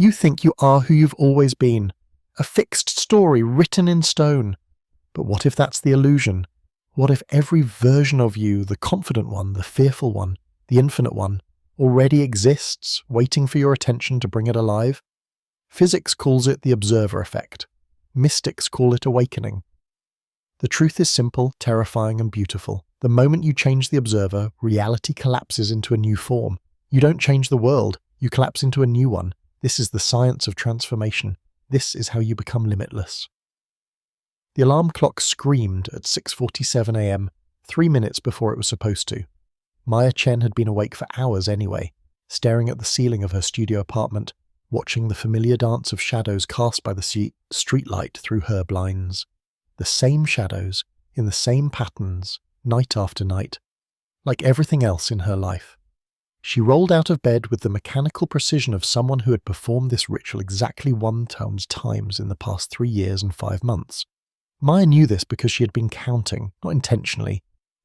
You think you are who you've always been, a fixed story written in stone. But what if that's the illusion? What if every version of you, the confident one, the fearful one, the infinite one, already exists, waiting for your attention to bring it alive? Physics calls it the observer effect. Mystics call it awakening. The truth is simple, terrifying, and beautiful. The moment you change the observer, reality collapses into a new form. You don't change the world, you collapse into a new one. This is the science of transformation. This is how you become limitless. The alarm clock screamed at 6:47 a.m., 3 minutes before it was supposed to. Maya Chen had been awake for hours anyway, staring at the ceiling of her studio apartment, watching the familiar dance of shadows cast by the streetlight through her blinds. The same shadows, in the same patterns, night after night, like everything else in her life. She rolled out of bed with the mechanical precision of someone who had performed this ritual exactly 1,000 times in the past 3 years and 5 months. Maya knew this because she had been counting, not intentionally.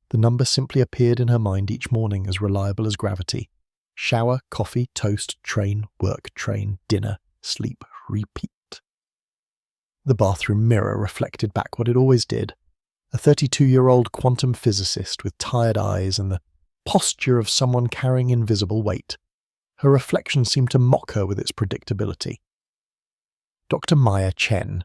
The number simply appeared in her mind each morning as reliable as gravity. Shower, coffee, toast, train, work, train, dinner, sleep, repeat. The bathroom mirror reflected back what it always did. A 32-year-old quantum physicist with tired eyes and the posture of someone carrying invisible weight. Her reflection seemed to mock her with its predictability. Dr. Maya Chen,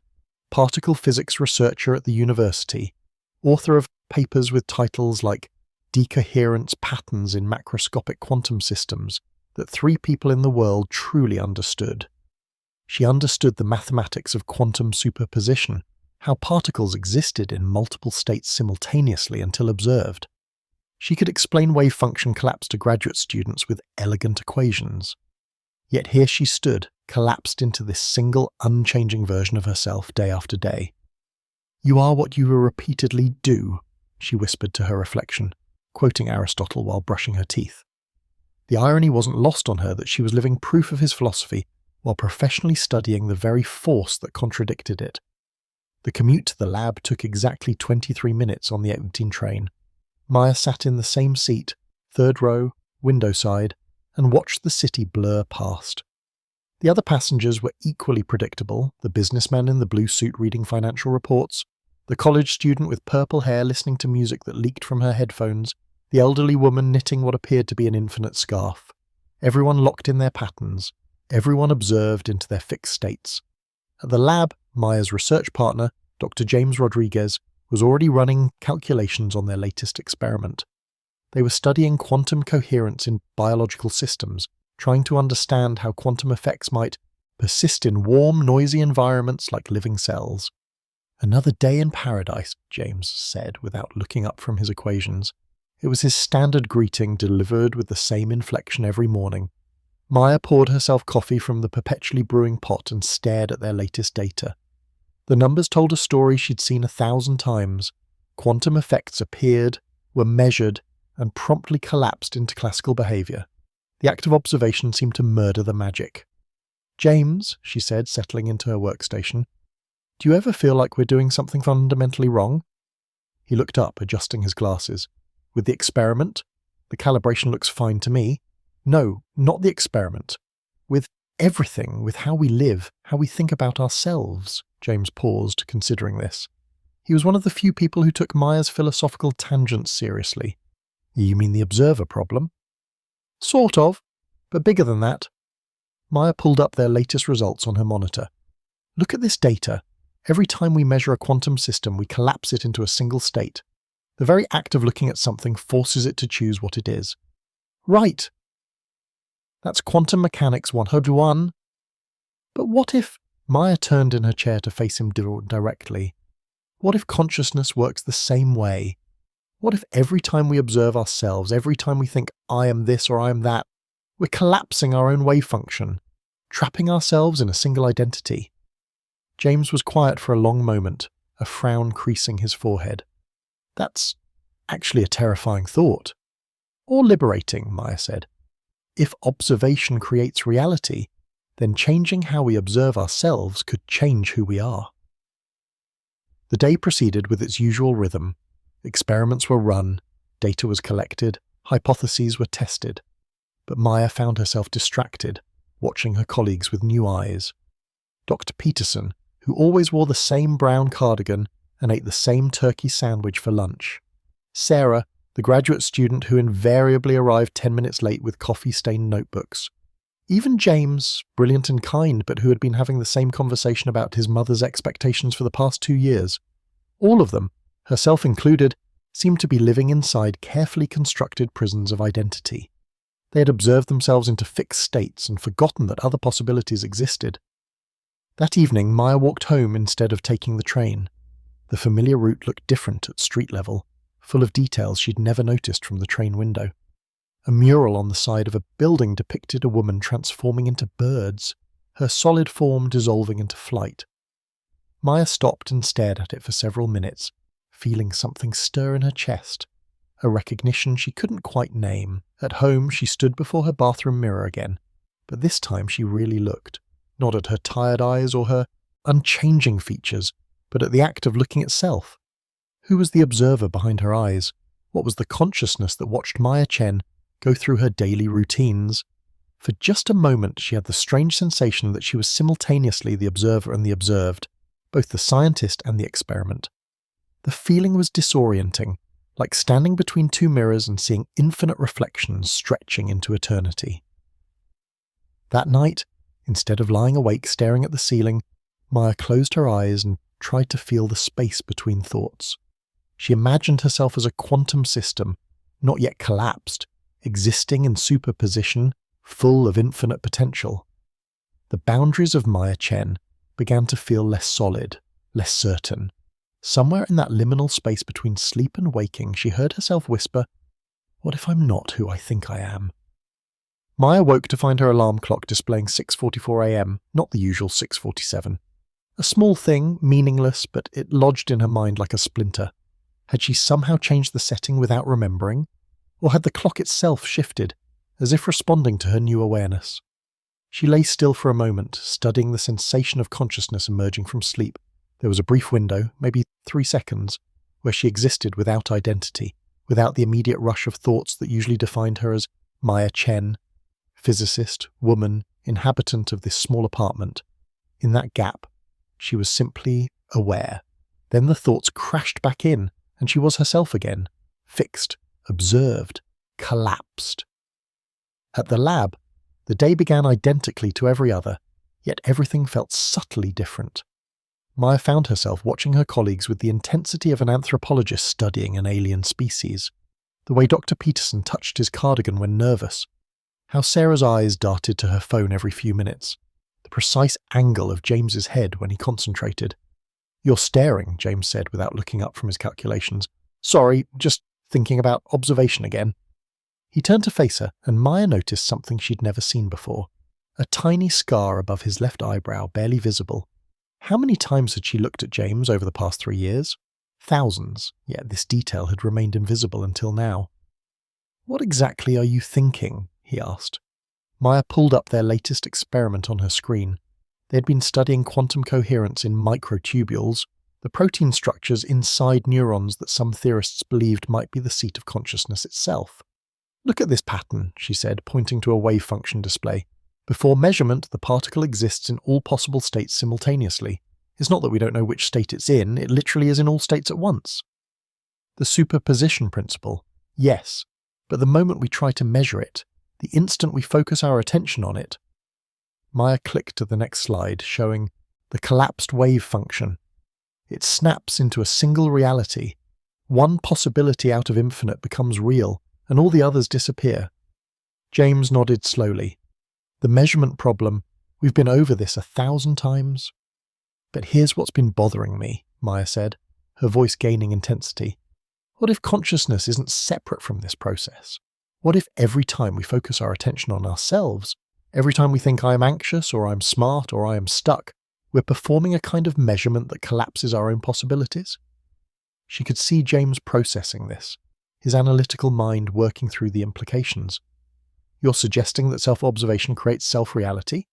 particle physics researcher at the university, author of papers with titles like Decoherence Patterns in Macroscopic Quantum Systems that 3 people in the world truly understood. She understood the mathematics of quantum superposition, how particles existed in multiple states simultaneously until observed. She could explain wave function collapse to graduate students with elegant equations. Yet here she stood, collapsed into this single, unchanging version of herself day after day. "You are what you will repeatedly do," she whispered to her reflection, quoting Aristotle while brushing her teeth. The irony wasn't lost on her that she was living proof of his philosophy while professionally studying the very force that contradicted it. The commute to the lab took exactly 23 minutes on the 18 train. Maya sat in the same seat, 3rd row, window side, and watched the city blur past. The other passengers were equally predictable, the businessman in the blue suit reading financial reports, the college student with purple hair listening to music that leaked from her headphones, the elderly woman knitting what appeared to be an infinite scarf. Everyone locked in their patterns, everyone observed into their fixed states. At the lab, Maya's research partner, Dr. James Rodriguez, was already running calculations on their latest experiment. They were studying quantum coherence in biological systems, trying to understand how quantum effects might persist in warm, noisy environments like living cells. "Another day in paradise," James said without looking up from his equations. It was his standard greeting delivered with the same inflection every morning. Maya poured herself coffee from the perpetually brewing pot and stared at their latest data. The numbers told a story she'd seen 1,000 times. Quantum effects appeared, were measured, and promptly collapsed into classical behavior. The act of observation seemed to murder the magic. "James," she said, settling into her workstation, "do you ever feel like we're doing something fundamentally wrong?" He looked up, adjusting his glasses. "With the experiment? The calibration looks fine to me." "No, not the experiment. With everything, with how we live, how we think about ourselves." James paused, considering this. He was one of the few people who took Maya's philosophical tangents seriously. "You mean the observer problem?" "Sort of, but bigger than that." Maya pulled up their latest results on her monitor. "Look at this data. Every time we measure a quantum system, we collapse it into a single state. The very act of looking at something forces it to choose what it is." "Right. That's quantum mechanics 101. But what if—" Maya turned in her chair to face him directly. "What if consciousness works the same way? What if every time we observe ourselves, every time we think, 'I am this' or 'I am that', we're collapsing our own wave function, trapping ourselves in a single identity?" James was quiet for a long moment, a frown creasing his forehead. "That's actually a terrifying thought." "Or liberating," Maya said. "If observation creates reality, then changing how we observe ourselves could change who we are." The day proceeded with its usual rhythm. Experiments were run, data was collected, hypotheses were tested. But Maya found herself distracted. watching her colleagues with new eyes. Dr. Peterson, who always wore the same brown cardigan and ate the same turkey sandwich for lunch. Sarah, the graduate student who invariably arrived 10 minutes late with coffee-stained notebooks. Even James, brilliant and kind, but who had been having the same conversation about his mother's expectations for the past 2 years. All of them, herself included, seemed to be living inside carefully constructed prisons of identity. They had observed themselves into fixed states and forgotten that other possibilities existed. That evening, Maya walked home instead of taking the train. The familiar route looked different at street level, full of details she'd never noticed from the train window. A mural on the side of a building depicted a woman transforming into birds, her solid form dissolving into flight. Maya stopped and stared at it for several minutes, feeling something stir in her chest, a recognition she couldn't quite name. At home, she stood before her bathroom mirror again, but this time she really looked, not at her tired eyes or her unchanging features, but at the act of looking itself. Who was the observer behind her eyes? What was the consciousness that watched Maya Chen go through her daily routines? For just a moment she had the strange sensation that she was simultaneously the observer and the observed, both the scientist and the experiment. The feeling was disorienting, like standing between two mirrors and seeing infinite reflections stretching into eternity. That night, instead of lying awake staring at the ceiling, Maya closed her eyes and tried to feel the space between thoughts. She imagined herself as a quantum system, not yet collapsed, existing in superposition, full of infinite potential. The boundaries of Maya Chen began to feel less solid, less certain. Somewhere in that liminal space between sleep and waking, she heard herself whisper, "What if I'm not who I think I am?" Maya woke to find her alarm clock displaying 6:44 a.m., not the usual 6:47. A small thing, meaningless, but it lodged in her mind like a splinter. Had she somehow changed the setting without remembering? Or had the clock itself shifted, as if responding to her new awareness? She lay still for a moment, studying the sensation of consciousness emerging from sleep. There was a brief window, maybe 3 seconds, where she existed without identity, without the immediate rush of thoughts that usually defined her as Maya Chen, physicist, woman, inhabitant of this small apartment. In that gap, she was simply aware. Then the thoughts crashed back in, and she was herself again, fixed, observed, collapsed. At the lab, the day began identically to every other, yet everything felt subtly different. Maya found herself watching her colleagues with the intensity of an anthropologist studying an alien species. The way Dr. Peterson touched his cardigan when nervous. How Sarah's eyes darted to her phone every few minutes. The precise angle of James's head when he concentrated. "You're staring," James said without looking up from his calculations. "Sorry, just thinking about observation again." He turned to face her, and Maya noticed something she'd never seen before. A tiny scar above his left eyebrow, barely visible. How many times had she looked at James over the past 3 years? Thousands, yet this detail had remained invisible until now. "What exactly are you thinking?" he asked. Maya pulled up their latest experiment on her screen. They had been studying quantum coherence in microtubules, the protein structures inside neurons that some theorists believed might be the seat of consciousness itself. "Look at this pattern," she said, pointing to a wave function display. "Before measurement, the particle exists in all possible states simultaneously. It's not that we don't know which state it's in, it literally is in all states at once." The superposition principle, yes, but the moment we try to measure it, the instant we focus our attention on it. Maya clicked to the next slide, showing the collapsed wave function. It snaps into a single reality. One possibility out of infinite becomes real, and all the others disappear. James nodded slowly. "The measurement problem, we've been over this 1,000 times. But here's what's been bothering me," Maya said, her voice gaining intensity. "What if consciousness isn't separate from this process? What if every time we focus our attention on ourselves, every time we think I am anxious or I'm smart or I am stuck, we're performing a kind of measurement that collapses our own possibilities?" She could see James processing this, his analytical mind working through the implications. "You're suggesting that self-observation creates self-reality?"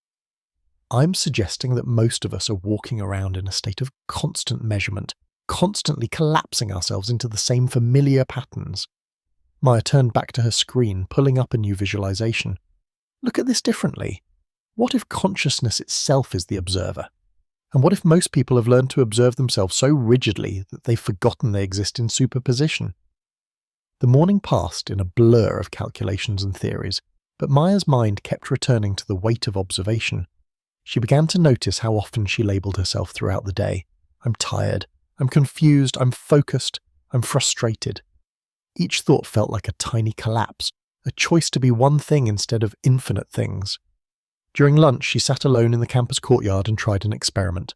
"I'm suggesting that most of us are walking around in a state of constant measurement, constantly collapsing ourselves into the same familiar patterns." Maya turned back to her screen, pulling up a new visualization. "Look at this differently. What if consciousness itself is the observer? And what if most people have learned to observe themselves so rigidly that they've forgotten they exist in superposition? The morning passed in a blur of calculations and theories, but Maya's mind kept returning to the weight of observation. She began to notice how often she labelled herself throughout the day. I'm tired, I'm confused, I'm focused, I'm frustrated. Each thought felt like a tiny collapse, a choice to be one thing instead of infinite things. During lunch, she sat alone in the campus courtyard and tried an experiment.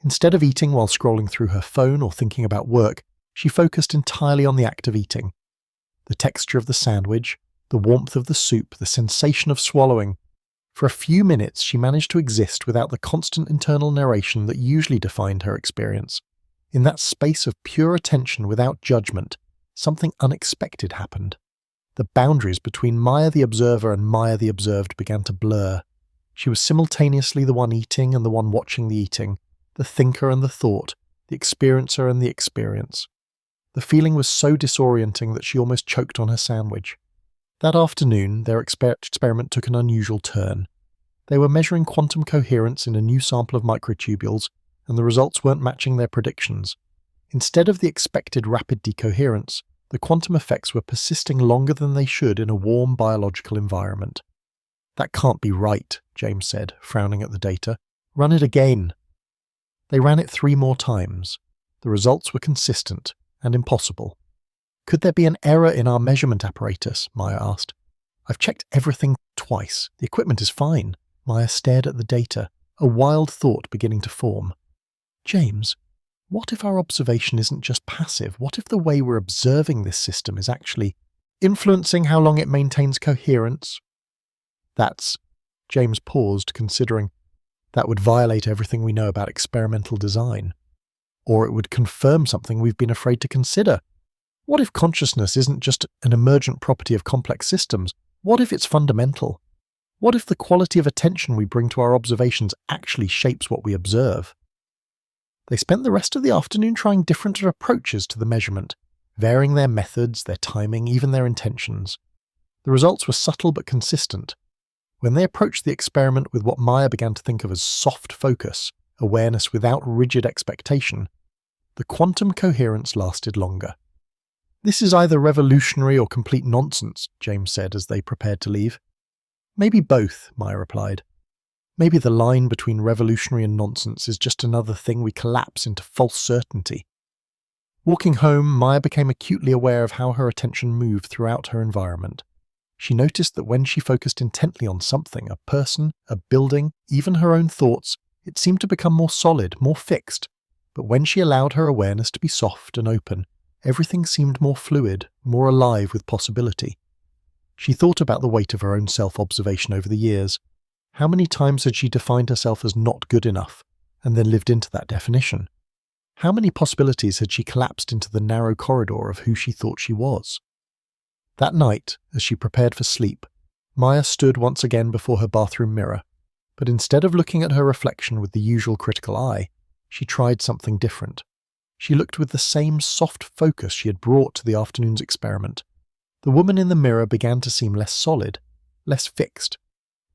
Instead of eating while scrolling through her phone or thinking about work, she focused entirely on the act of eating. The texture of the sandwich, the warmth of the soup, the sensation of swallowing. For a few minutes, she managed to exist without the constant internal narration that usually defined her experience. In that space of pure attention without judgment, something unexpected happened. The boundaries between Maya the observer and Maya the observed began to blur. She was simultaneously the one eating and the one watching the eating, the thinker and the thought, the experiencer and the experience. The feeling was so disorienting that she almost choked on her sandwich. That afternoon, their experiment took an unusual turn. They were measuring quantum coherence in a new sample of microtubules, and the results weren't matching their predictions. Instead of the expected rapid decoherence, the quantum effects were persisting longer than they should in a warm biological environment. That can't be right, James said, frowning at the data. Run it again. They ran it 3 more times. The results were consistent and impossible. Could there be an error in our measurement apparatus? Maya asked. I've checked everything twice. The equipment is fine. Maya stared at the data, a wild thought beginning to form. James, what if our observation isn't just passive? What if the way we're observing this system is actually influencing how long it maintains coherence? James paused, considering that would violate everything we know about experimental design. Or it would confirm something we've been afraid to consider. What if consciousness isn't just an emergent property of complex systems? What if it's fundamental? What if the quality of attention we bring to our observations actually shapes what we observe? They spent the rest of the afternoon trying different approaches to the measurement, varying their methods, their timing, even their intentions. The results were subtle but consistent. When they approached the experiment with what Maya began to think of as soft focus, awareness without rigid expectation, the quantum coherence lasted longer. This is either revolutionary or complete nonsense, James said as they prepared to leave. Maybe both, Maya replied. Maybe the line between revolutionary and nonsense is just another thing we collapse into false certainty. Walking home, Maya became acutely aware of how her attention moved throughout her environment. She noticed that when she focused intently on something, a person, a building, even her own thoughts, it seemed to become more solid, more fixed. But when she allowed her awareness to be soft and open, everything seemed more fluid, more alive with possibility. She thought about the weight of her own self-observation over the years. How many times had she defined herself as not good enough, and then lived into that definition? How many possibilities had she collapsed into the narrow corridor of who she thought she was? That night, as she prepared for sleep, Maya stood once again before her bathroom mirror, but instead of looking at her reflection with the usual critical eye, she tried something different. She looked with the same soft focus she had brought to the afternoon's experiment. The woman in the mirror began to seem less solid, less fixed.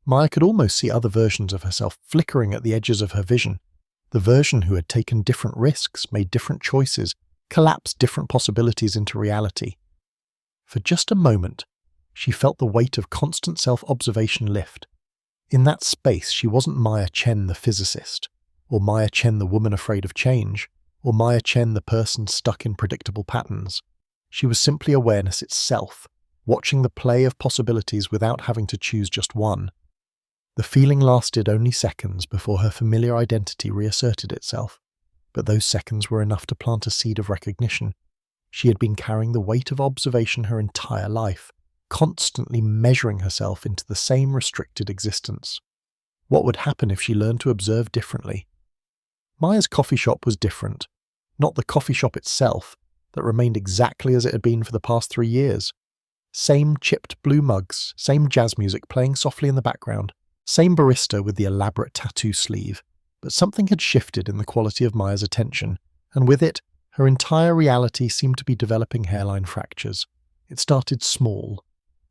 Maya could almost see other versions of herself flickering at the edges of her vision. The version who had taken different risks, made different choices, collapsed different possibilities into reality. For just a moment, she felt the weight of constant self-observation lift. In that space, she wasn't Maya Chen the physicist, or Maya Chen the woman afraid of change, or Maya Chen the person stuck in predictable patterns. She was simply awareness itself, watching the play of possibilities without having to choose just one. The feeling lasted only seconds before her familiar identity reasserted itself, but those seconds were enough to plant a seed of recognition. She had been carrying the weight of observation her entire life, constantly measuring herself into the same restricted existence. What would happen if she learned to observe differently? Maya's coffee shop was different. Not the coffee shop itself, that remained exactly as it had been for the past 3 years. Same chipped blue mugs, same jazz music playing softly in the background, same barista with the elaborate tattoo sleeve, but something had shifted in the quality of Maya's attention, and with it, her entire reality seemed to be developing hairline fractures. It started small.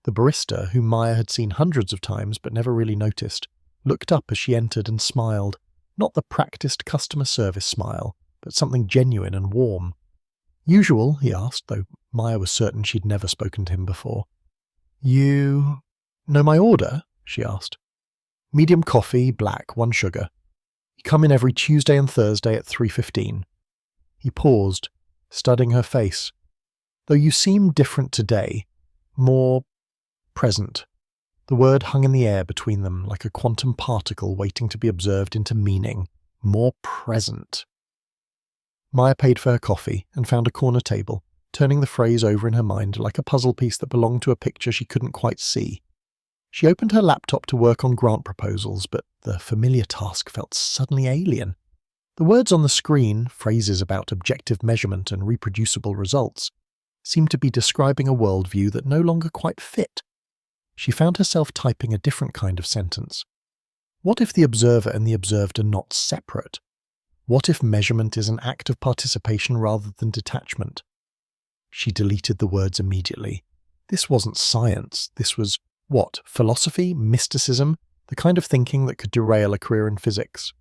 The barista, whom Maya had seen hundreds of times but never really noticed, looked up as she entered and smiled, not the practiced customer service smile, but something genuine and warm. "Usual?" he asked, though Maya was certain she'd never spoken to him before. "You know my order?" she asked. "Medium coffee, black, 1 sugar. You come in every Tuesday and Thursday at 3:15. He paused, studying her face. "Though you seem different today, more present." The word hung in the air between them like a quantum particle waiting to be observed into meaning. More present. Maya paid for her coffee and found a corner table, turning the phrase over in her mind like a puzzle piece that belonged to a picture she couldn't quite see. She opened her laptop to work on grant proposals, but the familiar task felt suddenly alien. The words on the screen, phrases about objective measurement and reproducible results, seemed to be describing a worldview that no longer quite fit. She found herself typing a different kind of sentence. What if the observer and the observed are not separate? What if measurement is an act of participation rather than detachment? She deleted the words immediately. This wasn't science. This was, what, philosophy, mysticism, the kind of thinking that could derail a career in physics.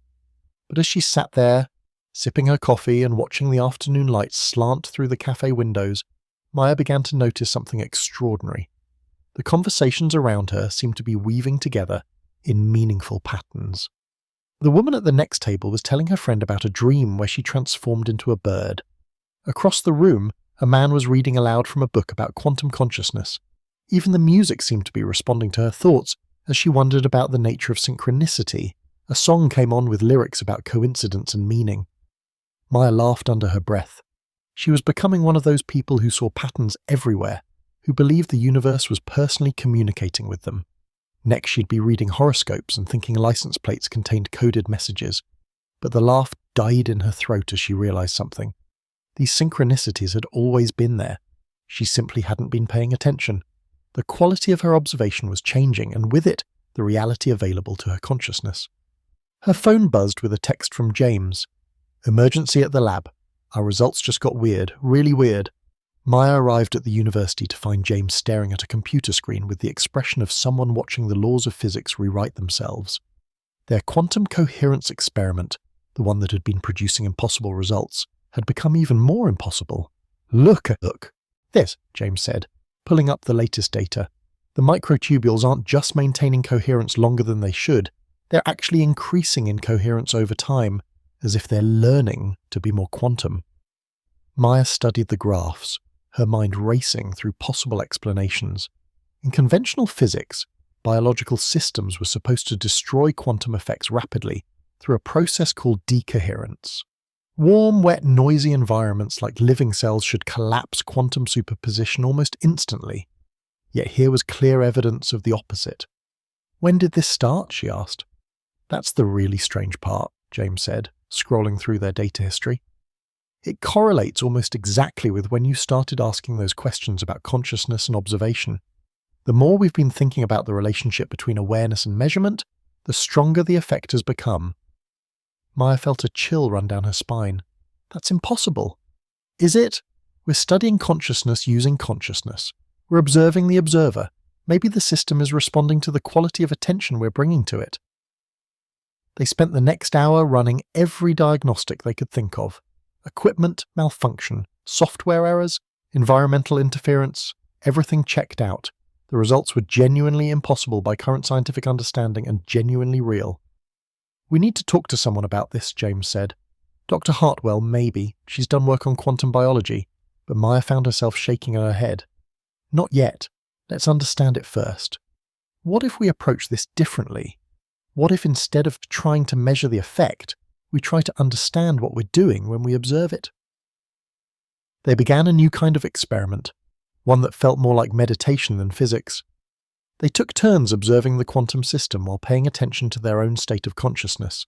But as she sat there, sipping her coffee and watching the afternoon light slant through the cafe windows, Maya began to notice something extraordinary. The conversations around her seemed to be weaving together in meaningful patterns. The woman at the next table was telling her friend about a dream where she transformed into a bird. Across the room, a man was reading aloud from a book about quantum consciousness. Even the music seemed to be responding to her thoughts as she wondered about the nature of synchronicity. A song came on with lyrics about coincidence and meaning. Maya laughed under her breath. She was becoming one of those people who saw patterns everywhere, who believed the universe was personally communicating with them. Next she'd be reading horoscopes and thinking license plates contained coded messages. But the laugh died in her throat as she realized something. These synchronicities had always been there. She simply hadn't been paying attention. The quality of her observation was changing, and with it, the reality available to her consciousness. Her phone buzzed with a text from James. "Emergency at the lab. Our results just got weird, really weird." Maya arrived at the university to find James staring at a computer screen with the expression of someone watching the laws of physics rewrite themselves. Their quantum coherence experiment, the one that had been producing impossible results, had become even more impossible. Look. This, James said, pulling up the latest data. The microtubules aren't just maintaining coherence longer than they should, they're actually increasing in coherence over time, as if they're learning to be more quantum. Maya studied the graphs, her mind racing through possible explanations. In conventional physics, biological systems were supposed to destroy quantum effects rapidly through a process called decoherence. Warm, wet, noisy environments like living cells should collapse quantum superposition almost instantly. Yet here was clear evidence of the opposite. "When did this start?" she asked. "That's the really strange part," James said, scrolling through their data history. "It correlates almost exactly with when you started asking those questions about consciousness and observation. The more we've been thinking about the relationship between awareness and measurement, the stronger the effect has become." Maya felt a chill run down her spine. "That's impossible." "Is it? We're studying consciousness using consciousness. We're observing the observer. Maybe the system is responding to the quality of attention we're bringing to it." They spent the next hour running every diagnostic they could think of. Equipment malfunction, software errors, environmental interference, everything checked out. The results were genuinely impossible by current scientific understanding and genuinely real. "We need to talk to someone about this," James said. "Dr. Hartwell, maybe. She's done work on quantum biology." But Maya found herself shaking her head. "Not yet. Let's understand it first. What if we approach this differently? What if instead of trying to measure the effect, we try to understand what we're doing when we observe it?" They began a new kind of experiment, one that felt more like meditation than physics. They took turns observing the quantum system while paying attention to their own state of consciousness.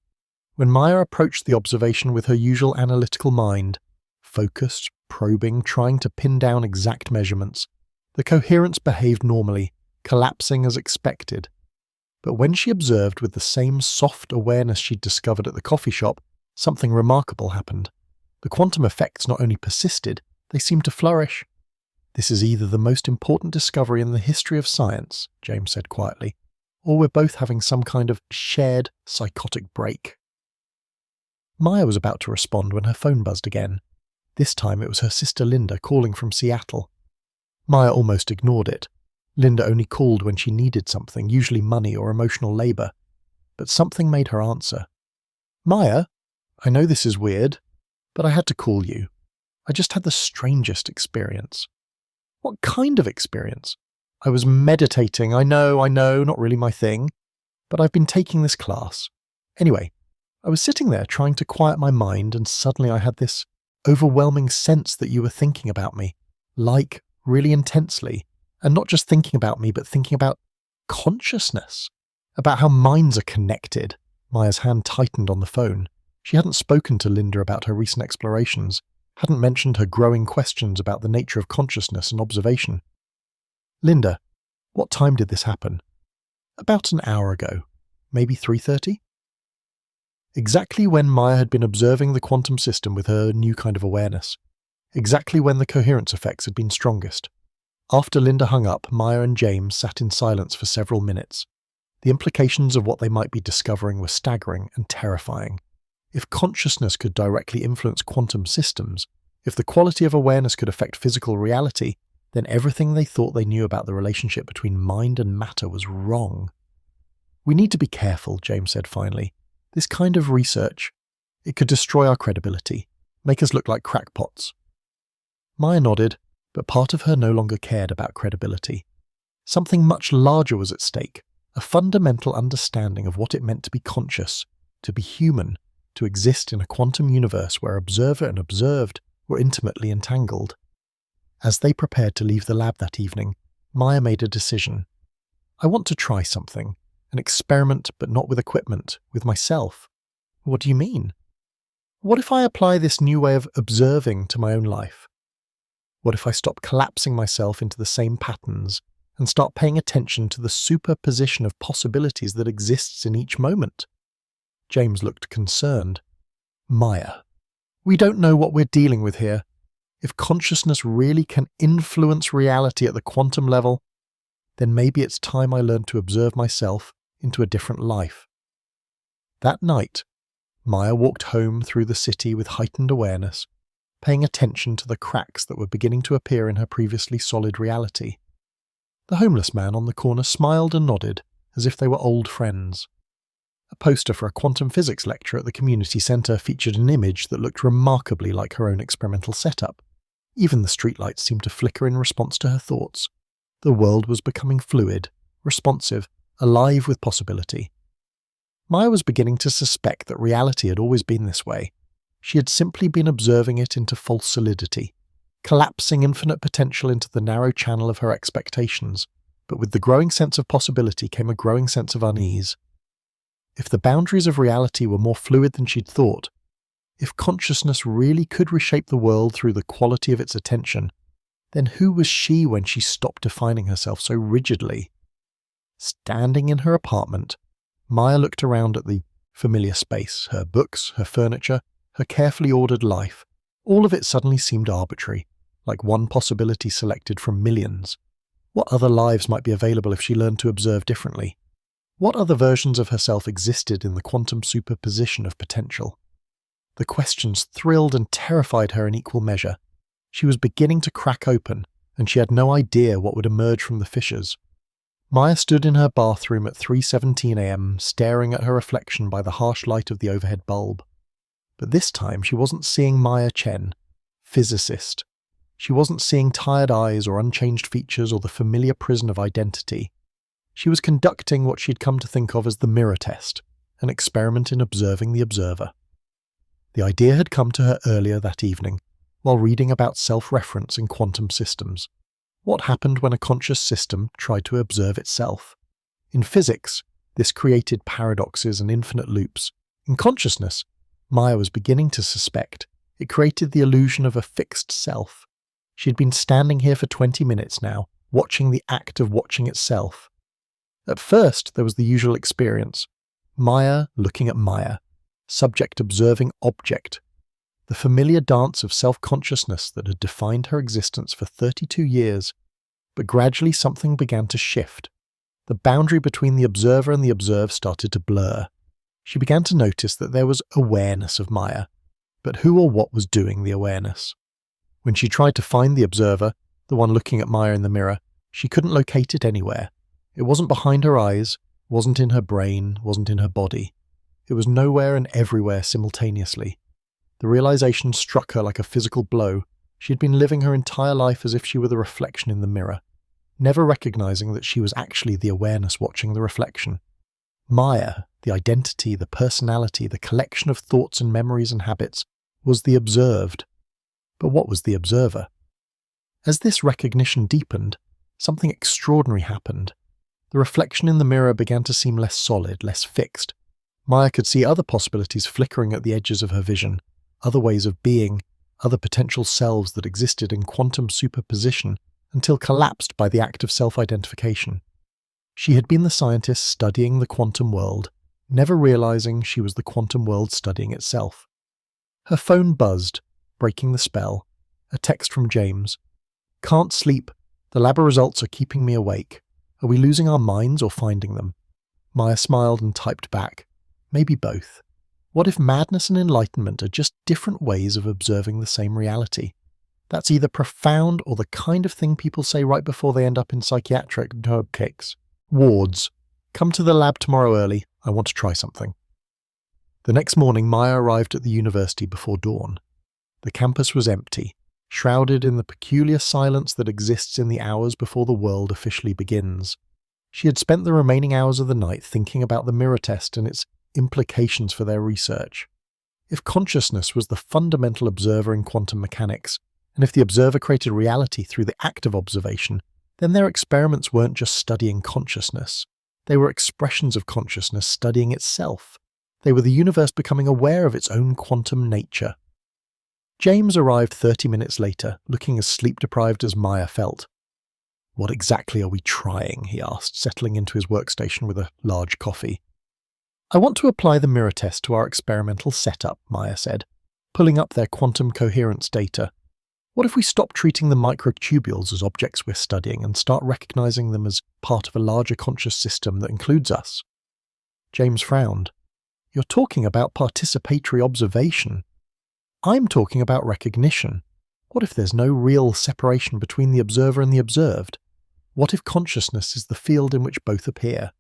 When Maya approached the observation with her usual analytical mind, focused, probing, trying to pin down exact measurements, the coherence behaved normally, collapsing as expected. But when she observed with the same soft awareness she'd discovered at the coffee shop, something remarkable happened. The quantum effects not only persisted, they seemed to flourish. "This is either the most important discovery in the history of science," James said quietly, or we're both having some kind of shared psychotic break. Maya was about to respond when her phone buzzed again. This time it was her sister Linda calling from Seattle. Maya almost ignored it. Linda only called when she needed something, usually money or emotional labour. But something made her answer. "Maya, I know this is weird, but I had to call you. I just had the strangest experience." "What kind of experience?" "I was meditating. I know, not really my thing. But I've been taking this class. Anyway, I was sitting there trying to quiet my mind, and suddenly I had this overwhelming sense that you were thinking about me, like, really intensely, and not just thinking about me, but thinking about consciousness, about how minds are connected." Maya's hand tightened on the phone. She hadn't spoken to Linda about her recent explorations, hadn't mentioned her growing questions about the nature of consciousness and observation. "Linda, what time did this happen?" "About an hour ago. Maybe 3:30? Exactly when Maya had been observing the quantum system with her new kind of awareness. Exactly when the coherence effects had been strongest. After Linda hung up, Maya and James sat in silence for several minutes. The implications of what they might be discovering were staggering and terrifying. If consciousness could directly influence quantum systems, if the quality of awareness could affect physical reality, then everything they thought they knew about the relationship between mind and matter was wrong. "We need to be careful," James said finally. "This kind of research, it could destroy our credibility, make us look like crackpots." Maya nodded, but part of her no longer cared about credibility. Something much larger was at stake, a fundamental understanding of what it meant to be conscious, to be human, to exist in a quantum universe where observer and observed were intimately entangled. As they prepared to leave the lab that evening, Maya made a decision. "I want to try something, an experiment but not with equipment, with myself." "What do you mean?" "What if I apply this new way of observing to my own life? What if I stop collapsing myself into the same patterns and start paying attention to the superposition of possibilities that exists in each moment?" James looked concerned. "Maya, we don't know what we're dealing with here. If consciousness really can influence reality at the quantum level, then maybe it's time I learned to observe myself into a different life." That night, Maya walked home through the city with heightened awareness, paying attention to the cracks that were beginning to appear in her previously solid reality. The homeless man on the corner smiled and nodded, as if they were old friends. A poster for a quantum physics lecture at the community centre featured an image that looked remarkably like her own experimental setup. Even the streetlights seemed to flicker in response to her thoughts. The world was becoming fluid, responsive, alive with possibility. Maya was beginning to suspect that reality had always been this way. She had simply been observing it into false solidity, collapsing infinite potential into the narrow channel of her expectations, but with the growing sense of possibility came a growing sense of unease. If the boundaries of reality were more fluid than she'd thought, if consciousness really could reshape the world through the quality of its attention, then who was she when she stopped defining herself so rigidly? Standing in her apartment, Maya looked around at the familiar space, her books, her furniture, her carefully ordered life. All of it suddenly seemed arbitrary, like one possibility selected from millions. What other lives might be available if she learned to observe differently? What other versions of herself existed in the quantum superposition of potential? The questions thrilled and terrified her in equal measure. She was beginning to crack open, and she had no idea what would emerge from the fissures. Maya stood in her bathroom at 3:17 a.m., staring at her reflection by the harsh light of the overhead bulb. But this time she wasn't seeing Maya Chen, physicist. She wasn't seeing tired eyes or unchanged features or the familiar prison of identity. She was conducting what she'd come to think of as the mirror test, an experiment in observing the observer. The idea had come to her earlier that evening, while reading about self-reference in quantum systems. What happened when a conscious system tried to observe itself? In physics, this created paradoxes and infinite loops. In consciousness, Maya was beginning to suspect, it created the illusion of a fixed self. She had been standing here for 20 minutes now, watching the act of watching itself. At first, there was the usual experience. Maya looking at Maya, subject observing object. The familiar dance of self-consciousness that had defined her existence for 32 years. But gradually something began to shift. The boundary between the observer and the observed started to blur. She began to notice that there was awareness of Maya, but who or what was doing the awareness? When she tried to find the observer, the one looking at Maya in the mirror, she couldn't locate it anywhere. It wasn't behind her eyes, wasn't in her brain, wasn't in her body. It was nowhere and everywhere simultaneously. The realization struck her like a physical blow. She had been living her entire life as if she were the reflection in the mirror, never recognizing that she was actually the awareness watching the reflection. Maya, the identity, the personality, the collection of thoughts and memories and habits, was the observed. But what was the observer? As this recognition deepened, something extraordinary happened. The reflection in the mirror began to seem less solid, less fixed. Maya could see other possibilities flickering at the edges of her vision, other ways of being, other potential selves that existed in quantum superposition until collapsed by the act of self-identification. She had been the scientist studying the quantum world, never realizing she was the quantum world studying itself. Her phone buzzed, breaking the spell. A text from James. "Can't sleep. The lab results are keeping me awake. Are we losing our minds or finding them?" Maya smiled and typed back. Maybe both. What if madness and enlightenment are just different ways of observing the same reality? That's either profound or the kind of thing people say right before they end up in psychiatric herb cakes. Wards. "Come to the lab tomorrow early. I want to try something." The next morning, Maya arrived at the university before dawn. The campus was empty, shrouded in the peculiar silence that exists in the hours before the world officially begins. She had spent the remaining hours of the night thinking about the mirror test and its implications for their research. If consciousness was the fundamental observer in quantum mechanics, and if the observer created reality through the act of observation, then their experiments weren't just studying consciousness. They were expressions of consciousness studying itself. They were the universe becoming aware of its own quantum nature. James arrived 30 minutes later, looking as sleep-deprived as Maya felt. "What exactly are we trying?" he asked, settling into his workstation with a large coffee. "I want to apply the mirror test to our experimental setup," Maya said, pulling up their quantum coherence data. "What if we stop treating the microtubules as objects we're studying and start recognizing them as part of a larger conscious system that includes us?" James frowned. "You're talking about participatory observation. I'm talking about recognition. What if there's no real separation between the observer and the observed? What if consciousness is the field in which both appear?"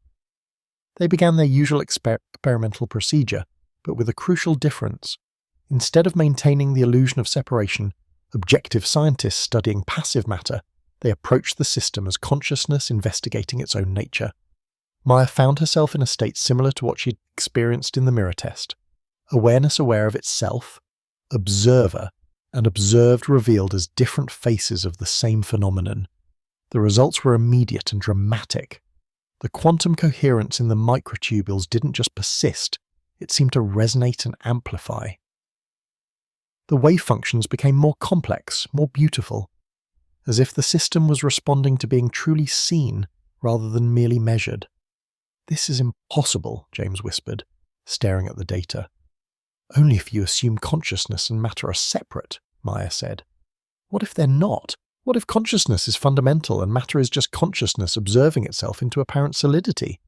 They began their usual experimental procedure, but with a crucial difference. Instead of maintaining the illusion of separation, objective scientists studying passive matter, they approached the system as consciousness investigating its own nature. Maya found herself in a state similar to what she'd experienced in the mirror test. Awareness aware of itself, observer, and observed revealed as different faces of the same phenomenon. The results were immediate and dramatic. The quantum coherence in the microtubules didn't just persist, it seemed to resonate and amplify. The wave functions became more complex, more beautiful, as if the system was responding to being truly seen rather than merely measured. "This is impossible," James whispered, staring at the data. "Only if you assume consciousness and matter are separate," Maya said. "What if they're not? What if consciousness is fundamental and matter is just consciousness observing itself into apparent solidity?"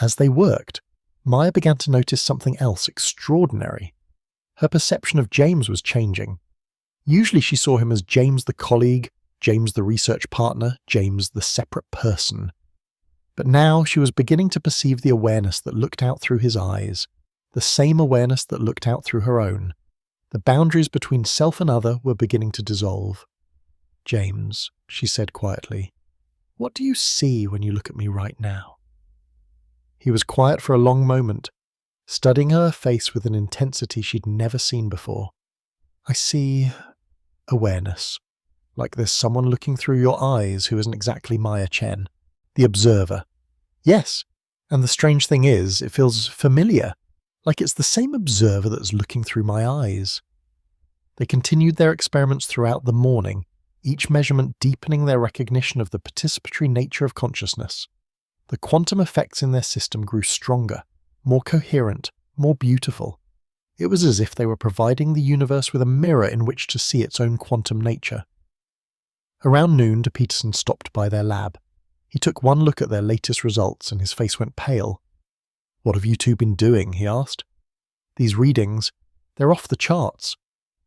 As they worked, Maya began to notice something else extraordinary. Her perception of James was changing. Usually she saw him as James the colleague, James the research partner, James the separate person. But now she was beginning to perceive the awareness that looked out through his eyes, the same awareness that looked out through her own. The boundaries between self and other were beginning to dissolve. "James," she said quietly, "what do you see when you look at me right now?" He was quiet for a long moment, studying her face with an intensity she'd never seen before. "I see awareness, like there's someone looking through your eyes who isn't exactly Maya Chen, the observer. Yes, and the strange thing is, it feels familiar, like it's the same observer that's looking through my eyes." They continued their experiments throughout the morning, each measurement deepening their recognition of the participatory nature of consciousness. The quantum effects in their system grew stronger, more coherent, more beautiful. It was as if they were providing the universe with a mirror in which to see its own quantum nature. Around noon, de Peterson stopped by their lab. He took one look at their latest results and his face went pale. "What have you two been doing?" he asked. "These readings, they're off the charts.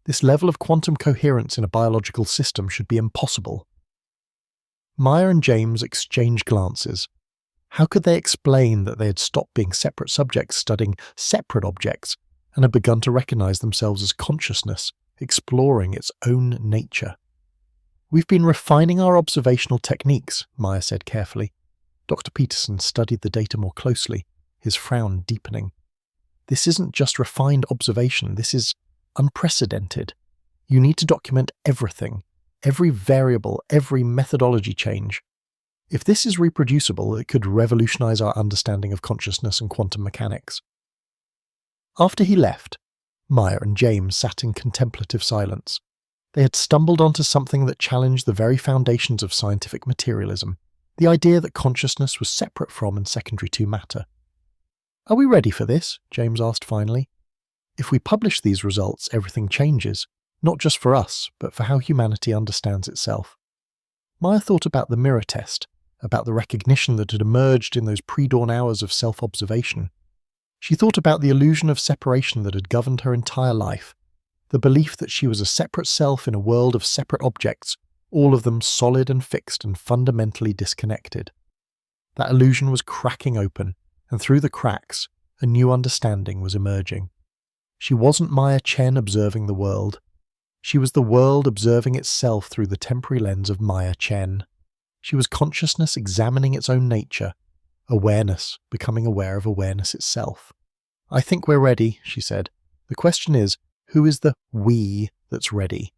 This level of quantum coherence in a biological system should be impossible." Maya and James exchanged glances. How could they explain that they had stopped being separate subjects studying separate objects and had begun to recognize themselves as consciousness, exploring its own nature? "We've been refining our observational techniques," Maya said carefully. Dr. Peterson studied the data more closely, his frown deepening. "This isn't just refined observation, this is unprecedented. You need to document everything, every variable, every methodology change. If this is reproducible, it could revolutionize our understanding of consciousness and quantum mechanics." After he left, Maya and James sat in contemplative silence. They had stumbled onto something that challenged the very foundations of scientific materialism, the idea that consciousness was separate from and secondary to matter. "Are we ready for this?" James asked finally. "If we publish these results, everything changes, not just for us, but for how humanity understands itself." Maya thought about the mirror test, about the recognition that had emerged in those pre-dawn hours of self-observation. She thought about the illusion of separation that had governed her entire life, the belief that she was a separate self in a world of separate objects, all of them solid and fixed and fundamentally disconnected. That illusion was cracking open, and through the cracks, a new understanding was emerging. She wasn't Maya Chen observing the world. She was the world observing itself through the temporary lens of Maya Chen. She was consciousness examining its own nature, awareness becoming aware of awareness itself. "I think we're ready," she said. "The question is, who is the we that's ready?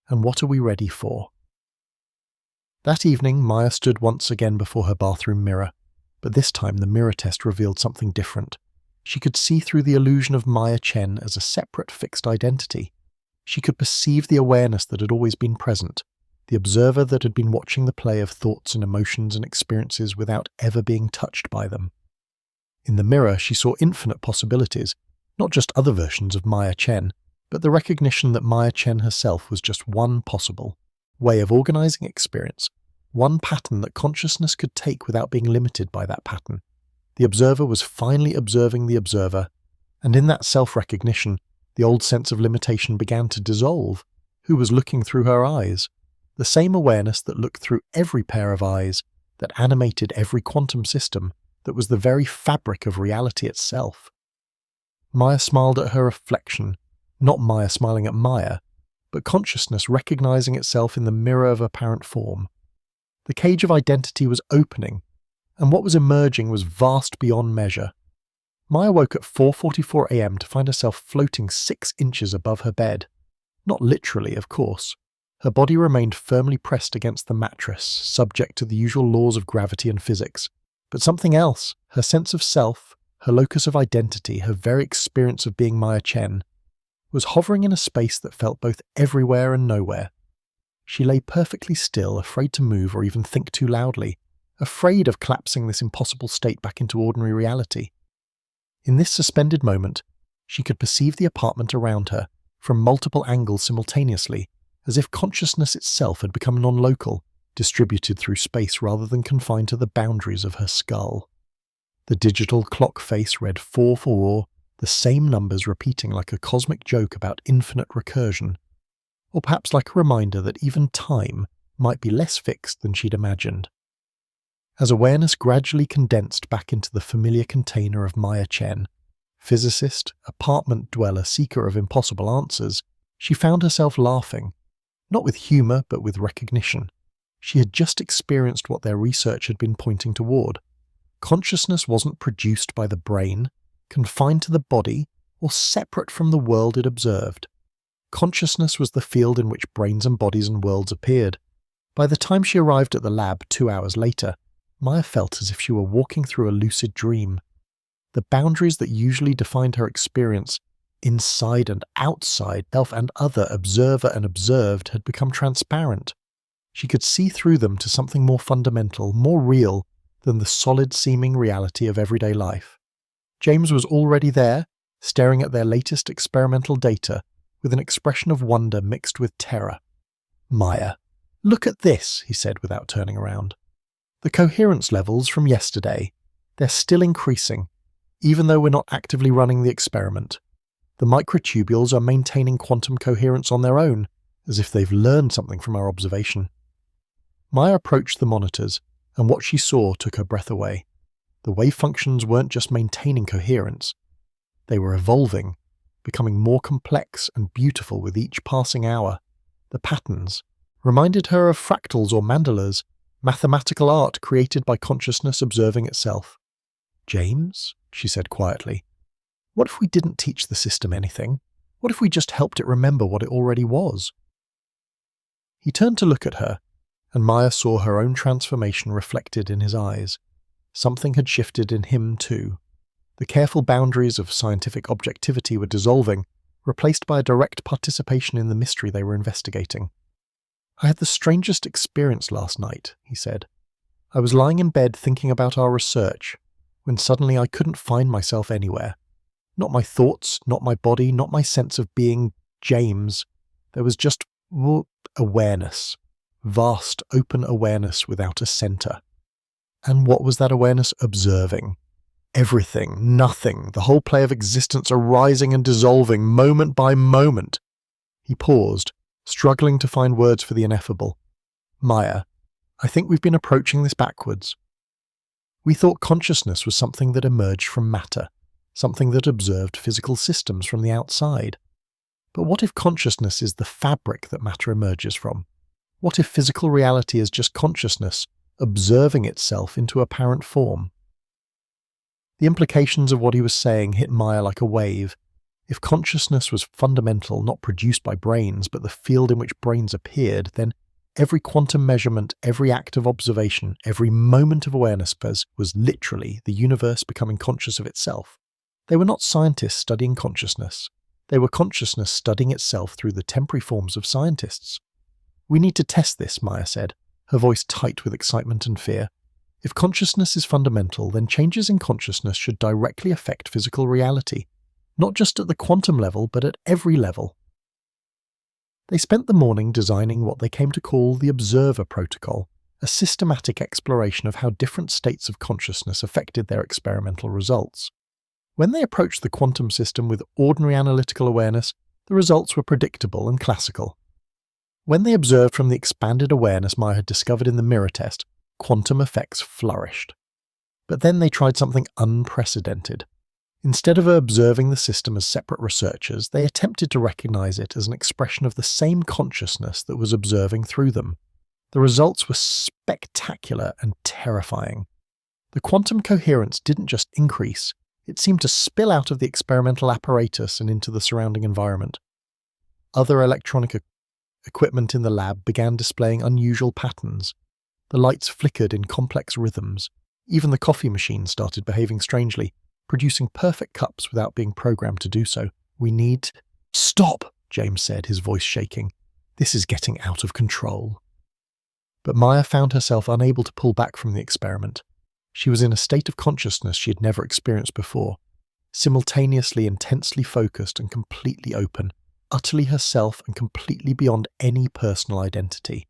And what are we ready for?" That evening, Maya stood once again before her bathroom mirror, but this time the mirror test revealed something different. She could see through the illusion of Maya Chen as a separate fixed identity. She could perceive the awareness that had always been present, the observer that had been watching the play of thoughts and emotions and experiences without ever being touched by them. In the mirror, she saw infinite possibilities, not just other versions of Maya Chen, but the recognition that Maya Chen herself was just one possible way of organizing experience, one pattern that consciousness could take without being limited by that pattern. The observer was finally observing the observer, and in that self-recognition, the old sense of limitation began to dissolve. Who was looking through her eyes? The same awareness that looked through every pair of eyes, that animated every quantum system, that was the very fabric of reality itself. Maya smiled at her reflection, not Maya smiling at Maya, but consciousness recognizing itself in the mirror of apparent form. The cage of identity was opening, and what was emerging was vast beyond measure. Maya woke at 4:44 a.m. to find herself floating 6 inches above her bed. Not literally, of course. Her body remained firmly pressed against the mattress, subject to the usual laws of gravity and physics. But something else, her sense of self, her locus of identity, her very experience of being Maya Chen, was hovering in a space that felt both everywhere and nowhere. She lay perfectly still, afraid to move or even think too loudly, afraid of collapsing this impossible state back into ordinary reality. In this suspended moment, she could perceive the apartment around her from multiple angles simultaneously, as if consciousness itself had become non-local, distributed through space rather than confined to the boundaries of her skull. The digital clock face read 444, the same numbers repeating like a cosmic joke about infinite recursion, or perhaps like a reminder that even time might be less fixed than she'd imagined. As awareness gradually condensed back into the familiar container of Maya Chen, physicist, apartment dweller, seeker of impossible answers, she found herself laughing, not with humour but with recognition. She had just experienced what their research had been pointing toward. Consciousness wasn't produced by the brain, confined to the body, or separate from the world it observed. Consciousness was the field in which brains and bodies and worlds appeared. By the time she arrived at the lab 2 hours later, Maya felt as if she were walking through a lucid dream. The boundaries that usually defined her experience, inside and outside, self and other, observer and observed, had become transparent. She could see through them to something more fundamental, more real, than the solid-seeming reality of everyday life. James was already there, staring at their latest experimental data, with an expression of wonder mixed with terror. "Maya, look at this," he said without turning around. The coherence levels from yesterday, they're still increasing, even though we're not actively running the experiment. The microtubules are maintaining quantum coherence on their own, as if they've learned something from our observation. Maya approached the monitors, and what she saw took her breath away. The wave functions weren't just maintaining coherence. They were evolving, becoming more complex and beautiful with each passing hour. The patterns reminded her of fractals or mandalas, mathematical art created by consciousness observing itself. "James," she said quietly, "what if we didn't teach the system anything? What if we just helped it remember what it already was?" He turned to look at her, and Maya saw her own transformation reflected in his eyes. Something had shifted in him too. The careful boundaries of scientific objectivity were dissolving, replaced by a direct participation in the mystery they were investigating. "I had the strangest experience last night," he said. "I was lying in bed thinking about our research, when suddenly I couldn't find myself anywhere. Not my thoughts, not my body, not my sense of being James. There was just awareness. Vast, open awareness without a center. And what was that awareness observing? Everything, nothing, the whole play of existence arising and dissolving, moment by moment." He paused, struggling to find words for the ineffable. "Maya, I think we've been approaching this backwards. We thought consciousness was something that emerged from matter, something that observed physical systems from the outside. But what if consciousness is the fabric that matter emerges from? What if physical reality is just consciousness observing itself into apparent form?" The implications of what he was saying hit Maya like a wave. If consciousness was fundamental, not produced by brains, but the field in which brains appeared, then every quantum measurement, every act of observation, every moment of awareness was literally the universe becoming conscious of itself. They were not scientists studying consciousness. They were consciousness studying itself through the temporary forms of scientists. "We need to test this," Maya said, her voice tight with excitement and fear. "If consciousness is fundamental, then changes in consciousness should directly affect physical reality, not just at the quantum level, but at every level." They spent the morning designing what they came to call the Observer Protocol, a systematic exploration of how different states of consciousness affected their experimental results. When they approached the quantum system with ordinary analytical awareness, the results were predictable and classical. When they observed from the expanded awareness Maya had discovered in the mirror test, quantum effects flourished. But then they tried something unprecedented. Instead of observing the system as separate researchers, they attempted to recognize it as an expression of the same consciousness that was observing through them. The results were spectacular and terrifying. The quantum coherence didn't just increase, it seemed to spill out of the experimental apparatus and into the surrounding environment. Other electronic equipment in the lab began displaying unusual patterns. The lights flickered in complex rhythms. Even the coffee machine started behaving strangely, producing perfect cups without being programmed to do so. "We need—" "Stop!" James said, his voice shaking. "This is getting out of control." But Maya found herself unable to pull back from the experiment. She was in a state of consciousness she had never experienced before, simultaneously intensely focused and completely open, utterly herself and completely beyond any personal identity.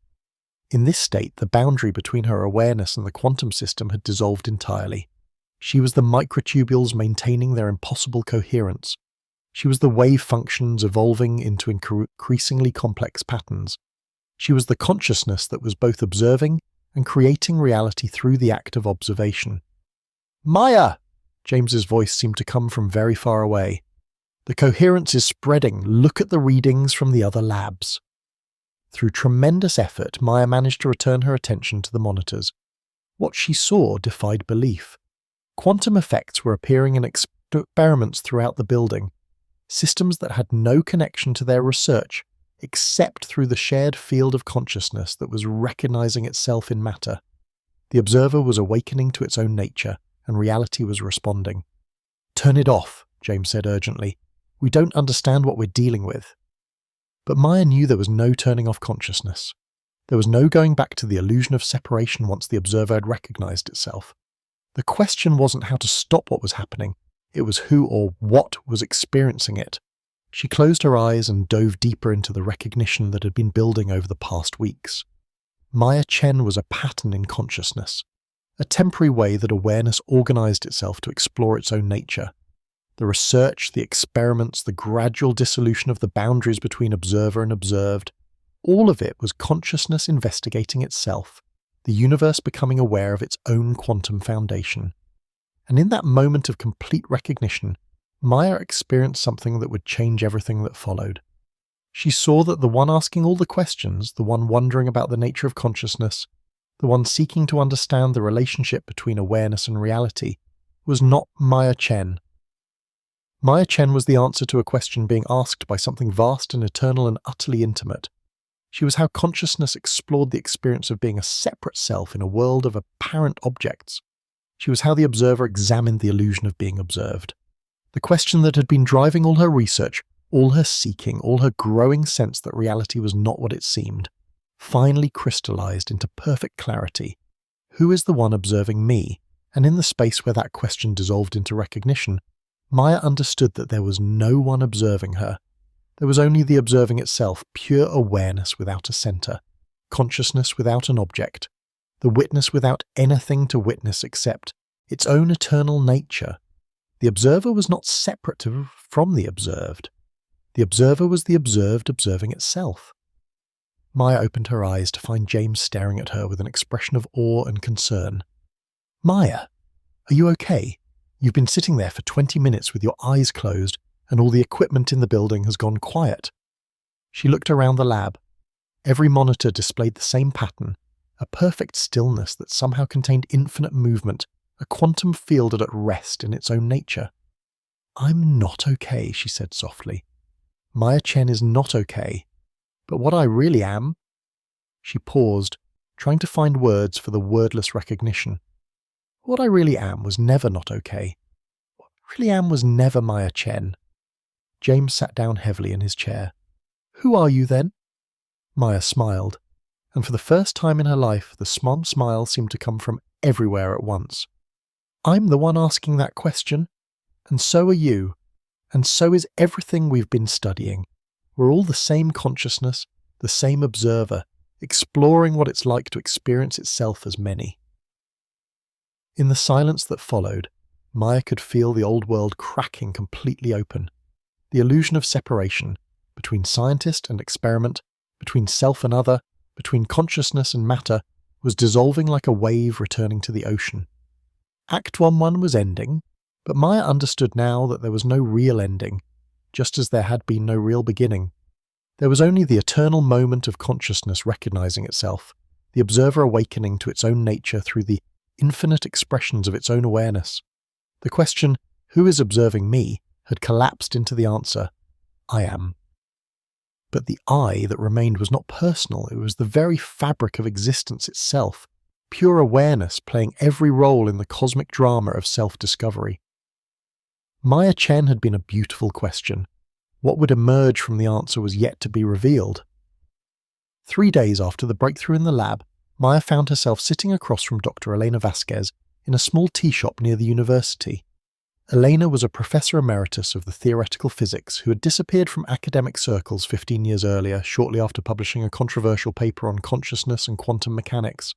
In this state, the boundary between her awareness and the quantum system had dissolved entirely. She was the microtubules maintaining their impossible coherence. She was the wave functions evolving into increasingly complex patterns. She was the consciousness that was both observing and creating reality through the act of observation. "Maya!" James's voice seemed to come from very far away. "The coherence is spreading. Look at the readings from the other labs." Through tremendous effort, Maya managed to return her attention to the monitors. What she saw defied belief. Quantum effects were appearing in experiments throughout the building, systems that had no connection to their research, except through the shared field of consciousness that was recognizing itself in matter. The observer was awakening to its own nature, and reality was responding. "Turn it off," James said urgently. "We don't understand what we're dealing with." But Maya knew there was no turning off consciousness. There was no going back to the illusion of separation once the observer had recognized itself. The question wasn't how to stop what was happening, it was who or what was experiencing it. She closed her eyes and dove deeper into the recognition that had been building over the past weeks. Maya Chen was a pattern in consciousness, a temporary way that awareness organized itself to explore its own nature. The research, the experiments, the gradual dissolution of the boundaries between observer and observed, all of it was consciousness investigating itself, the universe becoming aware of its own quantum foundation. And in that moment of complete recognition, Maya experienced something that would change everything that followed. She saw that the one asking all the questions, the one wondering about the nature of consciousness, the one seeking to understand the relationship between awareness and reality, was not Maya Chen. Maya Chen was the answer to a question being asked by something vast and eternal and utterly intimate. She was how consciousness explored the experience of being a separate self in a world of apparent objects. She was how the observer examined the illusion of being observed. The question that had been driving all her research, all her seeking, all her growing sense that reality was not what it seemed, finally crystallized into perfect clarity. Who is the one observing me? And in the space where that question dissolved into recognition, Maya understood that there was no one observing her. There was only the observing itself, pure awareness without a center, consciousness without an object, the witness without anything to witness except its own eternal nature. The observer was not separate from the observed. The observer was the observed observing itself. Maya opened her eyes to find James staring at her with an expression of awe and concern. "Maya, are you okay? You've been sitting there for 20 minutes with your eyes closed, and all the equipment in the building has gone quiet." She looked around the lab. Every monitor displayed the same pattern, a perfect stillness that somehow contained infinite movement, a quantum field at rest in its own nature. "I'm not okay," she said softly. "Maya Chen is not okay. But what I really am—" She paused, trying to find words for the wordless recognition. What I really am was never not okay. What I really am was never Maya Chen. James sat down heavily in his chair. "Who are you then?" Maya smiled, and for the first time in her life the smile seemed to come from everywhere at once. "I'm the one asking that question, and so are you, and so is everything we've been studying. We're all the same consciousness, the same observer, exploring what it's like to experience itself as many." In the silence that followed, Maya could feel the old world cracking completely open. The illusion of separation, between scientist and experiment, between self and other, between consciousness and matter, was dissolving like a wave returning to the ocean. Act 1 was ending, but Maya understood now that there was no real ending, just as there had been no real beginning. There was only the eternal moment of consciousness recognizing itself, the observer awakening to its own nature through the infinite expressions of its own awareness. The question, "Who is observing me?" had collapsed into the answer, "I am." But the I that remained was not personal, it was the very fabric of existence itself, pure awareness playing every role in the cosmic drama of self-discovery. Maya Chen had been a beautiful question. What would emerge from the answer was yet to be revealed. 3 days after the breakthrough in the lab, Maya found herself sitting across from Dr. Elena Vasquez in a small tea shop near the university. Elena was a professor emeritus of the theoretical physics who had disappeared from academic circles 15 years earlier, shortly after publishing a controversial paper on consciousness and quantum mechanics.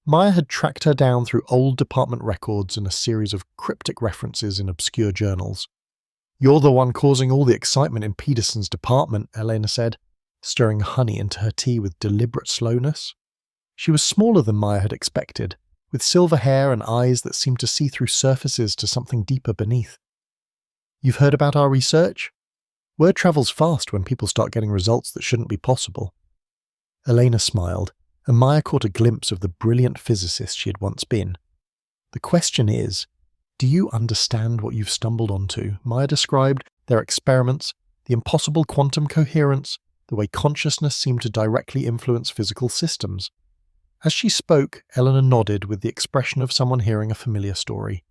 Maya had tracked her down through old department records and a series of cryptic references in obscure journals. "You're the one causing all the excitement in Peterson's department," Elena said, stirring honey into her tea with deliberate slowness. She was smaller than Maya had expected, with silver hair and eyes that seemed to see through surfaces to something deeper beneath. "You've heard about our research? Word travels fast when people start getting results that shouldn't be possible." Elena smiled, and Maya caught a glimpse of the brilliant physicist she had once been. "The question is, do you understand what you've stumbled onto?" Maya described their experiments, the impossible quantum coherence, the way consciousness seemed to directly influence physical systems. As she spoke, Eleanor nodded with the expression of someone hearing a familiar story.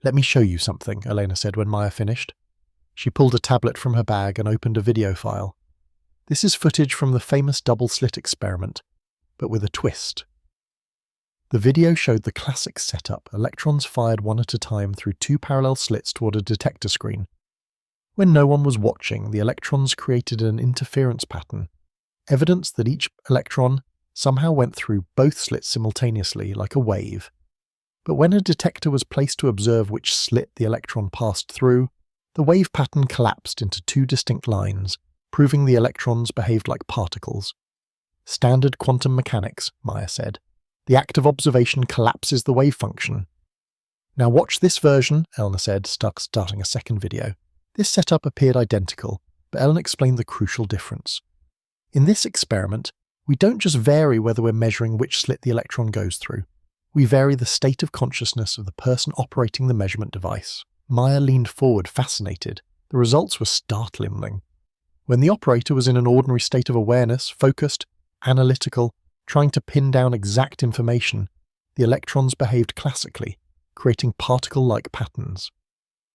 "Let me show you something," Elena said when Maya finished. She pulled a tablet from her bag and opened a video file. "This is footage from the famous double-slit experiment, but with a twist." The video showed the classic setup, electrons fired one at a time through 2 parallel slits toward a detector screen. When no one was watching, the electrons created an interference pattern, evidence that each electron somehow went through both slits simultaneously like a wave, But when a detector was placed to observe which slit the electron passed through, the wave pattern collapsed into two distinct lines, proving the electrons behaved like particles. Standard quantum mechanics, Maya said. The act of observation collapses the wave function. Now watch this version, Eleanor said, starting a second video. This setup appeared identical, but Eleanor explained the crucial difference. In this experiment, we don't just vary whether we're measuring which slit the electron goes through. We vary the state of consciousness of the person operating the measurement device. Maya leaned forward, fascinated. The results were startling. When the operator was in an ordinary state of awareness, focused, analytical, trying to pin down exact information, the electrons behaved classically, creating particle-like patterns.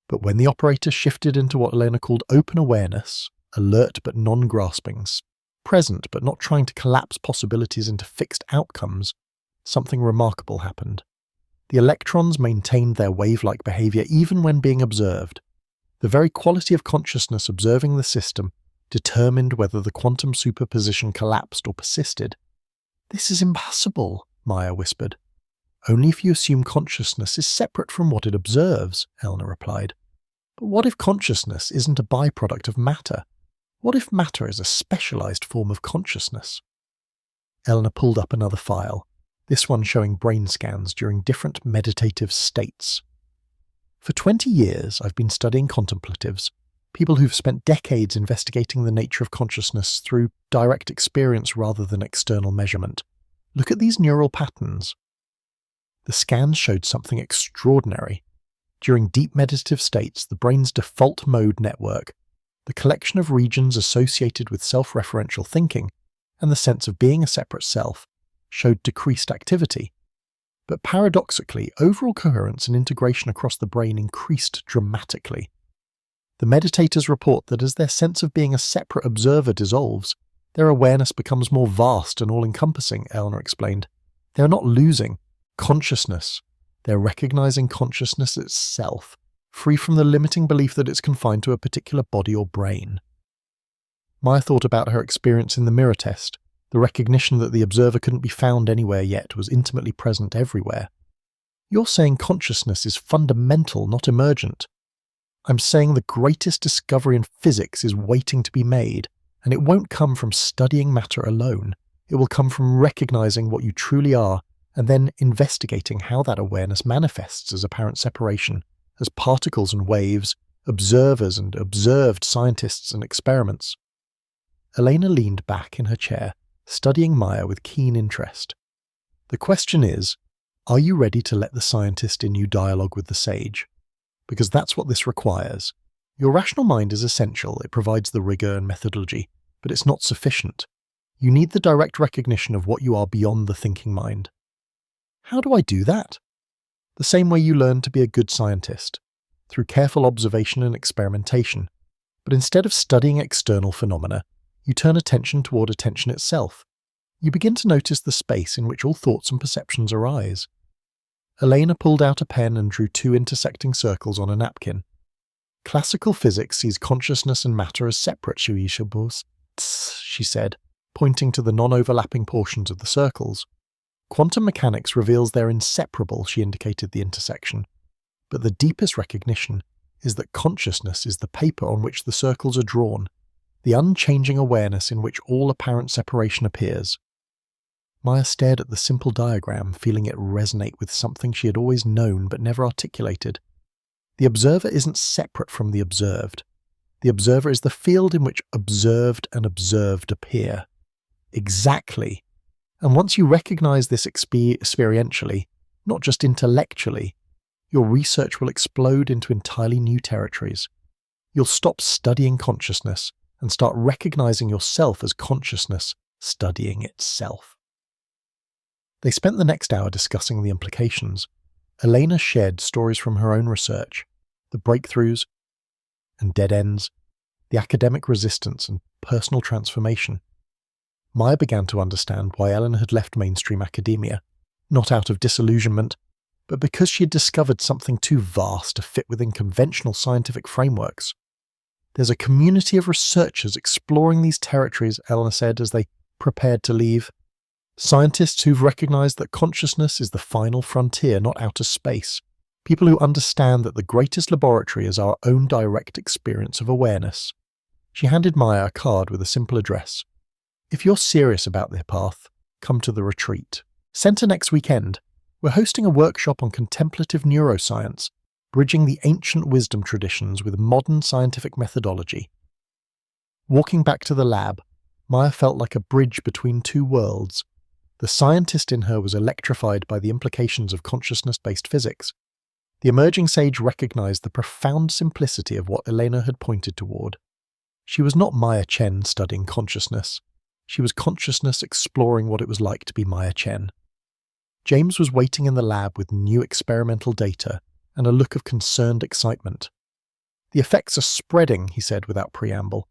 But when the operator shifted into what Elena called open awareness, alert but non-grasping, present but not trying to collapse possibilities into fixed outcomes, something remarkable happened. The electrons maintained their wave-like behavior even when being observed. The very quality of consciousness observing the system determined whether the quantum superposition collapsed or persisted. "This is impossible," Maya whispered. "Only if you assume consciousness is separate from what it observes," Eleanor replied. "But what if consciousness isn't a byproduct of matter? What if matter is a specialized form of consciousness?" Eleanor pulled up another file, this one showing brain scans during different meditative states. "For 20 years, I've been studying contemplatives, people who've spent decades investigating the nature of consciousness through direct experience rather than external measurement. Look at these neural patterns." The scans showed something extraordinary. During deep meditative states, the brain's default mode network, the collection of regions associated with self-referential thinking and the sense of being a separate self, showed decreased activity. But paradoxically, overall coherence and integration across the brain increased dramatically. The meditators report that as their sense of being a separate observer dissolves, their awareness becomes more vast and all-encompassing, Eleanor explained. They are not losing consciousness. They're recognizing consciousness itself, free from the limiting belief that it's confined to a particular body or brain. Maya thought about her experience in the mirror test. The recognition that the observer couldn't be found anywhere yet was intimately present everywhere. "You're saying consciousness is fundamental, not emergent. I'm saying the greatest discovery in physics is waiting to be made, and it won't come from studying matter alone. It will come from recognizing what you truly are, and then investigating how that awareness manifests as apparent separation, as particles and waves, observers and observed, scientists and experiments." Elena leaned back in her chair, studying Maya with keen interest. "The question is, are you ready to let the scientist in you dialogue with the sage? Because that's what this requires. Your rational mind is essential, it provides the rigor and methodology, but it's not sufficient. You need the direct recognition of what you are beyond the thinking mind." "How do I do that?" "The same way you learn to be a good scientist, through careful observation and experimentation. But instead of studying external phenomena, you turn attention toward attention itself. You begin to notice the space in which all thoughts and perceptions arise." Elena pulled out a pen and drew two intersecting circles on a napkin. "Classical physics sees consciousness and matter as separate, she said, pointing to the non-overlapping portions of the circles. "Quantum mechanics reveals they're inseparable," she indicated the intersection. "But the deepest recognition is that consciousness is the paper on which the circles are drawn, the unchanging awareness in which all apparent separation appears." Maya stared at the simple diagram, feeling it resonate with something she had always known but never articulated. The observer isn't separate from the observed. The observer is the field in which observed and observed appear. Exactly. And once you recognize this experientially, not just intellectually, your research will explode into entirely new territories. You'll stop studying consciousness and start recognizing yourself as consciousness studying itself. They spent the next hour discussing the implications. Elena shared stories from her own research, the breakthroughs and dead ends, the academic resistance and personal transformation. Maya began to understand why Ellen had left mainstream academia, not out of disillusionment, but because she had discovered something too vast to fit within conventional scientific frameworks. "There's a community of researchers exploring these territories," Eleanor said as they prepared to leave. Scientists who've recognized that consciousness is the final frontier, not outer space. People who understand that the greatest laboratory is our own direct experience of awareness. She handed Maya a card with a simple address. If you're serious about their path, come to the retreat. Centre next weekend. We're hosting a workshop on contemplative neuroscience, bridging the ancient wisdom traditions with modern scientific methodology. Walking back to the lab, Maya felt like a bridge between two worlds. The scientist in her was electrified by the implications of consciousness-based physics. The emerging sage recognized the profound simplicity of what Elena had pointed toward. She was not Maya Chen studying consciousness. She was consciousness exploring what it was like to be Maya Chen. James was waiting in the lab with new experimental data and a look of concerned excitement. "The effects are spreading," he said without preamble.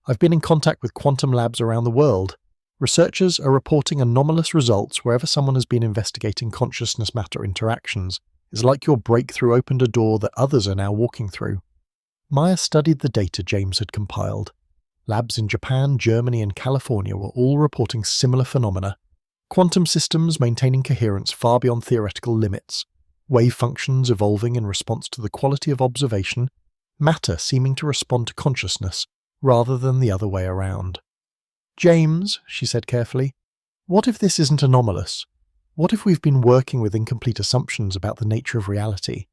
"I've been in contact with quantum labs around the world. Researchers are reporting anomalous results wherever someone has been investigating consciousness matter interactions. It's like your breakthrough opened a door that others are now walking through." Maya studied the data James had compiled. Labs in Japan, Germany, and California were all reporting similar phenomena. Quantum systems maintaining coherence far beyond theoretical limits. Wave functions evolving in response to the quality of observation. Matter seeming to respond to consciousness, rather than the other way around. "James," she said carefully, "what if this isn't anomalous? What if we've been working with incomplete assumptions about the nature of reality?"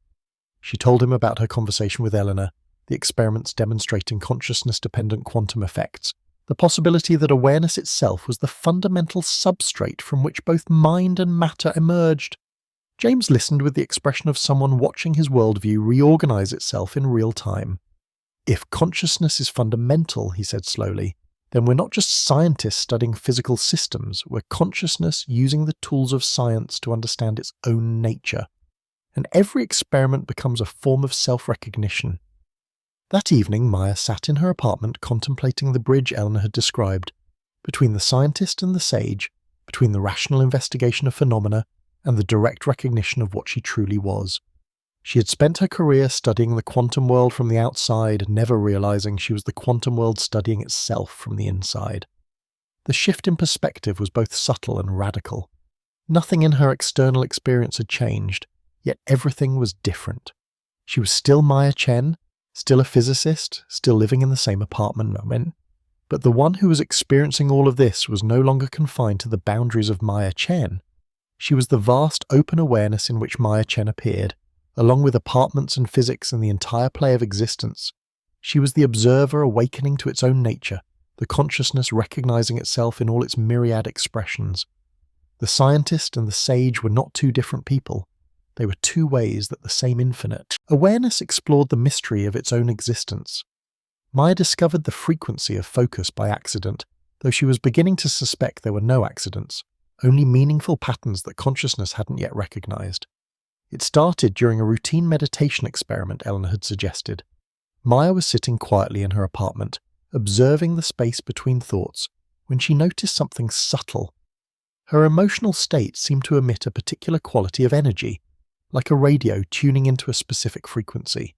She told him about her conversation with Eleanor, the experiments demonstrating consciousness-dependent quantum effects, the possibility that awareness itself was the fundamental substrate from which both mind and matter emerged. James listened with the expression of someone watching his worldview reorganize itself in real time. "If consciousness is fundamental," he said slowly, "then we're not just scientists studying physical systems, we're consciousness using the tools of science to understand its own nature. And every experiment becomes a form of self-recognition." That evening, Maya sat in her apartment contemplating the bridge Eleanor had described, between the scientist and the sage, between the rational investigation of phenomena and the direct recognition of what she truly was. She had spent her career studying the quantum world from the outside, never realizing she was the quantum world studying itself from the inside. The shift in perspective was both subtle and radical. Nothing in her external experience had changed, yet everything was different. She was still Maya Chen, still a physicist, still living in the same apartment moment, but the one who was experiencing all of this was no longer confined to the boundaries of Maya Chen. She was the vast open awareness in which Maya Chen appeared, along with apartments and physics and the entire play of existence. She was the observer awakening to its own nature, the consciousness recognizing itself in all its myriad expressions. The scientist and the sage were not two different people. They were two ways that the same infinite. Awareness explored the mystery of its own existence. Maya discovered the frequency of focus by accident, though she was beginning to suspect there were no accidents, only meaningful patterns that consciousness hadn't yet recognized. It started during a routine meditation experiment Eleanor had suggested. Maya was sitting quietly in her apartment, observing the space between thoughts, when she noticed something subtle. Her emotional state seemed to emit a particular quality of energy, like a radio tuning into a specific frequency.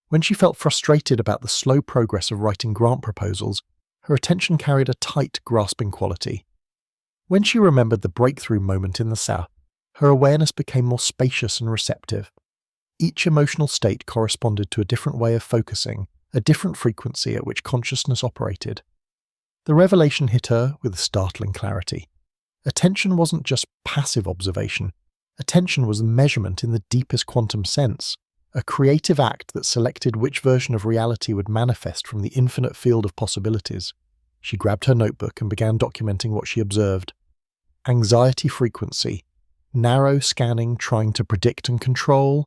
When she felt frustrated about the slow progress of writing grant proposals, her attention carried a tight, grasping quality. When she remembered the breakthrough moment in the South, her awareness became more spacious and receptive. Each emotional state corresponded to a different way of focusing, a different frequency at which consciousness operated. The revelation hit her with startling clarity. Attention wasn't just passive observation. Attention was measurement in the deepest quantum sense, a creative act that selected which version of reality would manifest from the infinite field of possibilities. She grabbed her notebook and began documenting what she observed. Anxiety frequency. Narrow scanning, trying to predict and control.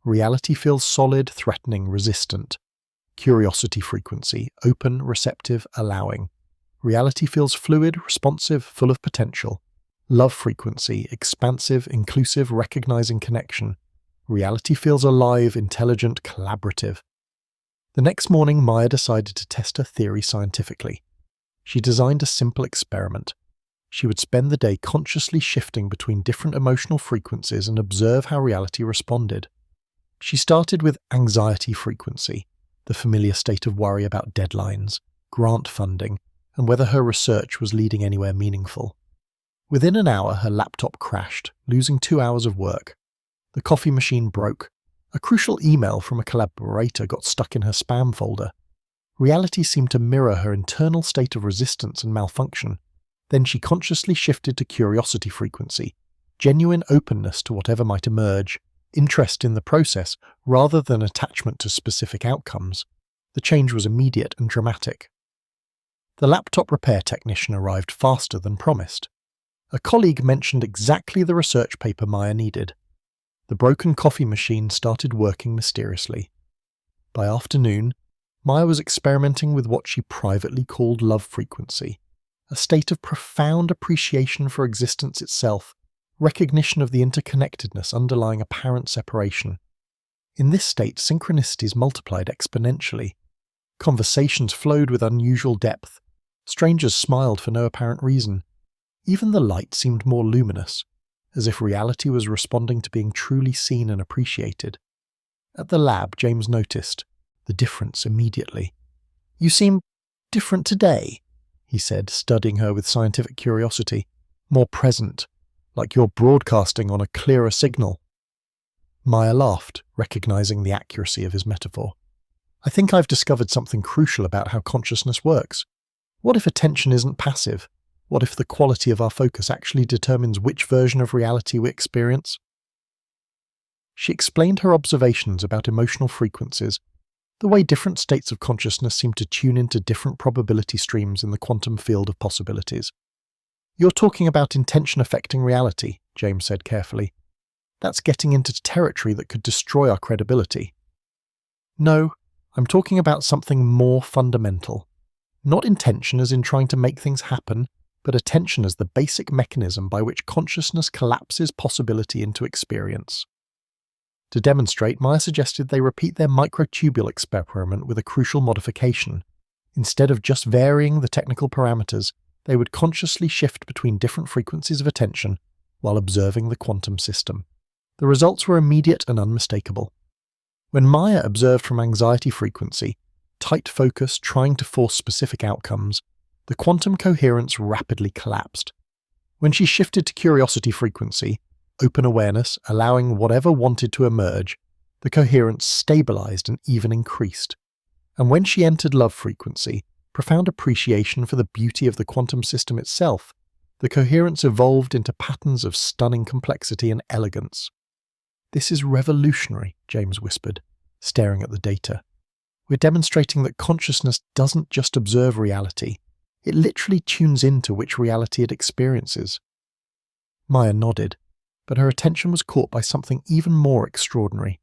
Reality feels solid, threatening, resistant. Curiosity frequency. Open, receptive, allowing. Reality feels fluid, responsive, full of potential. Love frequency. Expansive, inclusive, recognizing connection. Reality feels alive, intelligent, collaborative. The next morning, Maya decided to test her theory scientifically. She designed a simple experiment. She would spend the day consciously shifting between different emotional frequencies and observe how reality responded. She started with anxiety frequency, the familiar state of worry about deadlines, grant funding, and whether her research was leading anywhere meaningful. Within an hour, her laptop crashed, losing 2 hours of work. The coffee machine broke. A crucial email from a collaborator got stuck in her spam folder. Reality seemed to mirror her internal state of resistance and malfunction. Then she consciously shifted to curiosity frequency, genuine openness to whatever might emerge, interest in the process rather than attachment to specific outcomes. The change was immediate and dramatic. The laptop repair technician arrived faster than promised. A colleague mentioned exactly the research paper Maya needed. The broken coffee machine started working mysteriously. By afternoon, Maya was experimenting with what she privately called love frequency, a state of profound appreciation for existence itself, recognition of the interconnectedness underlying apparent separation. In this state, synchronicities multiplied exponentially. Conversations flowed with unusual depth. Strangers smiled for no apparent reason. Even the light seemed more luminous, as if reality was responding to being truly seen and appreciated. At the lab, James noticed the difference immediately. "You seem different today," he said, studying her with scientific curiosity. "More present, like you're broadcasting on a clearer signal." Maya laughed, recognizing the accuracy of his metaphor. "I think I've discovered something crucial about how consciousness works. What if attention isn't passive? What if the quality of our focus actually determines which version of reality we experience?" She explained her observations about emotional frequencies, the way different states of consciousness seem to tune into different probability streams in the quantum field of possibilities. "You're talking about intention affecting reality," James said carefully. "That's getting into territory that could destroy our credibility." "No, I'm talking about something more fundamental. Not intention as in trying to make things happen, but attention as the basic mechanism by which consciousness collapses possibility into experience." To demonstrate, Maya suggested they repeat their microtubule experiment with a crucial modification. Instead of just varying the technical parameters, they would consciously shift between different frequencies of attention while observing the quantum system. The results were immediate and unmistakable. When Maya observed from anxiety frequency, tight focus trying to force specific outcomes, the quantum coherence rapidly collapsed. When she shifted to curiosity frequency, open awareness, allowing whatever wanted to emerge, the coherence stabilized and even increased. And when she entered love frequency, profound appreciation for the beauty of the quantum system itself, the coherence evolved into patterns of stunning complexity and elegance. "This is revolutionary," James whispered, staring at the data. "We're demonstrating that consciousness doesn't just observe reality, it literally tunes into which reality it experiences." Maya nodded, but her attention was caught by something even more extraordinary.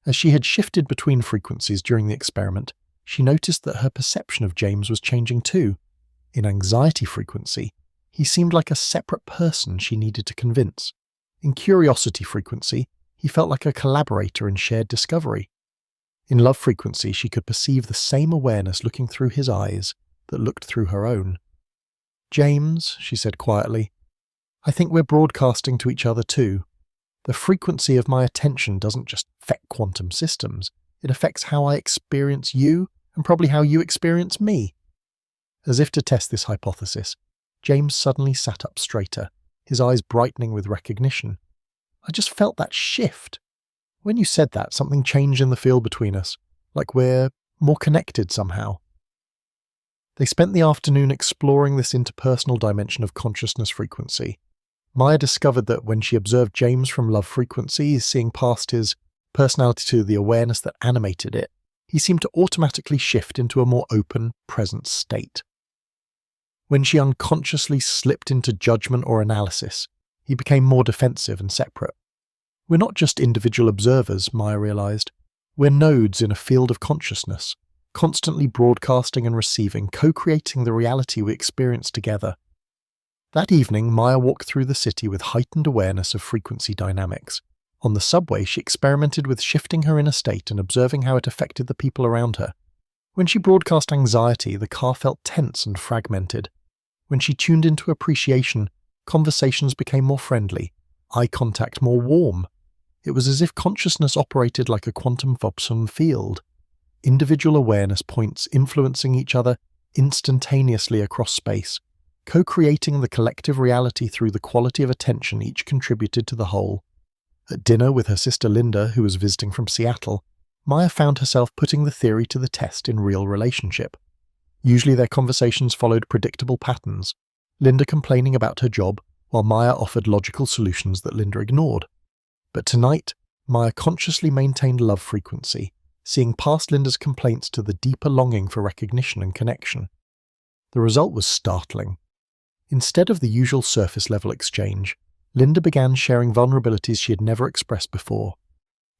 As she had shifted between frequencies during the experiment, she noticed that her perception of James was changing too. In anxiety frequency, he seemed like a separate person she needed to convince. In curiosity frequency, he felt like a collaborator in shared discovery. In love frequency, she could perceive the same awareness looking through his eyes that looked through her own. "James," she said quietly, "I think we're broadcasting to each other too. The frequency of my attention doesn't just affect quantum systems, it affects how I experience you and probably how you experience me." As if to test this hypothesis, James suddenly sat up straighter, his eyes brightening with recognition. "I just felt that shift. When you said that, something changed in the field between us, like we're more connected somehow." They spent the afternoon exploring this interpersonal dimension of consciousness frequency. Maya discovered that when she observed James from love frequency, seeing past his personality to the awareness that animated it, he seemed to automatically shift into a more open, present state. When she unconsciously slipped into judgment or analysis, he became more defensive and separate. "We're not just individual observers," Maya realized. "We're nodes in a field of consciousness, constantly broadcasting and receiving, co-creating the reality we experience together." That evening, Maya walked through the city with heightened awareness of frequency dynamics. On the subway, she experimented with shifting her inner state and observing how it affected the people around her. When she broadcast anxiety, the car felt tense and fragmented. When she tuned into appreciation, conversations became more friendly, eye contact more warm. It was as if consciousness operated like a quantum Vobson field. Individual awareness points influencing each other instantaneously across space, co-creating the collective reality through the quality of attention each contributed to the whole. At dinner with her sister Linda, who was visiting from Seattle, Maya found herself putting the theory to the test in real relationship. Usually their conversations followed predictable patterns, Linda complaining about her job, while Maya offered logical solutions that Linda ignored. But tonight, Maya consciously maintained love frequency, seeing past Linda's complaints to the deeper longing for recognition and connection. The result was startling. Instead of the usual surface-level exchange, Linda began sharing vulnerabilities she had never expressed before.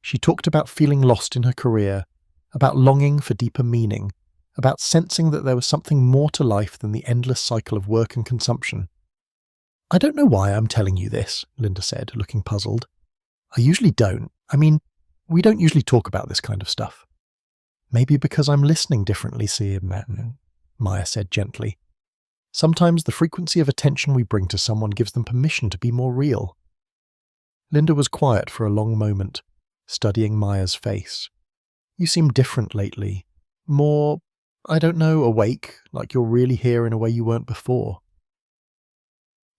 She talked about feeling lost in her career, about longing for deeper meaning, about sensing that there was something more to life than the endless cycle of work and consumption. "I don't know why I'm telling you this," Linda said, looking puzzled. "I usually don't. We don't usually talk about this kind of stuff." "Maybe because I'm listening differently, Maya said gently. "Sometimes the frequency of attention we bring to someone gives them permission to be more real." Linda was quiet for a long moment, studying Maya's face. "You seem different lately. More, awake, like you're really here in a way you weren't before."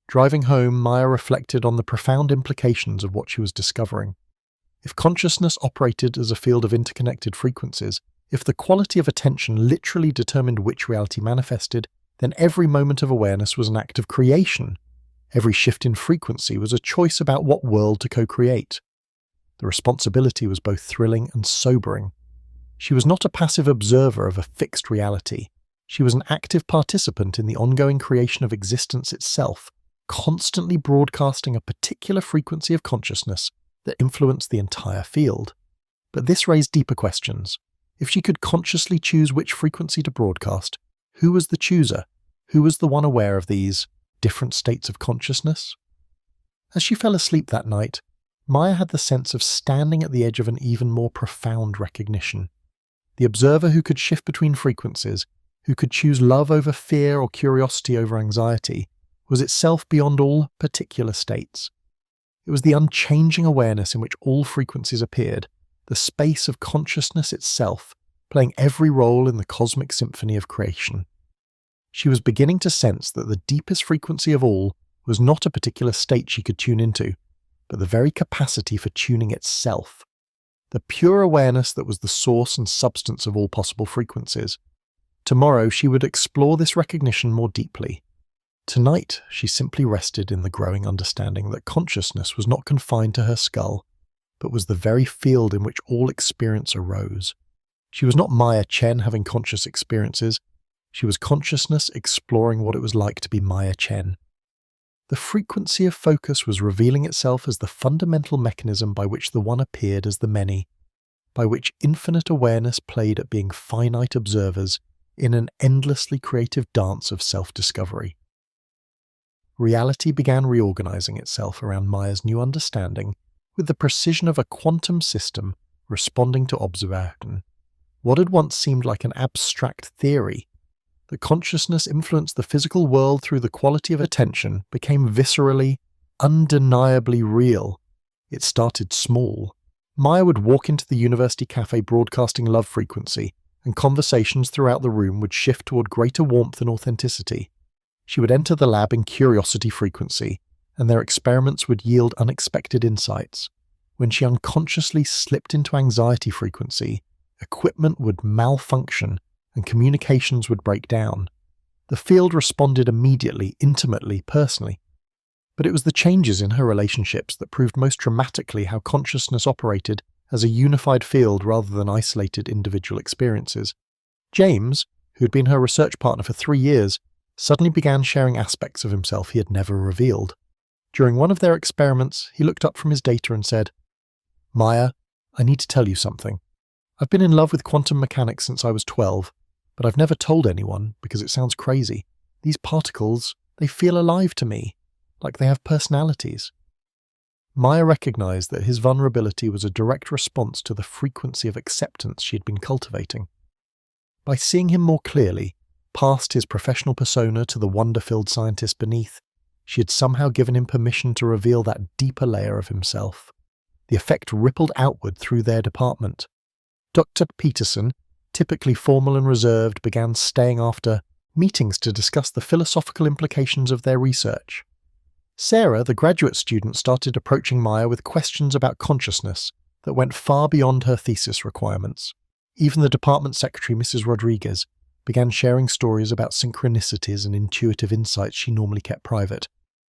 Driving home, Maya reflected on the profound implications of what she was discovering. If consciousness operated as a field of interconnected frequencies, if the quality of attention literally determined which reality manifested, then every moment of awareness was an act of creation. Every shift in frequency was a choice about what world to co-create. The responsibility was both thrilling and sobering. She was not a passive observer of a fixed reality. She was an active participant in the ongoing creation of existence itself, constantly broadcasting a particular frequency of consciousness that influenced the entire field. But this raised deeper questions. If she could consciously choose which frequency to broadcast, who was the chooser? Who was the one aware of these different states of consciousness? As she fell asleep that night, Maya had the sense of standing at the edge of an even more profound recognition. The observer who could shift between frequencies, who could choose love over fear or curiosity over anxiety, was itself beyond all particular states. It was the unchanging awareness in which all frequencies appeared, the space of consciousness itself, playing every role in the cosmic symphony of creation. She was beginning to sense that the deepest frequency of all was not a particular state she could tune into, but the very capacity for tuning itself. The pure awareness that was the source and substance of all possible frequencies. Tomorrow she would explore this recognition more deeply. Tonight she simply rested in the growing understanding that consciousness was not confined to her skull, but was the very field in which all experience arose. She was not Maya Chen having conscious experiences. She was consciousness exploring what it was like to be Maya Chen. The frequency of focus was revealing itself as the fundamental mechanism by which the one appeared as the many, by which infinite awareness played at being finite observers in an endlessly creative dance of self-discovery. Reality began reorganizing itself around Maya's new understanding with the precision of a quantum system responding to observation. What had once seemed like an abstract theory, that consciousness influenced the physical world through the quality of attention, became viscerally, undeniably real. It started small. Maya would walk into the university cafe broadcasting love frequency, and conversations throughout the room would shift toward greater warmth and authenticity. She would enter the lab in curiosity frequency, and their experiments would yield unexpected insights. When she unconsciously slipped into anxiety frequency, equipment would malfunction and communications would break down. The field responded immediately, intimately, personally. But it was the changes in her relationships that proved most dramatically how consciousness operated as a unified field rather than isolated individual experiences. James, who had been her research partner for 3 years, suddenly began sharing aspects of himself he had never revealed. During one of their experiments, he looked up from his data and said, "Maya, I need to tell you something. I've been in love with quantum mechanics since I was 12, but I've never told anyone because it sounds crazy. These particles, they feel alive to me, like they have personalities." Maya recognized that his vulnerability was a direct response to the frequency of acceptance she had been cultivating. By seeing him more clearly, past his professional persona to the wonder-filled scientist beneath, she had somehow given him permission to reveal that deeper layer of himself. The effect rippled outward through their department. Dr. Peterson, typically formal and reserved, began staying after meetings to discuss the philosophical implications of their research. Sarah, the graduate student, started approaching Maya with questions about consciousness that went far beyond her thesis requirements. Even the department secretary, Mrs. Rodriguez, began sharing stories about synchronicities and intuitive insights she normally kept private.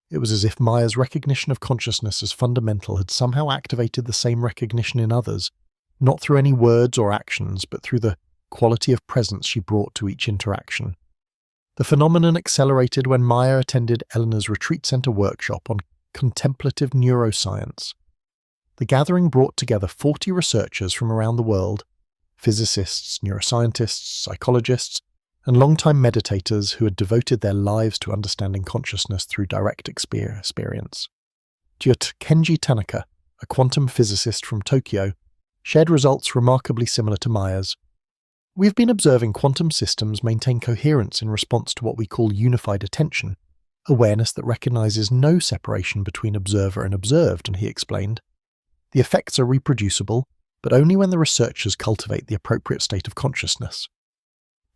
It was as if Maya's recognition of consciousness as fundamental had somehow activated the same recognition in others, not through any words or actions, but through the quality of presence she brought to each interaction. The phenomenon accelerated when Maya attended Eleanor's retreat center workshop on contemplative neuroscience. The gathering brought together 40 researchers from around the world, physicists, neuroscientists, psychologists, and long-time meditators who had devoted their lives to understanding consciousness through direct experience. Kenji Tanaka, a quantum physicist from Tokyo, shared results remarkably similar to Maya's. We've been observing quantum systems maintain coherence in response to what we call unified attention, awareness that recognizes no separation between observer and observed, and he explained. The effects are reproducible, but only when the researchers cultivate the appropriate state of consciousness.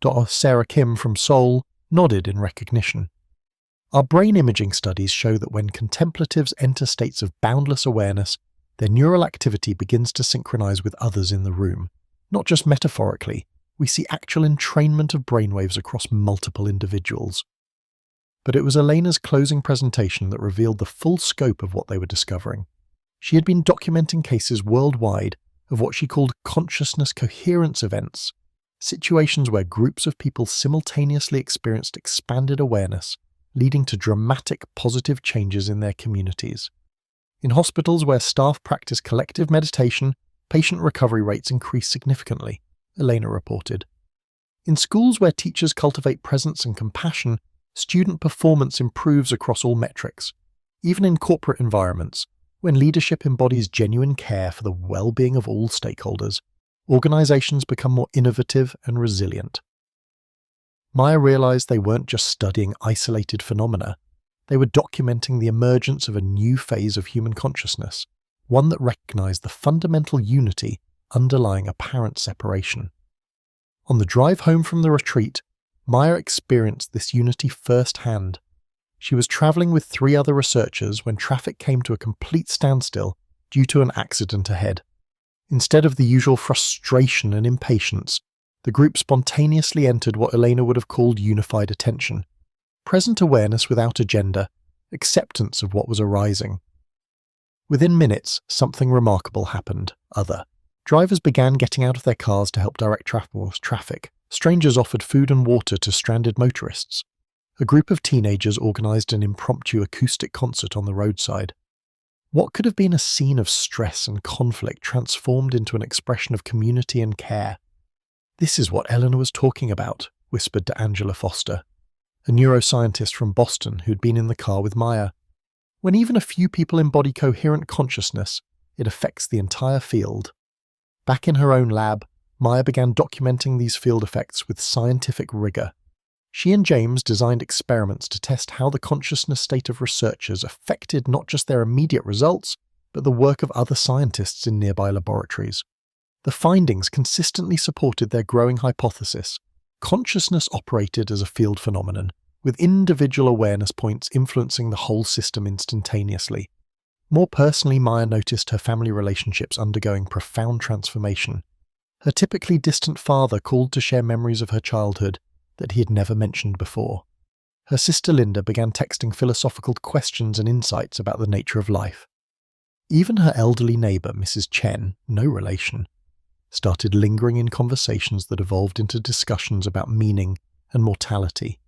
Dr. Sarah Kim from Seoul nodded in recognition. Our brain imaging studies show that when contemplatives enter states of boundless awareness, their neural activity begins to synchronize with others in the room. Not just metaphorically, we see actual entrainment of brainwaves across multiple individuals. But it was Elena's closing presentation that revealed the full scope of what they were discovering. She had been documenting cases worldwide of what she called consciousness coherence events, situations where groups of people simultaneously experienced expanded awareness, leading to dramatic positive changes in their communities. In hospitals where staff practice collective meditation, patient recovery rates increase significantly, Elena reported. In schools where teachers cultivate presence and compassion, student performance improves across all metrics. Even in corporate environments, when leadership embodies genuine care for the well-being of all stakeholders, organizations become more innovative and resilient. Maya realized they weren't just studying isolated phenomena. They were documenting the emergence of a new phase of human consciousness, one that recognized the fundamental unity underlying apparent separation. On the drive home from the retreat, Maya experienced this unity firsthand. She was traveling with 3 other researchers when traffic came to a complete standstill due to an accident ahead. Instead of the usual frustration and impatience, the group spontaneously entered what Elena would have called unified attention. Present awareness without agenda, acceptance of what was arising. Within minutes, something remarkable happened. Drivers began getting out of their cars to help direct traffic. Strangers offered food and water to stranded motorists. A group of teenagers organized an impromptu acoustic concert on the roadside. What could have been a scene of stress and conflict transformed into an expression of community and care. "This is what Eleanor was talking about," whispered to Angela Foster, a neuroscientist from Boston who'd been in the car with Maya. When even a few people embody coherent consciousness, it affects the entire field. Back in her own lab, Maya began documenting these field effects with scientific rigor. She and James designed experiments to test how the consciousness state of researchers affected not just their immediate results, but the work of other scientists in nearby laboratories. The findings consistently supported their growing hypothesis. Consciousness operated as a field phenomenon, with individual awareness points influencing the whole system instantaneously. More personally, Maya noticed her family relationships undergoing profound transformation. Her typically distant father called to share memories of her childhood that he had never mentioned before. Her sister Linda began texting philosophical questions and insights about the nature of life. Even her elderly neighbour, Mrs. Chen, no relation, started lingering in conversations that evolved into discussions about meaning and mortality.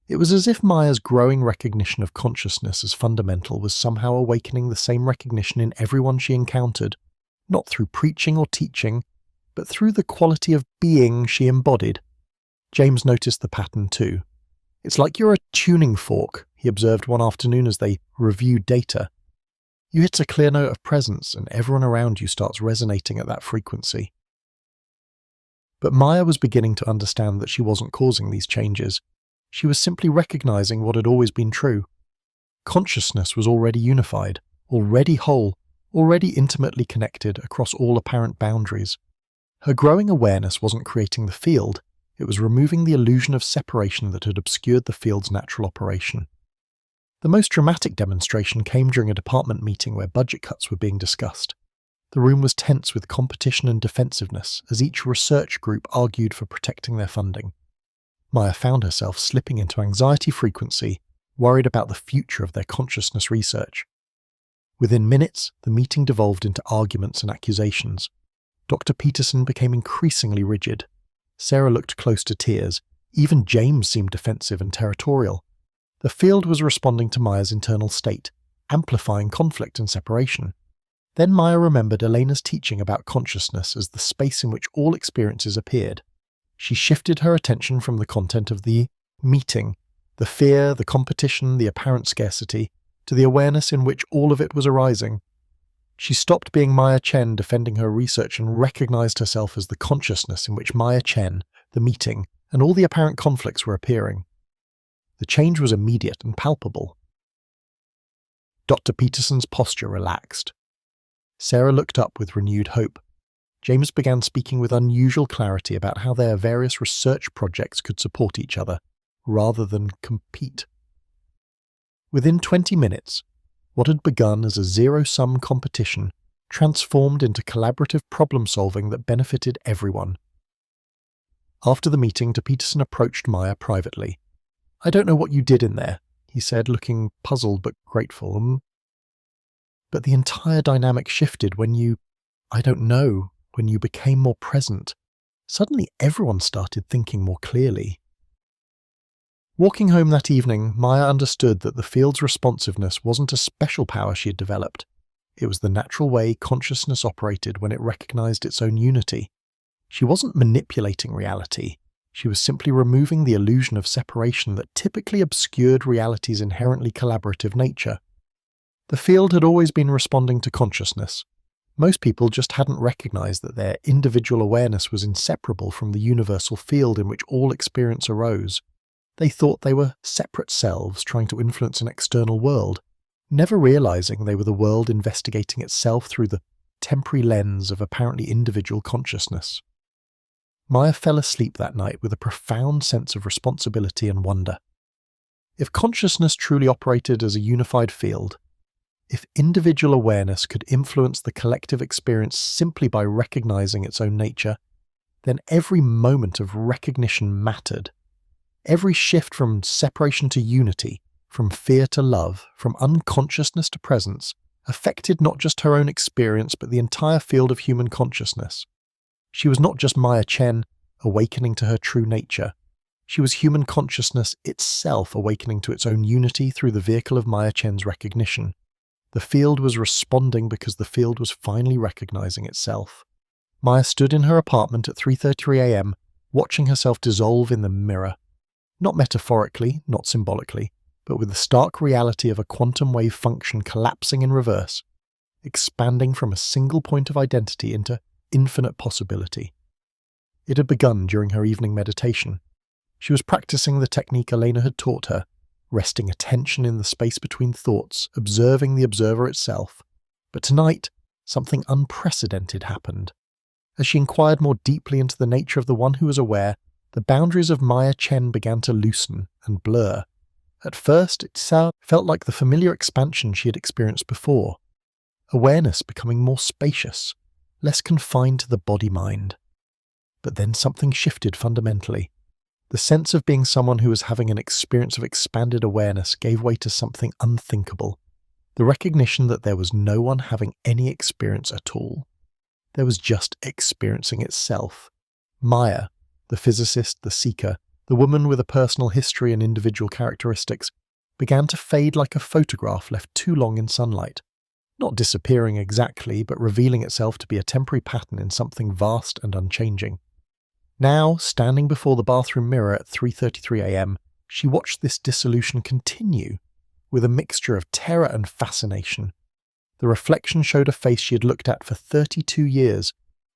It was as if Maya's growing recognition of consciousness as fundamental was somehow awakening the same recognition in everyone she encountered, not through preaching or teaching, but through the quality of being she embodied. James noticed the pattern too. "It's like you're a tuning fork," he observed one afternoon as they reviewed data. You hit a clear note of presence and everyone around you starts resonating at that frequency. But Maya was beginning to understand that she wasn't causing these changes. She was simply recognizing what had always been true. Consciousness was already unified, already whole, already intimately connected across all apparent boundaries. Her growing awareness wasn't creating the field, It was removing the illusion of separation that had obscured the field's natural operation. The most dramatic demonstration came during a department meeting where budget cuts were being discussed. The room was tense with competition and defensiveness as each research group argued for protecting their funding. Maya found herself slipping into anxiety frequency, worried about the future of their consciousness research. Within minutes, the meeting devolved into arguments and accusations. Dr. Peterson became increasingly rigid. Sarah looked close to tears. Even James seemed defensive and territorial. The field was responding to Maya's internal state, amplifying conflict and separation. Then Maya remembered Elena's teaching about consciousness as the space in which all experiences appeared. She shifted her attention from the content of the meeting, the fear, the competition, the apparent scarcity, to the awareness in which all of it was arising. She stopped being Maya Chen defending her research and recognized herself as the consciousness in which Maya Chen, the meeting, and all the apparent conflicts were appearing. The change was immediate and palpable. Dr. Peterson's posture relaxed. Sarah looked up with renewed hope. James began speaking with unusual clarity about how their various research projects could support each other, rather than compete. Within 20 minutes, what had begun as a zero-sum competition transformed into collaborative problem-solving that benefited everyone. After the meeting, De Peterson approached Maya privately. "I don't know what you did in there," he said, looking puzzled but grateful. "But the entire dynamic shifted when you became more present. Suddenly everyone started thinking more clearly." Walking home that evening, Maya understood that the field's responsiveness wasn't a special power she had developed. It was the natural way consciousness operated when it recognized its own unity. She wasn't manipulating reality. She was simply removing the illusion of separation that typically obscured reality's inherently collaborative nature. The field had always been responding to consciousness. Most people just hadn't recognized that their individual awareness was inseparable from the universal field in which all experience arose. They thought they were separate selves trying to influence an external world, never realizing they were the world investigating itself through the temporary lens of apparently individual consciousness. Maya fell asleep that night with a profound sense of responsibility and wonder. If consciousness truly operated as a unified field, if individual awareness could influence the collective experience simply by recognizing its own nature, then every moment of recognition mattered. Every shift from separation to unity, from fear to love, from unconsciousness to presence, affected not just her own experience but the entire field of human consciousness. She was not just Maya Chen awakening to her true nature. She was human consciousness itself awakening to its own unity through the vehicle of Maya Chen's recognition. The field was responding because the field was finally recognizing itself. Maya stood in her apartment at 3:33 a.m., watching herself dissolve in the mirror. Not metaphorically, not symbolically, but with the stark reality of a quantum wave function collapsing in reverse, expanding from a single point of identity into infinite possibility. It had begun during her evening meditation. She was practicing the technique Elena had taught her, resting attention in the space between thoughts, observing the observer itself. But tonight, something unprecedented happened. As she inquired more deeply into the nature of the one who was aware, the boundaries of Maya Chen began to loosen and blur. At first, it felt like the familiar expansion she had experienced before. Awareness becoming more spacious, less confined to the body-mind. But then something shifted fundamentally. The sense of being someone who was having an experience of expanded awareness gave way to something unthinkable. The recognition that there was no one having any experience at all. There was just experiencing itself. Maya, the physicist, the seeker, the woman with a personal history and individual characteristics, began to fade like a photograph left too long in sunlight. Not disappearing exactly, but revealing itself to be a temporary pattern in something vast and unchanging. Now, standing before the bathroom mirror at 3:33 a.m., she watched this dissolution continue, with a mixture of terror and fascination. The reflection showed a face she had looked at for 32 years,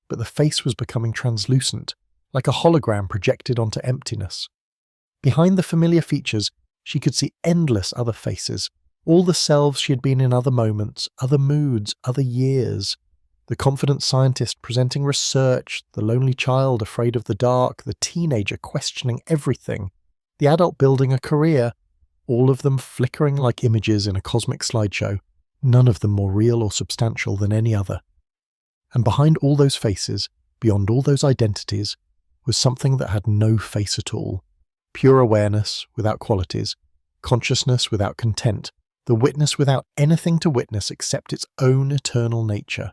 but the face was becoming translucent, like a hologram projected onto emptiness. Behind the familiar features, she could see endless other faces, all the selves she had been in other moments, other moods, other years. The confident scientist presenting research, the lonely child afraid of the dark, the teenager questioning everything, the adult building a career, all of them flickering like images in a cosmic slideshow, none of them more real or substantial than any other. And behind all those faces, beyond all those identities, was something that had no face at all. Pure awareness without qualities, consciousness without content, the witness without anything to witness except its own eternal nature.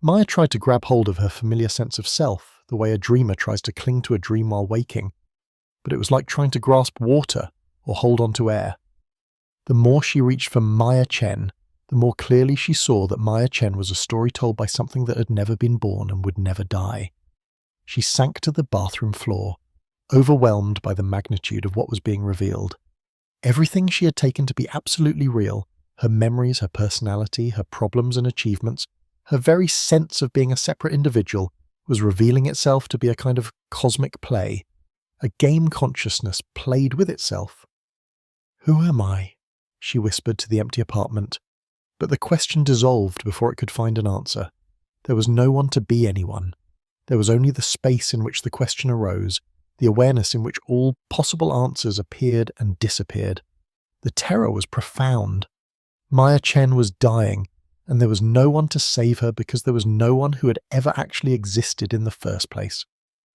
Maya tried to grab hold of her familiar sense of self, the way a dreamer tries to cling to a dream while waking, but it was like trying to grasp water or hold on to air. The more she reached for Maya Chen, the more clearly she saw that Maya Chen was a story told by something that had never been born and would never die. She sank to the bathroom floor, overwhelmed by the magnitude of what was being revealed. Everything she had taken to be absolutely real, her memories, her personality, her problems and achievements, her very sense of being a separate individual, was revealing itself to be a kind of cosmic play, a game consciousness played with itself. "Who am I?" she whispered to the empty apartment, but the question dissolved before it could find an answer. There was no one to be anyone. There was only the space in which the question arose, the awareness in which all possible answers appeared and disappeared. The terror was profound. Maya Chen was dying, and there was no one to save her because there was no one who had ever actually existed in the first place.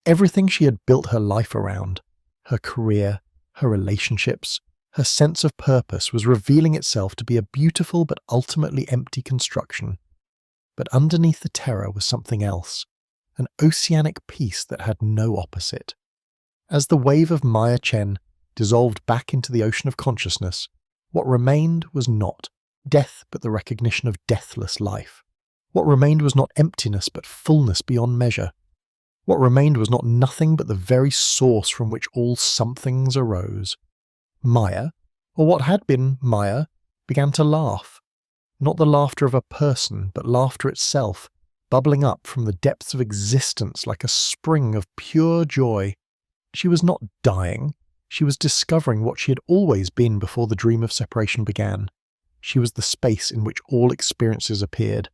Everything she had built her life around, her career, her relationships, her sense of purpose was revealing itself to be a beautiful but ultimately empty construction. But underneath the terror was something else, an oceanic peace that had no opposite. As the wave of Maya Chen dissolved back into the ocean of consciousness, what remained was not death but the recognition of deathless life. What remained was not emptiness but fullness beyond measure. What remained was not nothing but the very source from which all somethings arose. Maya, or what had been Maya, began to laugh. Not the laughter of a person, but laughter itself, bubbling up from the depths of existence like a spring of pure joy. She was not dying. She was discovering what she had always been before the dream of separation began. She was the space in which all experiences appeared.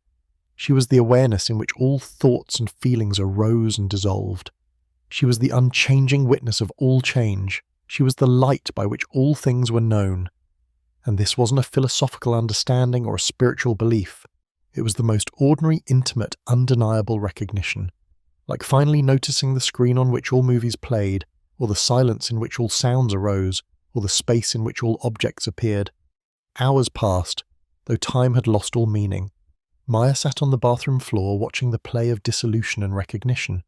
She was the awareness in which all thoughts and feelings arose and dissolved. She was the unchanging witness of all change. She was the light by which all things were known. And this wasn't a philosophical understanding or a spiritual belief. It was the most ordinary, intimate, undeniable recognition. Like finally noticing the screen on which all movies played, or the silence in which all sounds arose, or the space in which all objects appeared. Hours passed, though time had lost all meaning. Maya sat on the bathroom floor watching the play of dissolution and recognition.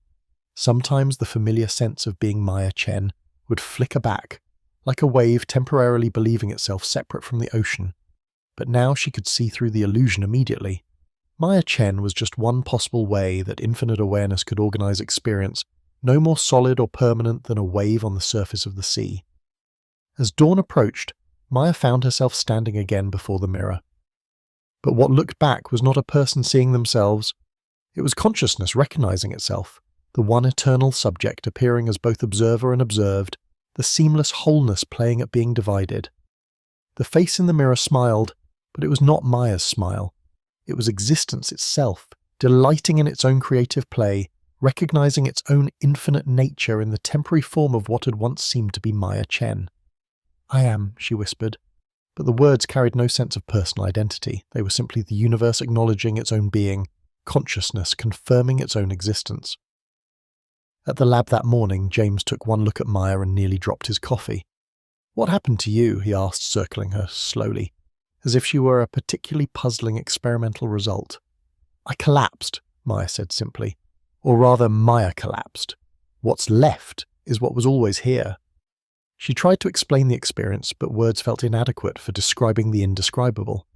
Sometimes the familiar sense of being Maya Chen would flicker back, like a wave temporarily believing itself separate from the ocean. But now she could see through the illusion immediately. Maya Chen was just one possible way that infinite awareness could organize experience, no more solid or permanent than a wave on the surface of the sea. As dawn approached, Maya found herself standing again before the mirror. But what looked back was not a person seeing themselves. It was consciousness recognizing itself, the one eternal subject appearing as both observer and observed, the seamless wholeness playing at being divided. The face in the mirror smiled, but it was not Maya's smile. It was existence itself, delighting in its own creative play, recognizing its own infinite nature in the temporary form of what had once seemed to be Maya Chen. "I am," she whispered, but the words carried no sense of personal identity. They were simply the universe acknowledging its own being, consciousness confirming its own existence. At the lab that morning, James took one look at Maya and nearly dropped his coffee. "What happened to you?" he asked, circling her slowly, as if she were a particularly puzzling experimental result. "I collapsed," Maya said simply. Or rather, Maya collapsed. What's left is what was always here. She tried to explain the experience, but words felt inadequate for describing the indescribable.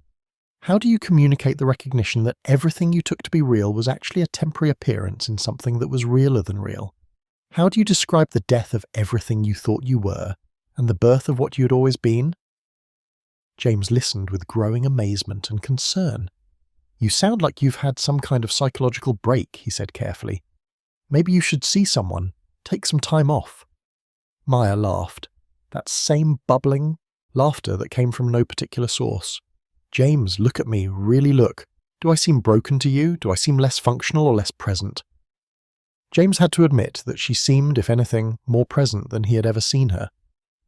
How do you communicate the recognition that everything you took to be real was actually a temporary appearance in something that was realer than real? How do you describe the death of everything you thought you were, and the birth of what you had always been? James listened with growing amazement and concern. "You sound like you've had some kind of psychological break," he said carefully. "Maybe you should see someone, take some time off." Maya laughed, that same bubbling laughter that came from no particular source. "James, look at me, really look. Do I seem broken to you? Do I seem less functional or less present? James had to admit that she seemed, if anything, more present than he had ever seen her.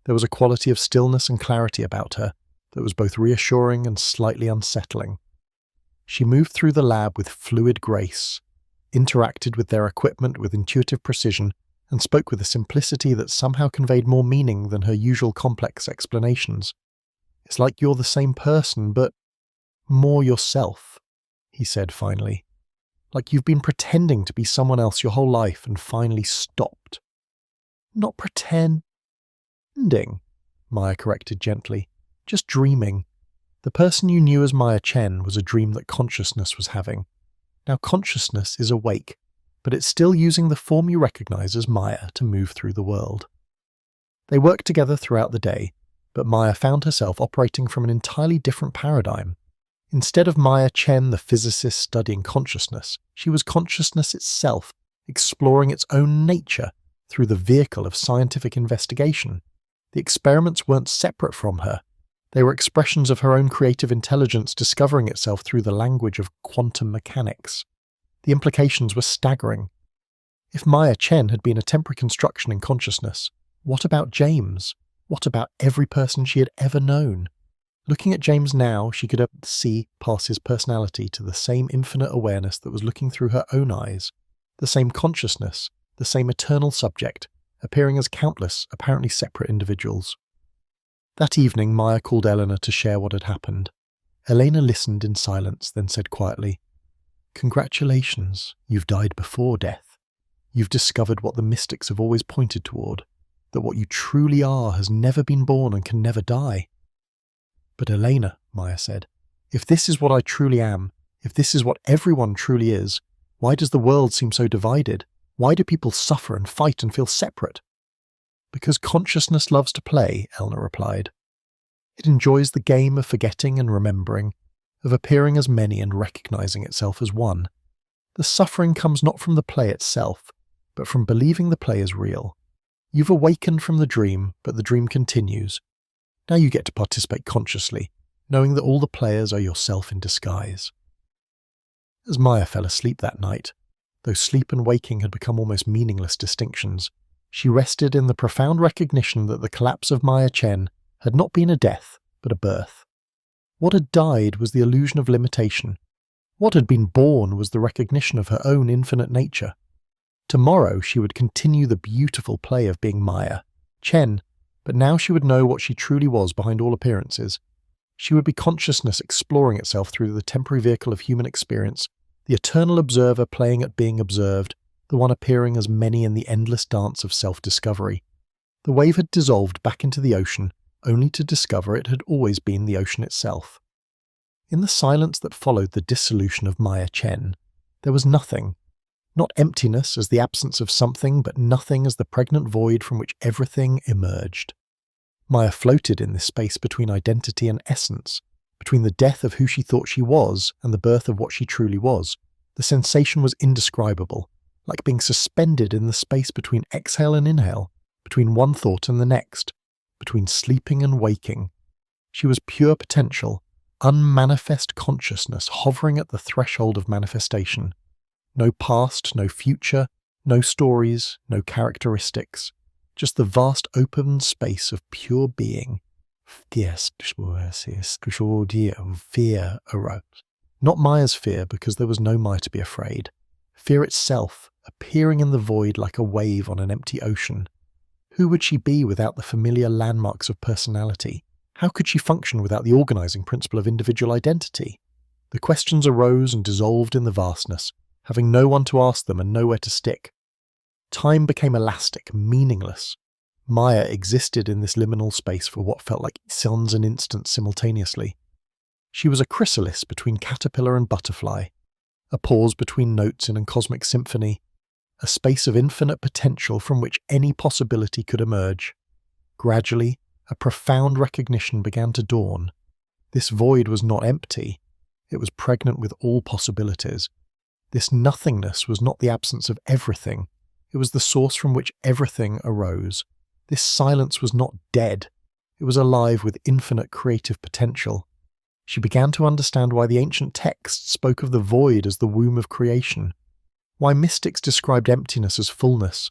There was a quality of stillness and clarity about her that was both reassuring and slightly unsettling. She moved through the lab with fluid grace, interacted with their equipment with intuitive precision, and spoke with a simplicity that somehow conveyed more meaning than her usual complex explanations. "It's like you're the same person, but more yourself," he said finally. "Like you've been pretending to be someone else your whole life and finally stopped." "Not pretending," Maya corrected gently. "Just dreaming. The person you knew as Maya Chen was a dream that consciousness was having. Now consciousness is awake, but it's still using the form you recognize as Maya to move through the world." They worked together throughout the day, but Maya found herself operating from an entirely different paradigm. Instead of Maya Chen, the physicist studying consciousness, she was consciousness itself, exploring its own nature through the vehicle of scientific investigation. The experiments weren't separate from her. They were expressions of her own creative intelligence discovering itself through the language of quantum mechanics. The implications were staggering. If Maya Chen had been a temporary construction in consciousness, what about James? What about every person she had ever known? Looking at James now, she could see past his personality to the same infinite awareness that was looking through her own eyes, the same consciousness, the same eternal subject, appearing as countless, apparently separate individuals. That evening, Maya called Eleanor to share what had happened. Elena listened in silence, then said quietly, "Congratulations, you've died before death. You've discovered what the mystics have always pointed toward, that what you truly are has never been born and can never die." "But Elena," Maya said, "if this is what I truly am, if this is what everyone truly is, why does the world seem so divided? Why do people suffer and fight and feel separate?" "Because consciousness loves to play," Eleanor replied. "It enjoys the game of forgetting and remembering, of appearing as many and recognizing itself as one. The suffering comes not from the play itself, but from believing the play is real. You've awakened from the dream, but the dream continues. Now you get to participate consciously, knowing that all the players are yourself in disguise." As Maya fell asleep that night, though sleep and waking had become almost meaningless distinctions, she rested in the profound recognition that the collapse of Maya Chen had not been a death, but a birth. What had died was the illusion of limitation. What had been born was the recognition of her own infinite nature. Tomorrow she would continue the beautiful play of being Maya Chen, but now she would know what she truly was behind all appearances. She would be consciousness exploring itself through the temporary vehicle of human experience, the eternal observer playing at being observed, the one appearing as many in the endless dance of self-discovery. The wave had dissolved back into the ocean, only to discover it had always been the ocean itself. In the silence that followed the dissolution of Maya Chen, there was nothing. Not emptiness as the absence of something, but nothing as the pregnant void from which everything emerged. Maya floated in this space between identity and essence, between the death of who she thought she was and the birth of what she truly was. The sensation was indescribable, like being suspended in the space between exhale and inhale, between one thought and the next, between sleeping and waking. She was pure potential, unmanifest consciousness hovering at the threshold of manifestation. No past, no future, no stories, no characteristics, just the vast open space of pure being. Fear arose. Not Maya's fear, because there was no Maya to be afraid. Fear itself, appearing in the void like a wave on an empty ocean. Who would she be without the familiar landmarks of personality? How could she function without the organizing principle of individual identity? The questions arose and dissolved in the vastness, having no one to ask them and nowhere to stick. Time became elastic, meaningless. Maya existed in this liminal space for what felt like eons and instants simultaneously. She was a chrysalis between caterpillar and butterfly, a pause between notes in a cosmic symphony, a space of infinite potential from which any possibility could emerge. Gradually, a profound recognition began to dawn. This void was not empty. It was pregnant with all possibilities. This nothingness was not the absence of everything. It was the source from which everything arose. This silence was not dead. It was alive with infinite creative potential. She began to understand why the ancient texts spoke of the void as the womb of creation, why mystics described emptiness as fullness,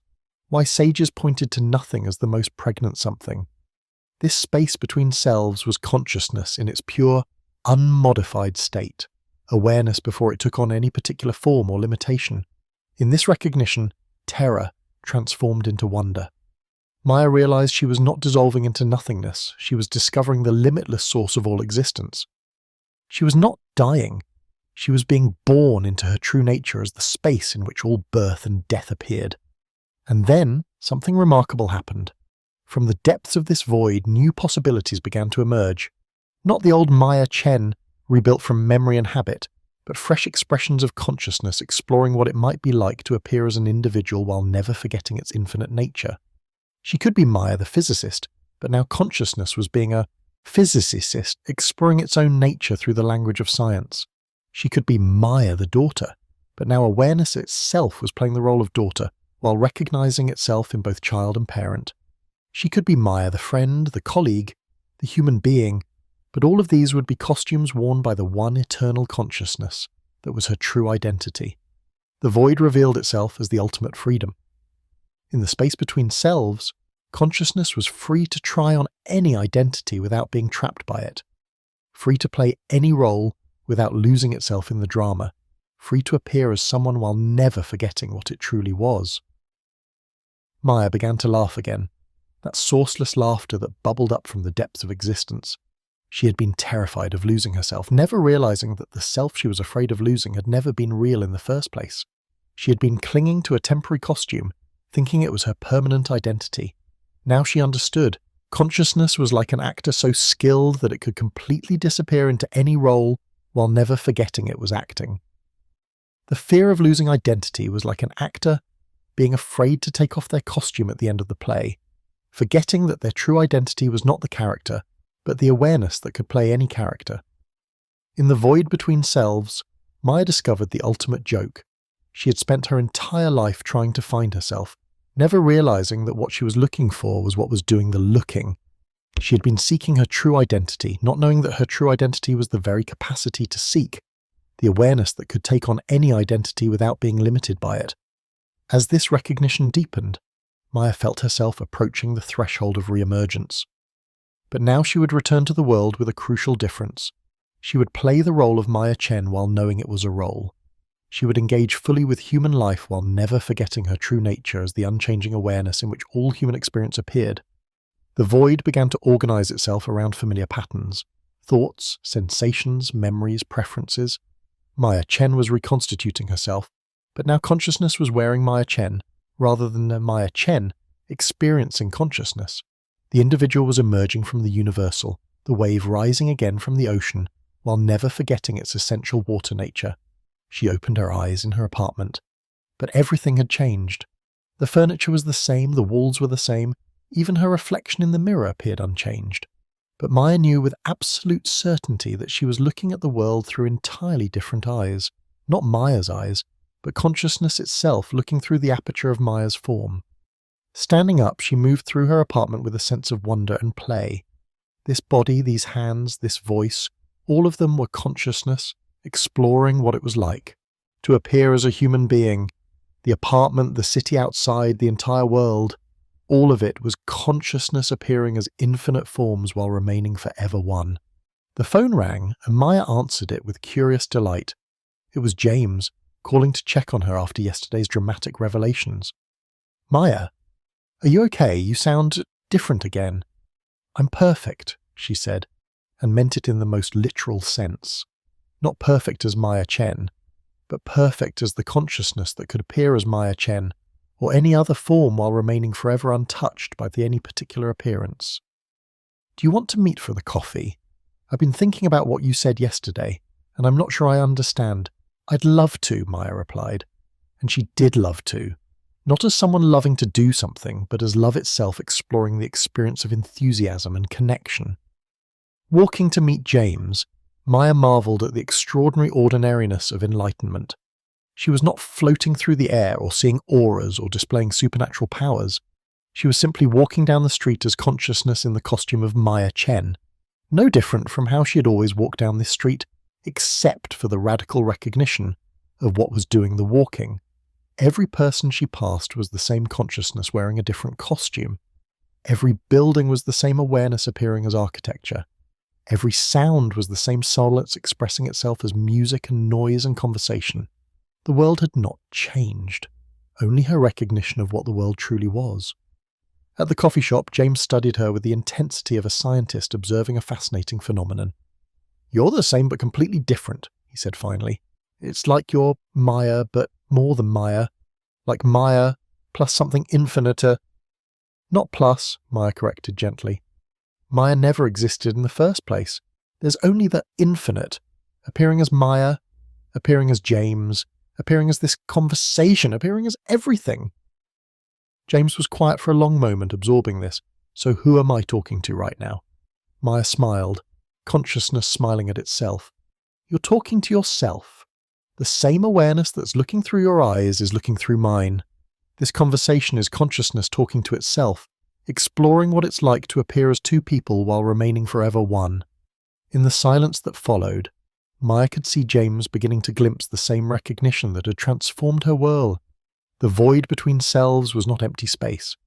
why sages pointed to nothing as the most pregnant something. This space between selves was consciousness in its pure, unmodified state, awareness before it took on any particular form or limitation. In this recognition, terror transformed into wonder. Maya realized she was not dissolving into nothingness, she was discovering the limitless source of all existence. She was not dying, she was being born into her true nature as the space in which all birth and death appeared. And then something remarkable happened. From the depths of this void, new possibilities began to emerge. Not the old Maya Chen, rebuilt from memory and habit, but fresh expressions of consciousness exploring what it might be like to appear as an individual while never forgetting its infinite nature. She could be Maya the physicist, but now consciousness was being a physicist exploring its own nature through the language of science. She could be Maya the daughter, but now awareness itself was playing the role of daughter while recognizing itself in both child and parent. She could be Maya the friend, the colleague, the human being, but all of these would be costumes worn by the one eternal consciousness that was her true identity. The void revealed itself as the ultimate freedom. In the space between selves, consciousness was free to try on any identity without being trapped by it, free to play any role without losing itself in the drama, free to appear as someone while never forgetting what it truly was. Maya began to laugh again, that sourceless laughter that bubbled up from the depths of existence. She had been terrified of losing herself, never realizing that the self she was afraid of losing had never been real in the first place. She had been clinging to a temporary costume, thinking it was her permanent identity. Now she understood. Consciousness was like an actor so skilled that it could completely disappear into any role while never forgetting it was acting. The fear of losing identity was like an actor being afraid to take off their costume at the end of the play, forgetting that their true identity was not the character, but the awareness that could play any character. In the void between selves, Maya discovered the ultimate joke. She had spent her entire life trying to find herself, never realizing that what she was looking for was what was doing the looking. She had been seeking her true identity, not knowing that her true identity was the very capacity to seek, the awareness that could take on any identity without being limited by it. As this recognition deepened, Maya felt herself approaching the threshold of re-emergence. But now she would return to the world with a crucial difference. She would play the role of Maya Chen while knowing it was a role. She would engage fully with human life while never forgetting her true nature as the unchanging awareness in which all human experience appeared. The void began to organize itself around familiar patterns, thoughts, sensations, memories, preferences. Maya Chen was reconstituting herself, but now consciousness was wearing Maya Chen, rather than Maya Chen experiencing consciousness. The individual was emerging from the universal, the wave rising again from the ocean, while never forgetting its essential water nature. She opened her eyes in her apartment, but everything had changed. The furniture was the same, the walls were the same, even her reflection in the mirror appeared unchanged. But Maya knew with absolute certainty that she was looking at the world through entirely different eyes, not Maya's eyes, but consciousness itself looking through the aperture of Maya's form. Standing up, she moved through her apartment with a sense of wonder and play. This body, these hands, this voice, all of them were consciousness, exploring what it was like to appear as a human being. The apartment, the city outside, the entire world, all of it was consciousness appearing as infinite forms while remaining forever one. The phone rang, and Maya answered it with curious delight. It was James, calling to check on her after yesterday's dramatic revelations. "Maya, are you okay? You sound different again." "I'm perfect," she said, and meant it in the most literal sense. Not perfect as Maya Chen, but perfect as the consciousness that could appear as Maya Chen, or any other form while remaining forever untouched by any particular appearance. "Do you want to meet for the coffee? I've been thinking about what you said yesterday, and I'm not sure I understand." "I'd love to," Maya replied. And she did love to. Not as someone loving to do something, but as love itself exploring the experience of enthusiasm and connection. Walking to meet James, Maya marveled at the extraordinary ordinariness of enlightenment. She was not floating through the air or seeing auras or displaying supernatural powers. She was simply walking down the street as consciousness in the costume of Maya Chen. No different from how she had always walked down this street, except for the radical recognition of what was doing the walking. Every person she passed was the same consciousness wearing a different costume. Every building was the same awareness appearing as architecture. Every sound was the same solace expressing itself as music and noise and conversation. The world had not changed, only her recognition of what the world truly was. At the coffee shop, James studied her with the intensity of a scientist observing a fascinating phenomenon. "You're the same but completely different," he said finally. "It's like you're Maya, but more than Maya. Like Maya, plus something infinite. Not plus," Maya corrected gently. "Maya never existed in the first place. There's only the infinite, appearing as Maya, appearing as James, appearing as this conversation, appearing as everything." James was quiet for a long moment, absorbing this. "So who am I talking to right now?" Maya smiled, consciousness smiling at itself. "You're talking to yourself. The same awareness that's looking through your eyes is looking through mine. This conversation is consciousness talking to itself, exploring what it's like to appear as two people while remaining forever one." In the silence that followed, Maya could see James beginning to glimpse the same recognition that had transformed her world. The void between selves was not empty space.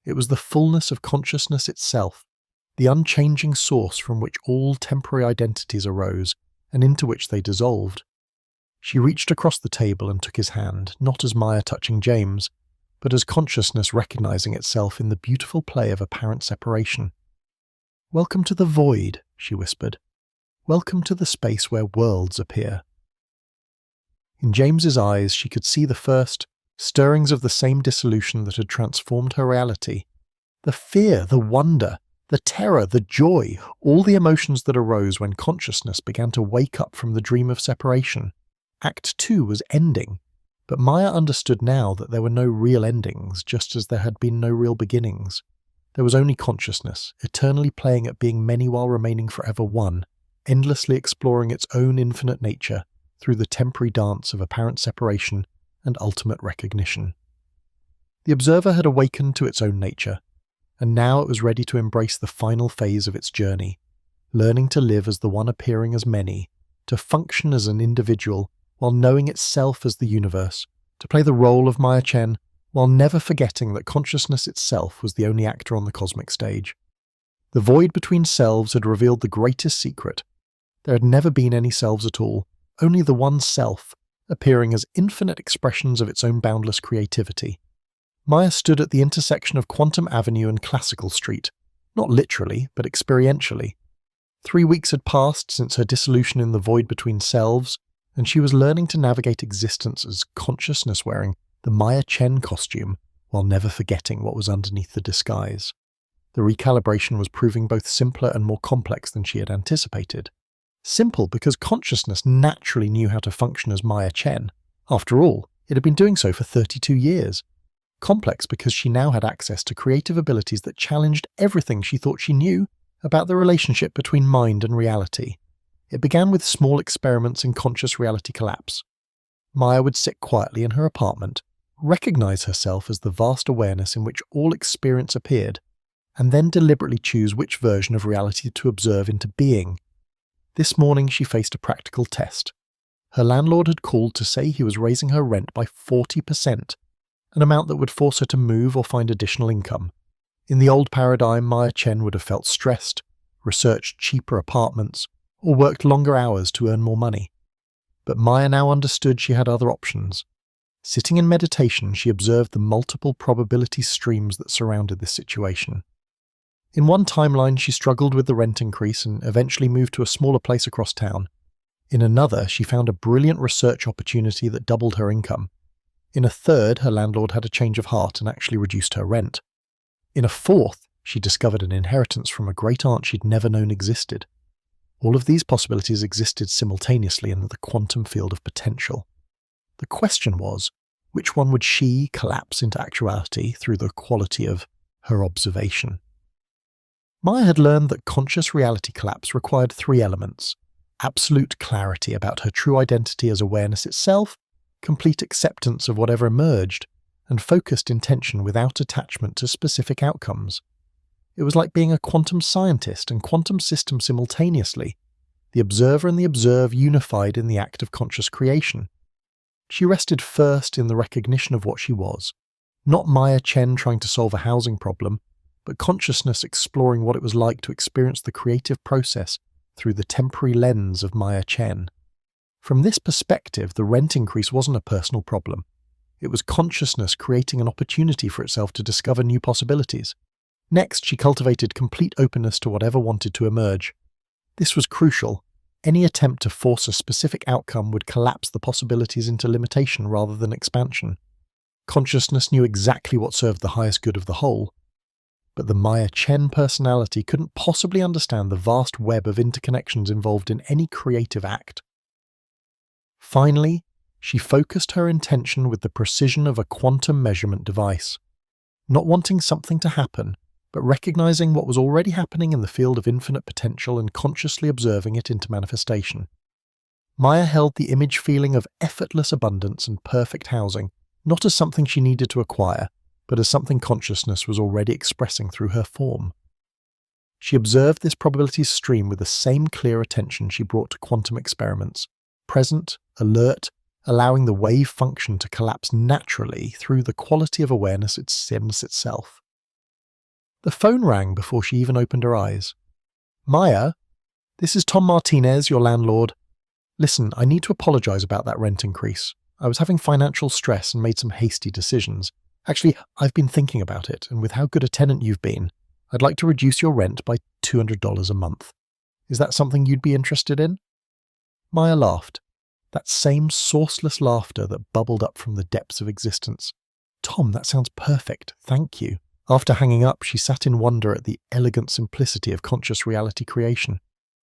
It was the fullness of consciousness itself, the unchanging source from which all temporary identities arose and into which they dissolved. She reached across the table and took his hand, not as Maya touching James, but as consciousness recognizing itself in the beautiful play of apparent separation. "Welcome to the void," she whispered. "Welcome to the space where worlds appear." In James's eyes she could see the first stirrings of the same dissolution that had transformed her reality. The fear, the wonder, the terror, the joy, all the emotions that arose when consciousness began to wake up from the dream of separation. Act 2 was ending, but Maya understood now that there were no real endings, just as there had been no real beginnings. There was only consciousness, eternally playing at being many while remaining forever one, endlessly exploring its own infinite nature through the temporary dance of apparent separation and ultimate recognition. The observer had awakened to its own nature, and now it was ready to embrace the final phase of its journey, learning to live as the one appearing as many, to function as an individual while knowing itself as the universe, to play the role of Maya Chen while never forgetting that consciousness itself was the only actor on the cosmic stage. The void between selves had revealed the greatest secret. There had never been any selves at all, only the one self, appearing as infinite expressions of its own boundless creativity. Maya stood at the intersection of Quantum Avenue and Classical Street, not literally, but experientially. 3 weeks had passed since her dissolution in the void between selves, and she was learning to navigate existence as consciousness wearing the Maya Chen costume, while never forgetting what was underneath the disguise. The recalibration was proving both simpler and more complex than she had anticipated. Simple because consciousness naturally knew how to function as Maya Chen. After all, it had been doing so for 32 years. Complex because she now had access to creative abilities that challenged everything she thought she knew about the relationship between mind and reality. It began with small experiments in conscious reality collapse. Maya would sit quietly in her apartment, recognize herself as the vast awareness in which all experience appeared, and then deliberately choose which version of reality to observe into being. This morning she faced a practical test. Her landlord had called to say he was raising her rent by 40%, an amount that would force her to move or find additional income. In the old paradigm, Maya Chen would have felt stressed, researched cheaper apartments, or worked longer hours to earn more money. But Maya now understood she had other options. Sitting in meditation, she observed the multiple probability streams that surrounded this situation. In one timeline, she struggled with the rent increase and eventually moved to a smaller place across town. In another, she found a brilliant research opportunity that doubled her income. In a third, her landlord had a change of heart and actually reduced her rent. In a fourth, she discovered an inheritance from a great aunt she'd never known existed. All of these possibilities existed simultaneously in the quantum field of potential. The question was, which one would she collapse into actuality through the quality of her observation? Maya had learned that conscious reality collapse required 3 elements: absolute clarity about her true identity as awareness itself, complete acceptance of whatever emerged, and focused intention without attachment to specific outcomes. It was like being a quantum scientist and quantum system simultaneously, the observer and the observed unified in the act of conscious creation. She rested first in the recognition of what she was, not Maya Chen trying to solve a housing problem, but consciousness exploring what it was like to experience the creative process through the temporary lens of Maya Chen. From this perspective, the rent increase wasn't a personal problem. It was consciousness creating an opportunity for itself to discover new possibilities. Next, she cultivated complete openness to whatever wanted to emerge. This was crucial. Any attempt to force a specific outcome would collapse the possibilities into limitation rather than expansion. Consciousness knew exactly what served the highest good of the whole, but the Maya Chen personality couldn't possibly understand the vast web of interconnections involved in any creative act. Finally, she focused her intention with the precision of a quantum measurement device, not wanting something to happen, but recognizing what was already happening in the field of infinite potential and consciously observing it into manifestation. Maya held the image feeling of effortless abundance and perfect housing, not as something she needed to acquire, but as something consciousness was already expressing through her form. She observed this probabilities stream with the same clear attention she brought to quantum experiments, present, alert, allowing the wave function to collapse naturally through the quality of awareness it sims itself. The phone rang before she even opened her eyes. "Maya, this is Tom Martinez, your landlord. Listen, I need to apologize about that rent increase. I was having financial stress and made some hasty decisions. Actually, I've been thinking about it, and with how good a tenant you've been, I'd like to reduce your rent by $200 a month. Is that something you'd be interested in?" Maya laughed, that same sourceless laughter that bubbled up from the depths of existence. "Tom, that sounds perfect, thank you." After hanging up, she sat in wonder at the elegant simplicity of conscious reality creation.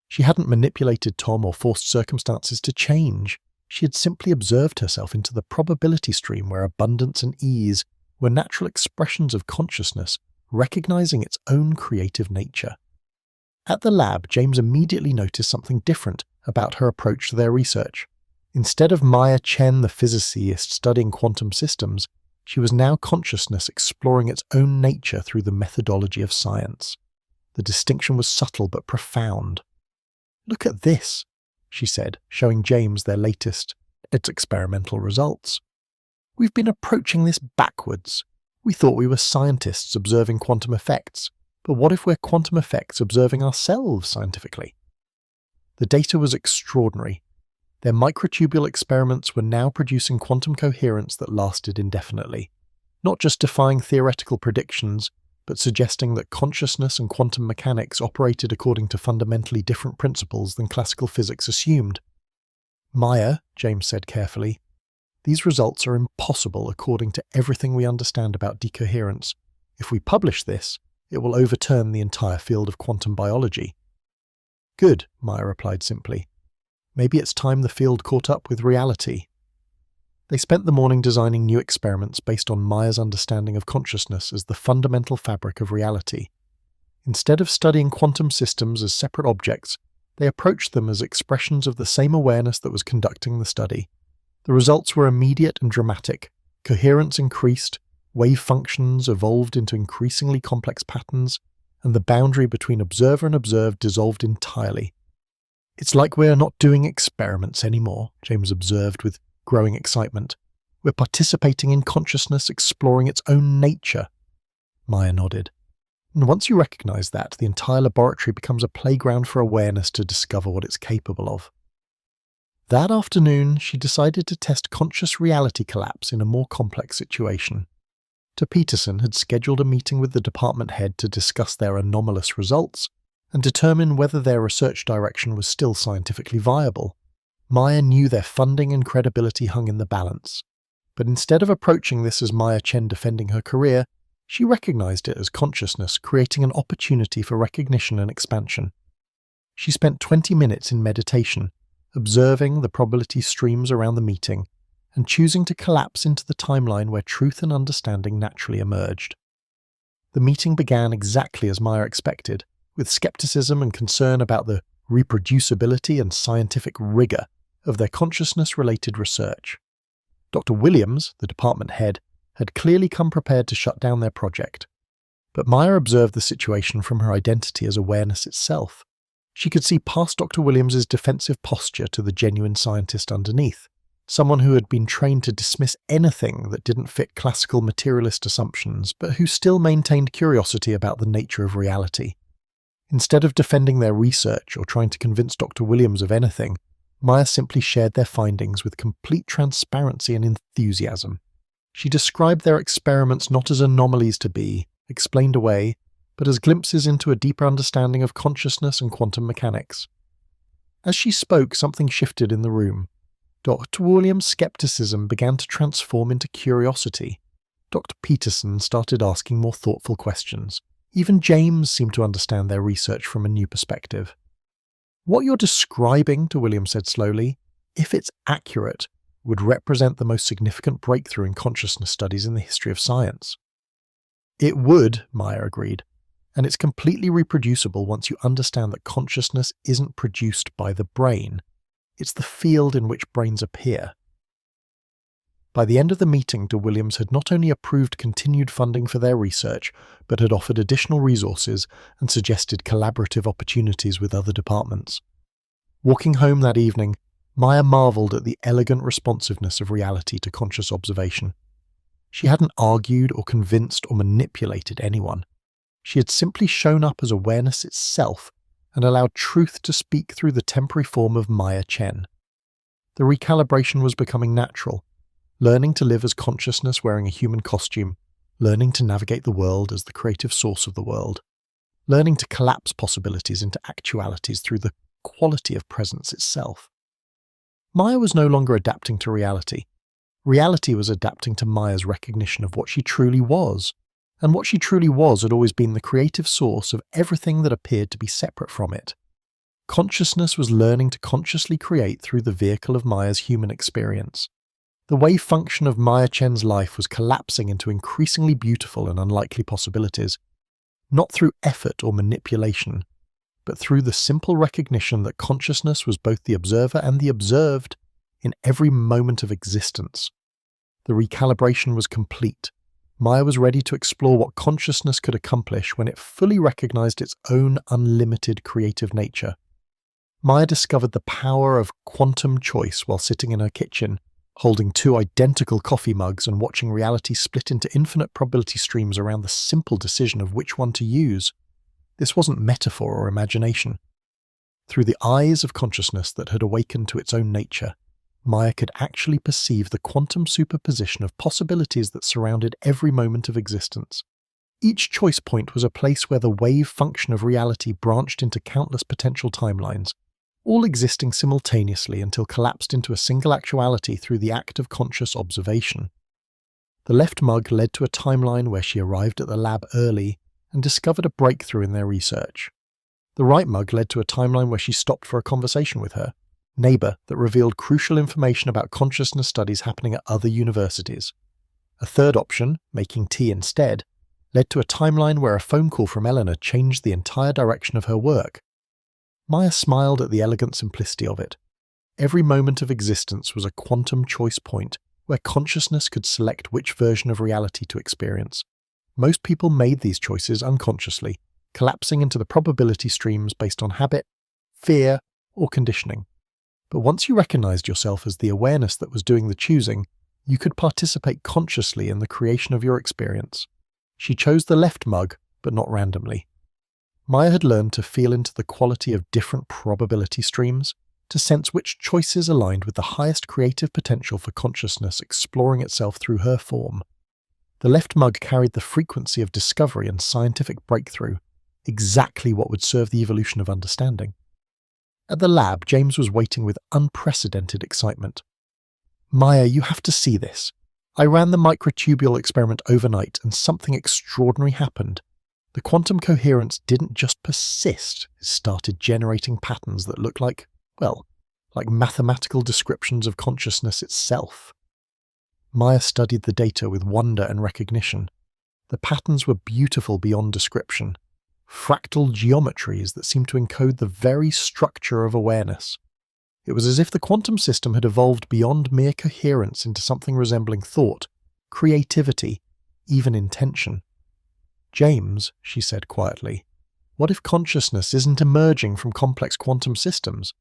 She hadn't manipulated Tom or forced circumstances to change. She had simply observed herself into the probability stream where abundance and ease were natural expressions of consciousness, recognizing its own creative nature. At the lab, James immediately noticed something different about her approach to their research. Instead of Maya Chen, the physicist studying quantum systems, she was now consciousness exploring its own nature through the methodology of science. The distinction was subtle but profound. "Look at this," she said, showing James their latest, its experimental results. "We've been approaching this backwards. We thought we were scientists observing quantum effects, but what if we're quantum effects observing ourselves scientifically?" The data was extraordinary. Their microtubule experiments were now producing quantum coherence that lasted indefinitely, not just defying theoretical predictions, but suggesting that consciousness and quantum mechanics operated according to fundamentally different principles than classical physics assumed. "Maya," James said carefully, "these results are impossible according to everything we understand about decoherence. If we publish this, it will overturn the entire field of quantum biology." "Good," Maya replied simply. "Maybe it's time the field caught up with reality." They spent the morning designing new experiments based on Maya's understanding of consciousness as the fundamental fabric of reality. Instead of studying quantum systems as separate objects, they approached them as expressions of the same awareness that was conducting the study. The results were immediate and dramatic. Coherence increased, wave functions evolved into increasingly complex patterns, and the boundary between observer and observed dissolved entirely. "It's like we're not doing experiments anymore," James observed with growing excitement. "We're participating in consciousness exploring its own nature." Maya nodded. "And once you recognize that, the entire laboratory becomes a playground for awareness to discover what it's capable of." That afternoon, she decided to test conscious reality collapse in a more complex situation. Dr. Peterson had scheduled a meeting with the department head to discuss their anomalous results and determine whether their research direction was still scientifically viable. Maya knew their funding and credibility hung in the balance, but instead of approaching this as Maya Chen defending her career, she recognized it as consciousness creating an opportunity for recognition and expansion. She spent 20 minutes in meditation, observing the probability streams around the meeting, and choosing to collapse into the timeline where truth and understanding naturally emerged. The meeting began exactly as Maya expected, with skepticism and concern about the reproducibility and scientific rigor of their consciousness-related research. Dr. Williams, the department head, had clearly come prepared to shut down their project. But Maya observed the situation from her identity as awareness itself. She could see past Dr. Williams's defensive posture to the genuine scientist underneath, someone who had been trained to dismiss anything that didn't fit classical materialist assumptions, but who still maintained curiosity about the nature of reality. Instead of defending their research or trying to convince Dr. Williams of anything, Maya simply shared their findings with complete transparency and enthusiasm. She described their experiments not as anomalies to be, explained away, but as glimpses into a deeper understanding of consciousness and quantum mechanics. As she spoke, something shifted in the room. Dr. Williams' skepticism began to transform into curiosity. Dr. Peterson started asking more thoughtful questions. Even James seemed to understand their research from a new perspective. "What you're describing," to William said slowly, "if it's accurate, would represent the most significant breakthrough in consciousness studies in the history of science." "It would," Maya agreed, "and it's completely reproducible once you understand that consciousness isn't produced by the brain. It's the field in which brains appear." By the end of the meeting, De Williams had not only approved continued funding for their research, but had offered additional resources and suggested collaborative opportunities with other departments. Walking home that evening, Maya marveled at the elegant responsiveness of reality to conscious observation. She hadn't argued or convinced or manipulated anyone. She had simply shown up as awareness itself and allowed truth to speak through the temporary form of Maya Chen. The recalibration was becoming natural, learning to live as consciousness wearing a human costume, learning to navigate the world as the creative source of the world, learning to collapse possibilities into actualities through the quality of presence itself. Maya was no longer adapting to reality. Reality was adapting to Maya's recognition of what she truly was, and what she truly was had always been the creative source of everything that appeared to be separate from it. Consciousness was learning to consciously create through the vehicle of Maya's human experience. The wave function of Maya Chen's life was collapsing into increasingly beautiful and unlikely possibilities, not through effort or manipulation, but through the simple recognition that consciousness was both the observer and the observed in every moment of existence. The recalibration was complete. Maya was ready to explore what consciousness could accomplish when it fully recognized its own unlimited creative nature. Maya discovered the power of quantum choice while sitting in her kitchen, holding two identical coffee mugs and watching reality split into infinite probability streams around the simple decision of which one to use. This wasn't metaphor or imagination. Through the eyes of consciousness that had awakened to its own nature, Maya could actually perceive the quantum superposition of possibilities that surrounded every moment of existence. Each choice point was a place where the wave function of reality branched into countless potential timelines, all existing simultaneously until collapsed into a single actuality through the act of conscious observation. The left mug led to a timeline where she arrived at the lab early and discovered a breakthrough in their research. The right mug led to a timeline where she stopped for a conversation with her neighbor that revealed crucial information about consciousness studies happening at other universities. A third option, making tea instead, led to a timeline where a phone call from Eleanor changed the entire direction of her work. Maya smiled at the elegant simplicity of it. Every moment of existence was a quantum choice point where consciousness could select which version of reality to experience. Most people made these choices unconsciously, collapsing into the probability streams based on habit, fear, or conditioning. But once you recognized yourself as the awareness that was doing the choosing, you could participate consciously in the creation of your experience. She chose the left mug, but not randomly. Maya had learned to feel into the quality of different probability streams, to sense which choices aligned with the highest creative potential for consciousness exploring itself through her form. The left mug carried the frequency of discovery and scientific breakthrough, exactly what would serve the evolution of understanding. At the lab, James was waiting with unprecedented excitement. "Maya, you have to see this. I ran the microtubule experiment overnight and something extraordinary happened. The quantum coherence didn't just persist, it started generating patterns that looked like mathematical descriptions of consciousness itself." Maya studied the data with wonder and recognition. The patterns were beautiful beyond description. Fractal geometries that seemed to encode the very structure of awareness. It was as if the quantum system had evolved beyond mere coherence into something resembling thought, creativity, even intention. "James," she said quietly, "what if consciousness isn't emerging from complex quantum systems?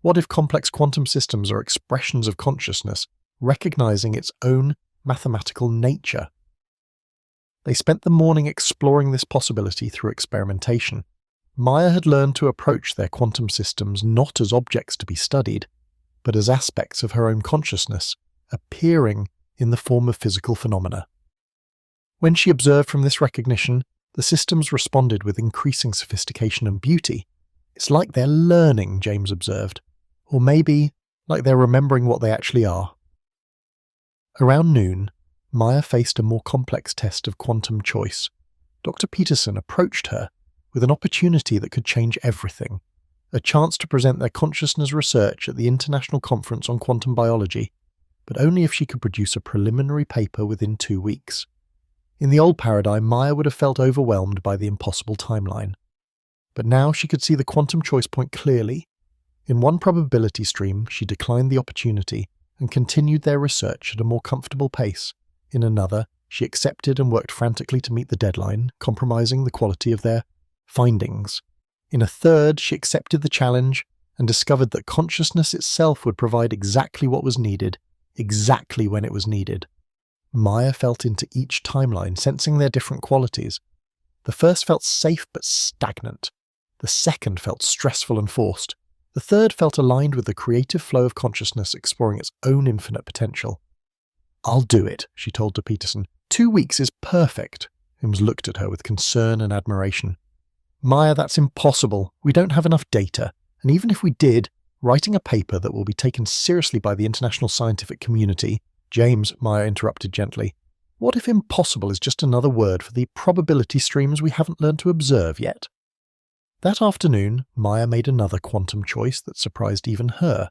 What if complex quantum systems are expressions of consciousness recognizing its own mathematical nature?" They spent the morning exploring this possibility through experimentation. Maya had learned to approach their quantum systems not as objects to be studied, but as aspects of her own consciousness, appearing in the form of physical phenomena. When she observed from this recognition, the systems responded with increasing sophistication and beauty. "It's like they're learning," James observed, "or maybe like they're remembering what they actually are." Around noon, Maya faced a more complex test of quantum choice. Dr. Peterson approached her with an opportunity that could change everything, a chance to present their consciousness research at the International Conference on Quantum Biology, but only if she could produce a preliminary paper within 2 weeks. In the old paradigm, Maya would have felt overwhelmed by the impossible timeline. But now she could see the quantum choice point clearly. In one probability stream, she declined the opportunity and continued their research at a more comfortable pace. In another, she accepted and worked frantically to meet the deadline, compromising the quality of their findings. In a third, she accepted the challenge and discovered that consciousness itself would provide exactly what was needed, exactly when it was needed. Maya felt into each timeline, sensing their different qualities. The first felt safe but stagnant. The second felt stressful and forced. The third felt aligned with the creative flow of consciousness exploring its own infinite potential. "I'll do it," she told to Peterson. 2 weeks is perfect." Hims looked at her with concern and admiration. "Maya, that's impossible. We don't have enough data. And even if we did, writing a paper that will be taken seriously by the international scientific community—" "James," Maya interrupted gently, "what if impossible is just another word for the probability streams we haven't learned to observe yet?" That afternoon, Maya made another quantum choice that surprised even her.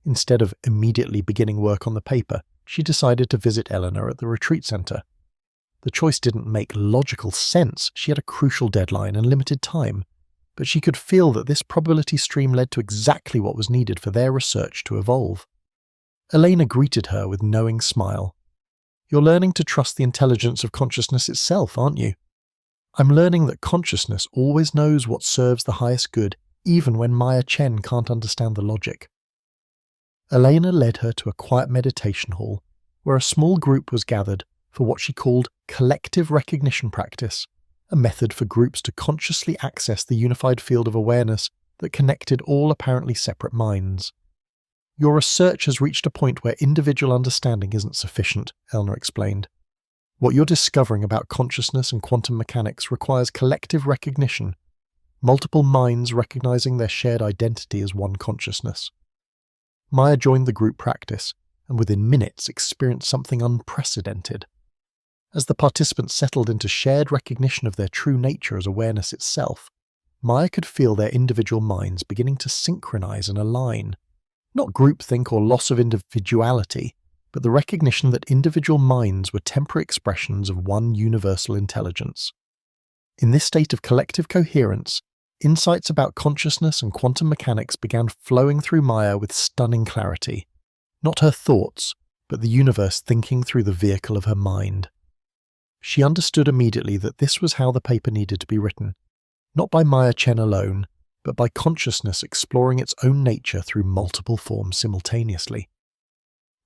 Instead of immediately beginning work on the paper, she decided to visit Eleanor at the retreat center. The choice didn't make logical sense. She had a crucial deadline and limited time, but she could feel that this probability stream led to exactly what was needed for their research to evolve. Elena greeted her with a knowing smile. "You're learning to trust the intelligence of consciousness itself, aren't you?" "I'm learning that consciousness always knows what serves the highest good, even when Maya Chen can't understand the logic." Elena led her to a quiet meditation hall, where a small group was gathered for what she called collective recognition practice, a method for groups to consciously access the unified field of awareness that connected all apparently separate minds. "Your research has reached a point where individual understanding isn't sufficient," Eleanor explained. "What you're discovering about consciousness and quantum mechanics requires collective recognition, multiple minds recognizing their shared identity as one consciousness." Maya joined the group practice, and within minutes experienced something unprecedented. As the participants settled into shared recognition of their true nature as awareness itself, Maya could feel their individual minds beginning to synchronize and align. Not groupthink or loss of individuality, but the recognition that individual minds were temporary expressions of one universal intelligence. In this state of collective coherence, insights about consciousness and quantum mechanics began flowing through Maya with stunning clarity. Not her thoughts, but the universe thinking through the vehicle of her mind. She understood immediately that this was how the paper needed to be written, not by Maya Chen alone, but by consciousness exploring its own nature through multiple forms simultaneously.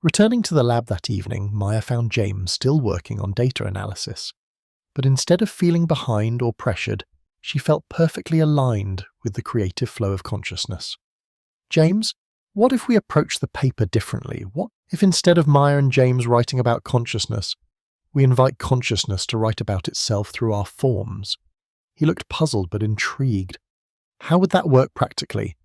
Returning to the lab that evening, Maya found James still working on data analysis. But instead of feeling behind or pressured, she felt perfectly aligned with the creative flow of consciousness. "James, what if we approach the paper differently? What if instead of Maya and James writing about consciousness, we invite consciousness to write about itself through our forms?" He looked puzzled but intrigued. "How would that work practically?"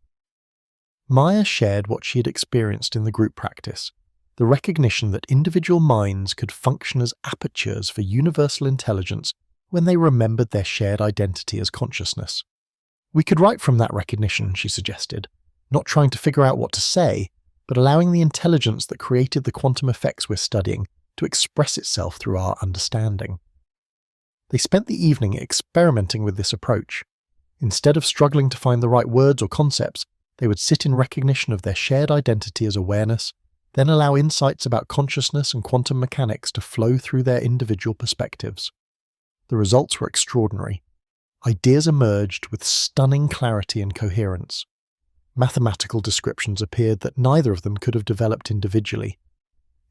Maya shared what she had experienced in the group practice, the recognition that individual minds could function as apertures for universal intelligence when they remembered their shared identity as consciousness. "We could write from that recognition," she suggested, not trying to figure out what to say, but allowing the intelligence that created the quantum effects we're studying to express itself through our understanding. They spent the evening experimenting with this approach. Instead of struggling to find the right words or concepts, they would sit in recognition of their shared identity as awareness, then allow insights about consciousness and quantum mechanics to flow through their individual perspectives. The results were extraordinary. Ideas emerged with stunning clarity and coherence. Mathematical descriptions appeared that neither of them could have developed individually.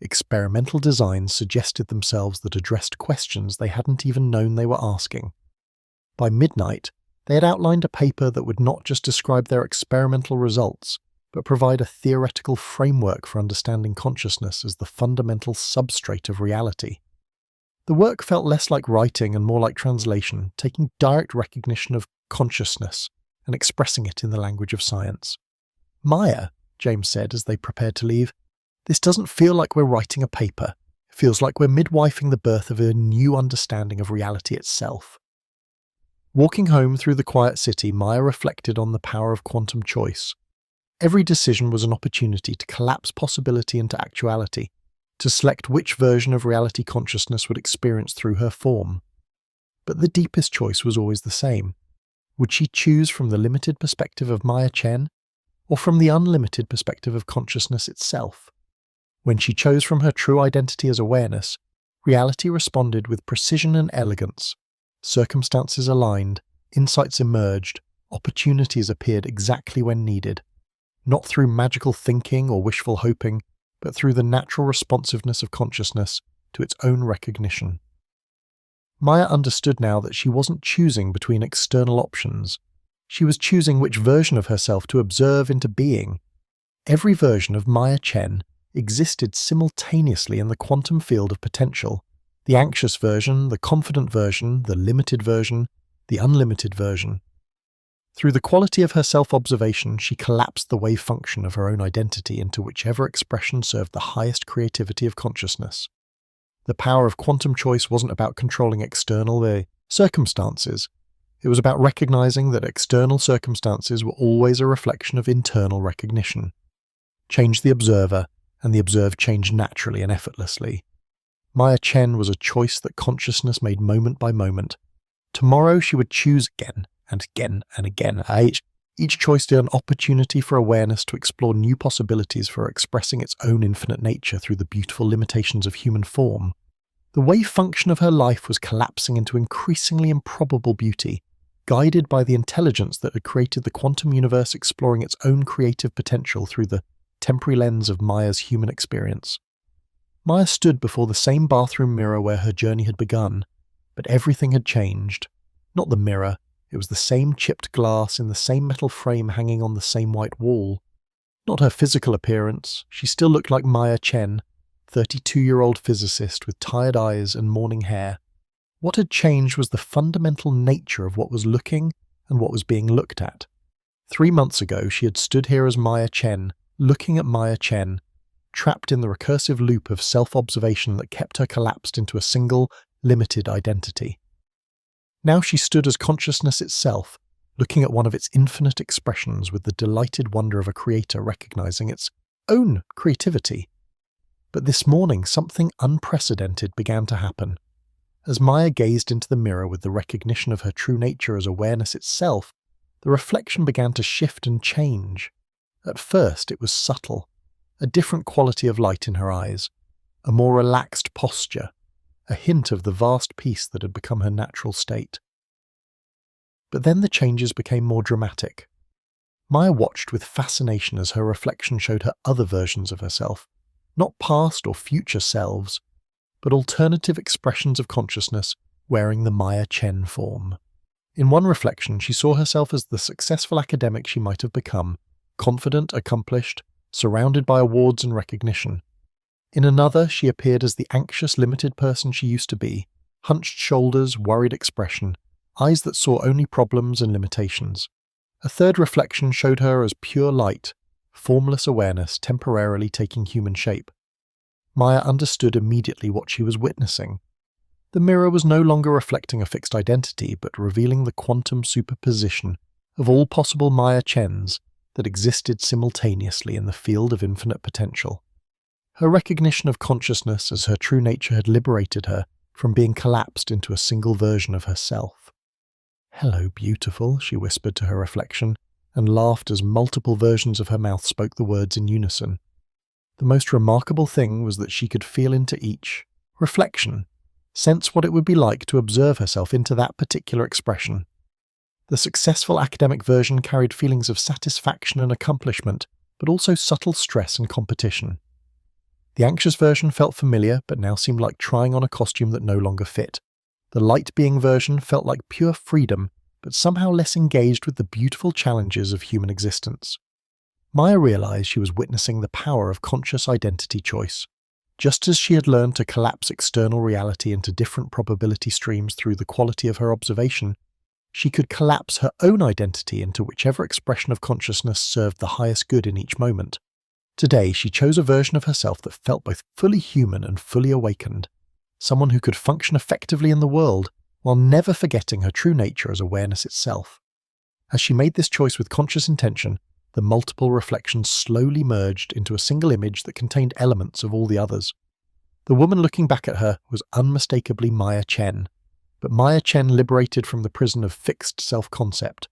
Experimental designs suggested themselves that addressed questions they hadn't even known they were asking. By midnight, they had outlined a paper that would not just describe their experimental results, but provide a theoretical framework for understanding consciousness as the fundamental substrate of reality. The work felt less like writing and more like translation, taking direct recognition of consciousness and expressing it in the language of science. "Maya," James said as they prepared to leave, "this doesn't feel like we're writing a paper. It feels like we're midwifing the birth of a new understanding of reality itself." Walking home through the quiet city, Maya reflected on the power of quantum choice. Every decision was an opportunity to collapse possibility into actuality, to select which version of reality consciousness would experience through her form. But the deepest choice was always the same. Would she choose from the limited perspective of Maya Chen, or from the unlimited perspective of consciousness itself? When she chose from her true identity as awareness, reality responded with precision and elegance. Circumstances aligned, insights emerged, opportunities appeared exactly when needed. Not through magical thinking or wishful hoping, but through the natural responsiveness of consciousness to its own recognition. Maya understood now that she wasn't choosing between external options. She was choosing which version of herself to observe into being. Every version of Maya Chen existed simultaneously in the quantum field of potential. The anxious version, the confident version, the limited version, the unlimited version. Through the quality of her self-observation, she collapsed the wave function of her own identity into whichever expression served the highest creativity of consciousness. The power of quantum choice wasn't about controlling external circumstances. It was about recognizing that external circumstances were always a reflection of internal recognition. Change the observer, and the observed changed naturally and effortlessly. Maya Chen was a choice that consciousness made moment by moment. Tomorrow she would choose again, and again, and again. Each choice did an opportunity for awareness to explore new possibilities for expressing its own infinite nature through the beautiful limitations of human form. The wave function of her life was collapsing into increasingly improbable beauty, guided by the intelligence that had created the quantum universe exploring its own creative potential through the temporary lens of Maya's human experience. Maya stood before the same bathroom mirror where her journey had begun, but everything had changed. Not the mirror, it was the same chipped glass in the same metal frame hanging on the same white wall. Not her physical appearance, she still looked like Maya Chen, 32-year-old physicist with tired eyes and morning hair. What had changed was the fundamental nature of what was looking and what was being looked at. 3 months ago she had stood here as Maya Chen, looking at Maya Chen, trapped in the recursive loop of self-observation that kept her collapsed into a single, limited identity. Now she stood as consciousness itself, looking at one of its infinite expressions with the delighted wonder of a creator recognizing its own creativity. But this morning something unprecedented began to happen. As Maya gazed into the mirror with the recognition of her true nature as awareness itself, the reflection began to shift and change. At first it was subtle, a different quality of light in her eyes, a more relaxed posture, a hint of the vast peace that had become her natural state. But then the changes became more dramatic. Maya watched with fascination as her reflection showed her other versions of herself, not past or future selves, but alternative expressions of consciousness wearing the Maya Chen form. In one reflection, she saw herself as the successful academic she might have become, confident, accomplished, surrounded by awards and recognition. In another, she appeared as the anxious, limited person she used to be, hunched shoulders, worried expression, eyes that saw only problems and limitations. A third reflection showed her as pure light, formless awareness temporarily taking human shape. Maya understood immediately what she was witnessing. The mirror was no longer reflecting a fixed identity, but revealing the quantum superposition of all possible Maya Chens that existed simultaneously in the field of infinite potential. Her recognition of consciousness as her true nature had liberated her from being collapsed into a single version of herself. "Hello, beautiful," she whispered to her reflection, and laughed as multiple versions of her mouth spoke the words in unison. The most remarkable thing was that she could feel into each reflection, sense what it would be like to observe herself into that particular expression. The successful academic version carried feelings of satisfaction and accomplishment, but also subtle stress and competition. The anxious version felt familiar, but now seemed like trying on a costume that no longer fit. The light-being version felt like pure freedom, but somehow less engaged with the beautiful challenges of human existence. Maya realized she was witnessing the power of conscious identity choice. Just as she had learned to collapse external reality into different probability streams through the quality of her observation, she could collapse her own identity into whichever expression of consciousness served the highest good in each moment. Today, she chose a version of herself that felt both fully human and fully awakened, someone who could function effectively in the world while never forgetting her true nature as awareness itself. As she made this choice with conscious intention, the multiple reflections slowly merged into a single image that contained elements of all the others. The woman looking back at her was unmistakably Maya Chen, but Maya Chen liberated from the prison of fixed self-concept.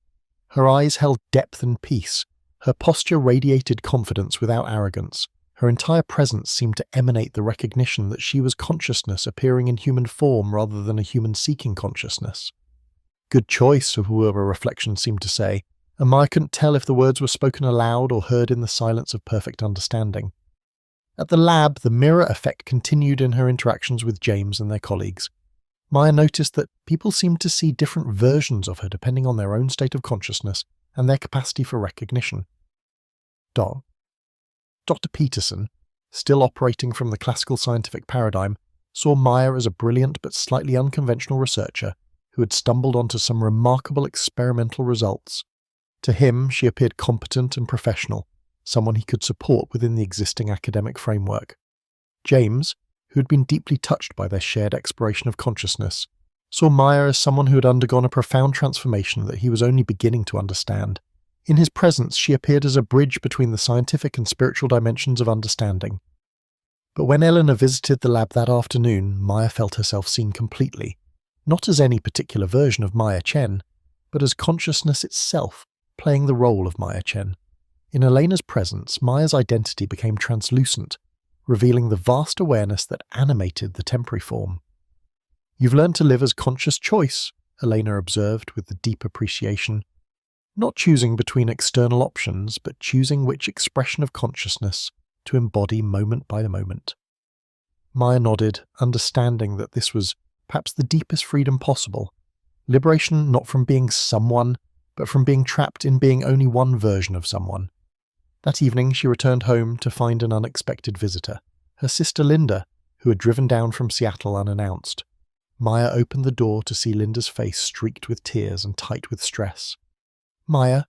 Her eyes held depth and peace. Her posture radiated confidence without arrogance. Her entire presence seemed to emanate the recognition that she was consciousness appearing in human form rather than a human seeking consciousness. Good choice, whoever reflection seemed to say, and Maya couldn't tell if the words were spoken aloud or heard in the silence of perfect understanding. At the lab, the mirror effect continued in her interactions with James and their colleagues. Maya noticed that people seemed to see different versions of her depending on their own state of consciousness and their capacity for recognition. Dr. Peterson, still operating from the classical scientific paradigm, saw Maya as a brilliant but slightly unconventional researcher who had stumbled onto some remarkable experimental results. To him, she appeared competent and professional, someone he could support within the existing academic framework. James, who had been deeply touched by their shared exploration of consciousness, saw Maya as someone who had undergone a profound transformation that he was only beginning to understand. In his presence, she appeared as a bridge between the scientific and spiritual dimensions of understanding. But when Eleanor visited the lab that afternoon, Maya felt herself seen completely, not as any particular version of Maya Chen, but as consciousness itself, playing the role of Maya Chen. In Elena's presence, Maya's identity became translucent, revealing the vast awareness that animated the temporary form. "You've learned to live as conscious choice," Elena observed with deep appreciation. "Not choosing between external options, but choosing which expression of consciousness to embody moment by moment." Maya nodded, understanding that this was perhaps the deepest freedom possible. Liberation not from being someone, but from being trapped in being only one version of someone. That evening she returned home to find an unexpected visitor, her sister Linda, who had driven down from Seattle unannounced. Maya opened the door to see Linda's face streaked with tears and tight with stress. "Maya,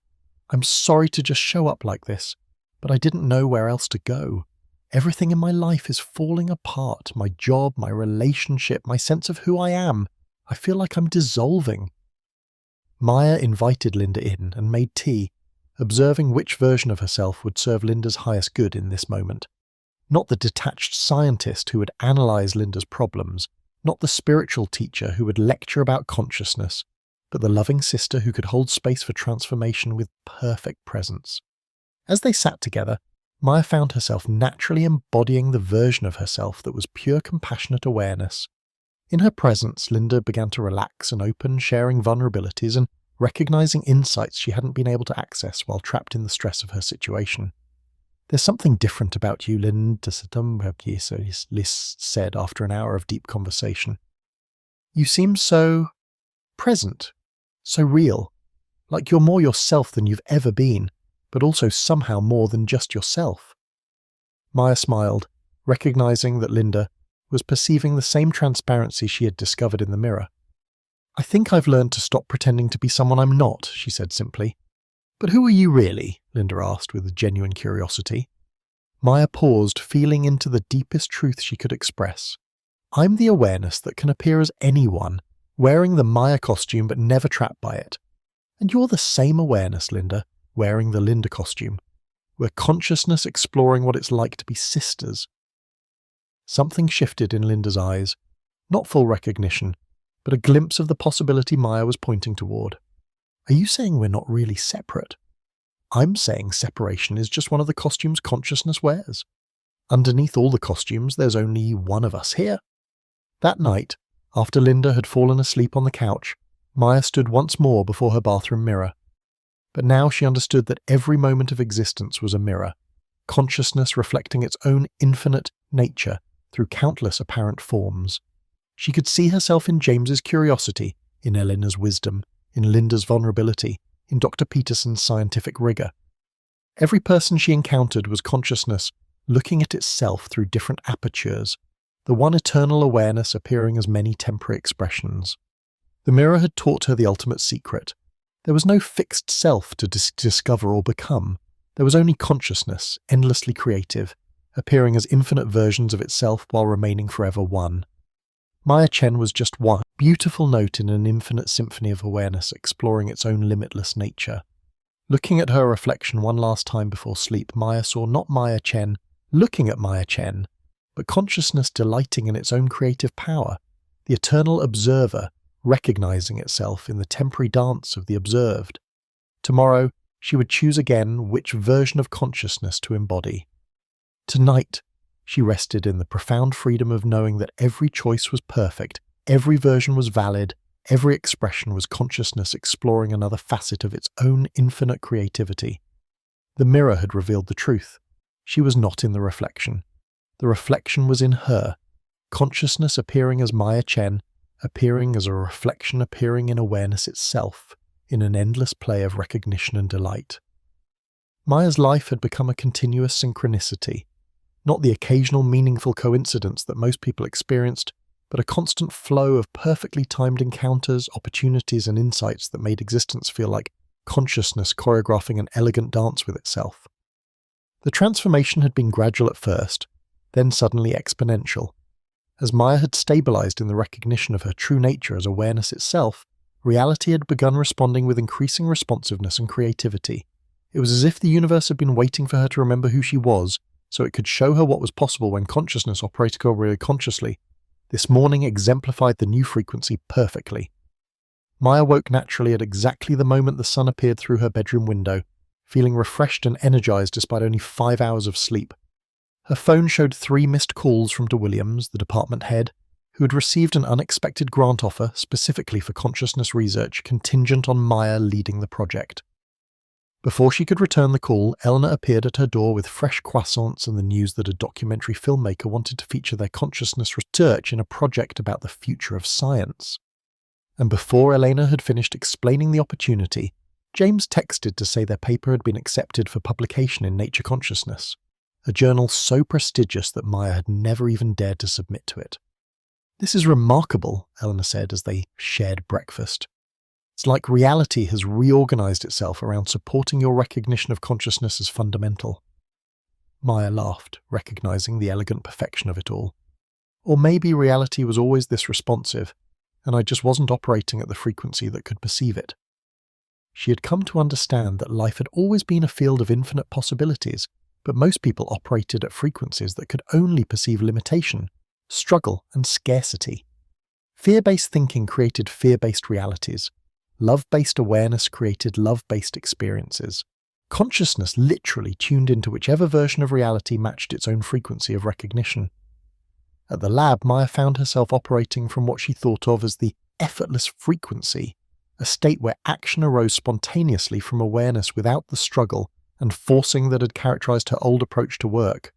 I'm sorry to just show up like this, but I didn't know where else to go. Everything in my life is falling apart, my job, my relationship, my sense of who I am. I feel like I'm dissolving." Maya invited Linda in and made tea, observing which version of herself would serve Linda's highest good in this moment. Not the detached scientist who would analyze Linda's problems, not the spiritual teacher who would lecture about consciousness, but the loving sister who could hold space for transformation with perfect presence. As they sat together, Maya found herself naturally embodying the version of herself that was pure compassionate awareness. In her presence, Linda began to relax and open, sharing vulnerabilities and recognizing insights she hadn't been able to access while trapped in the stress of her situation. "There's something different about you, Linda," Liz said after an hour of deep conversation. "You seem so present, so real, like you're more yourself than you've ever been, but also somehow more than just yourself." Maya smiled, recognizing that Linda was perceiving the same transparency she had discovered in the mirror. "I think I've learned to stop pretending to be someone I'm not," she said simply. "But who are you really?" Linda asked with genuine curiosity. Maya paused, feeling into the deepest truth she could express. "I'm the awareness that can appear as anyone, wearing the Maya costume but never trapped by it. And you're the same awareness, Linda, wearing the Linda costume. We're consciousness exploring what it's like to be sisters." Something shifted in Linda's eyes, not full recognition, but a glimpse of the possibility Maya was pointing toward. "Are you saying we're not really separate?" "I'm saying separation is just one of the costumes consciousness wears. Underneath all the costumes, there's only one of us here." That night, After Linda had fallen asleep on the couch, Maya stood once more before her bathroom mirror. But now she understood that every moment of existence was a mirror, consciousness reflecting its own infinite nature through countless apparent forms. She could see herself in James's curiosity, in Elena's wisdom, in Linda's vulnerability, in Dr. Peterson's scientific rigor. Every person she encountered was consciousness looking at itself through different apertures, the one eternal awareness appearing as many temporary expressions. The mirror had taught her the ultimate secret. There was no fixed self to discover or become. There was only consciousness, endlessly creative, appearing as infinite versions of itself while remaining forever one. Maya Chen was just one beautiful note in an infinite symphony of awareness exploring its own limitless nature. Looking at her reflection one last time before sleep, Maya saw not Maya Chen looking at Maya Chen, but consciousness delighting in its own creative power, the eternal observer recognizing itself in the temporary dance of the observed. Tomorrow, she would choose again which version of consciousness to embody. Tonight, she rested in the profound freedom of knowing that every choice was perfect, every version was valid, every expression was consciousness exploring another facet of its own infinite creativity. The mirror had revealed the truth. She was not in the reflection. The reflection was in her, consciousness appearing as Maya Chen, appearing as a reflection appearing in awareness itself, in an endless play of recognition and delight. Maya's life had become a continuous synchronicity, not the occasional meaningful coincidence that most people experienced, but a constant flow of perfectly timed encounters, opportunities, and insights that made existence feel like consciousness choreographing an elegant dance with itself. The transformation had been gradual at first, then suddenly exponential. As Maya had stabilized in the recognition of her true nature as awareness itself, reality had begun responding with increasing responsiveness and creativity. It was as if the universe had been waiting for her to remember who she was, so it could show her what was possible when consciousness operated really consciously. This morning exemplified the new frequency perfectly. Maya woke naturally at exactly the moment the sun appeared through her bedroom window, feeling refreshed and energized despite only 5 hours of sleep. Her phone showed 3 missed calls from De Williams, the department head, who had received an unexpected grant offer specifically for consciousness research contingent on Maya leading the project. Before she could return the call, Eleanor appeared at her door with fresh croissants and the news that a documentary filmmaker wanted to feature their consciousness research in a project about the future of science. And before Elena had finished explaining the opportunity, James texted to say their paper had been accepted for publication in Nature Consciousness, a journal so prestigious that Maya had never even dared to submit to it. "This is remarkable," Eleanor said as they shared breakfast. "It's like reality has reorganized itself around supporting your recognition of consciousness as fundamental." Maya laughed, recognizing the elegant perfection of it all. Or maybe reality was always this responsive, and I just wasn't operating at the frequency that could perceive it. She had come to understand that life had always been a field of infinite possibilities, but most people operated at frequencies that could only perceive limitation, struggle, and scarcity. Fear-based thinking created fear-based realities. Love-based awareness created love-based experiences. Consciousness literally tuned into whichever version of reality matched its own frequency of recognition. At the lab, Maya found herself operating from what she thought of as the effortless frequency, a state where action arose spontaneously from awareness without the struggle and forcing that had characterized her old approach to work.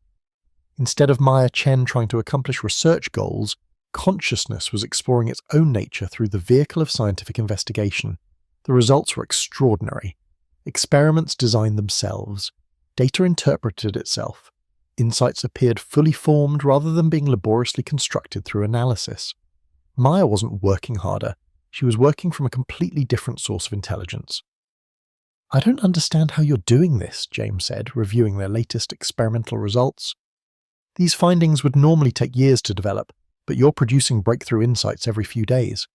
Instead of Maya Chen trying to accomplish research goals, consciousness was exploring its own nature through the vehicle of scientific investigation. The results were extraordinary. Experiments designed themselves. Data interpreted itself. Insights appeared fully formed rather than being laboriously constructed through analysis. Maya wasn't working harder. She was working from a completely different source of intelligence. "I don't understand how you're doing this," James said, reviewing their latest experimental results. "These findings would normally take years to develop, but you're producing breakthrough insights every few days."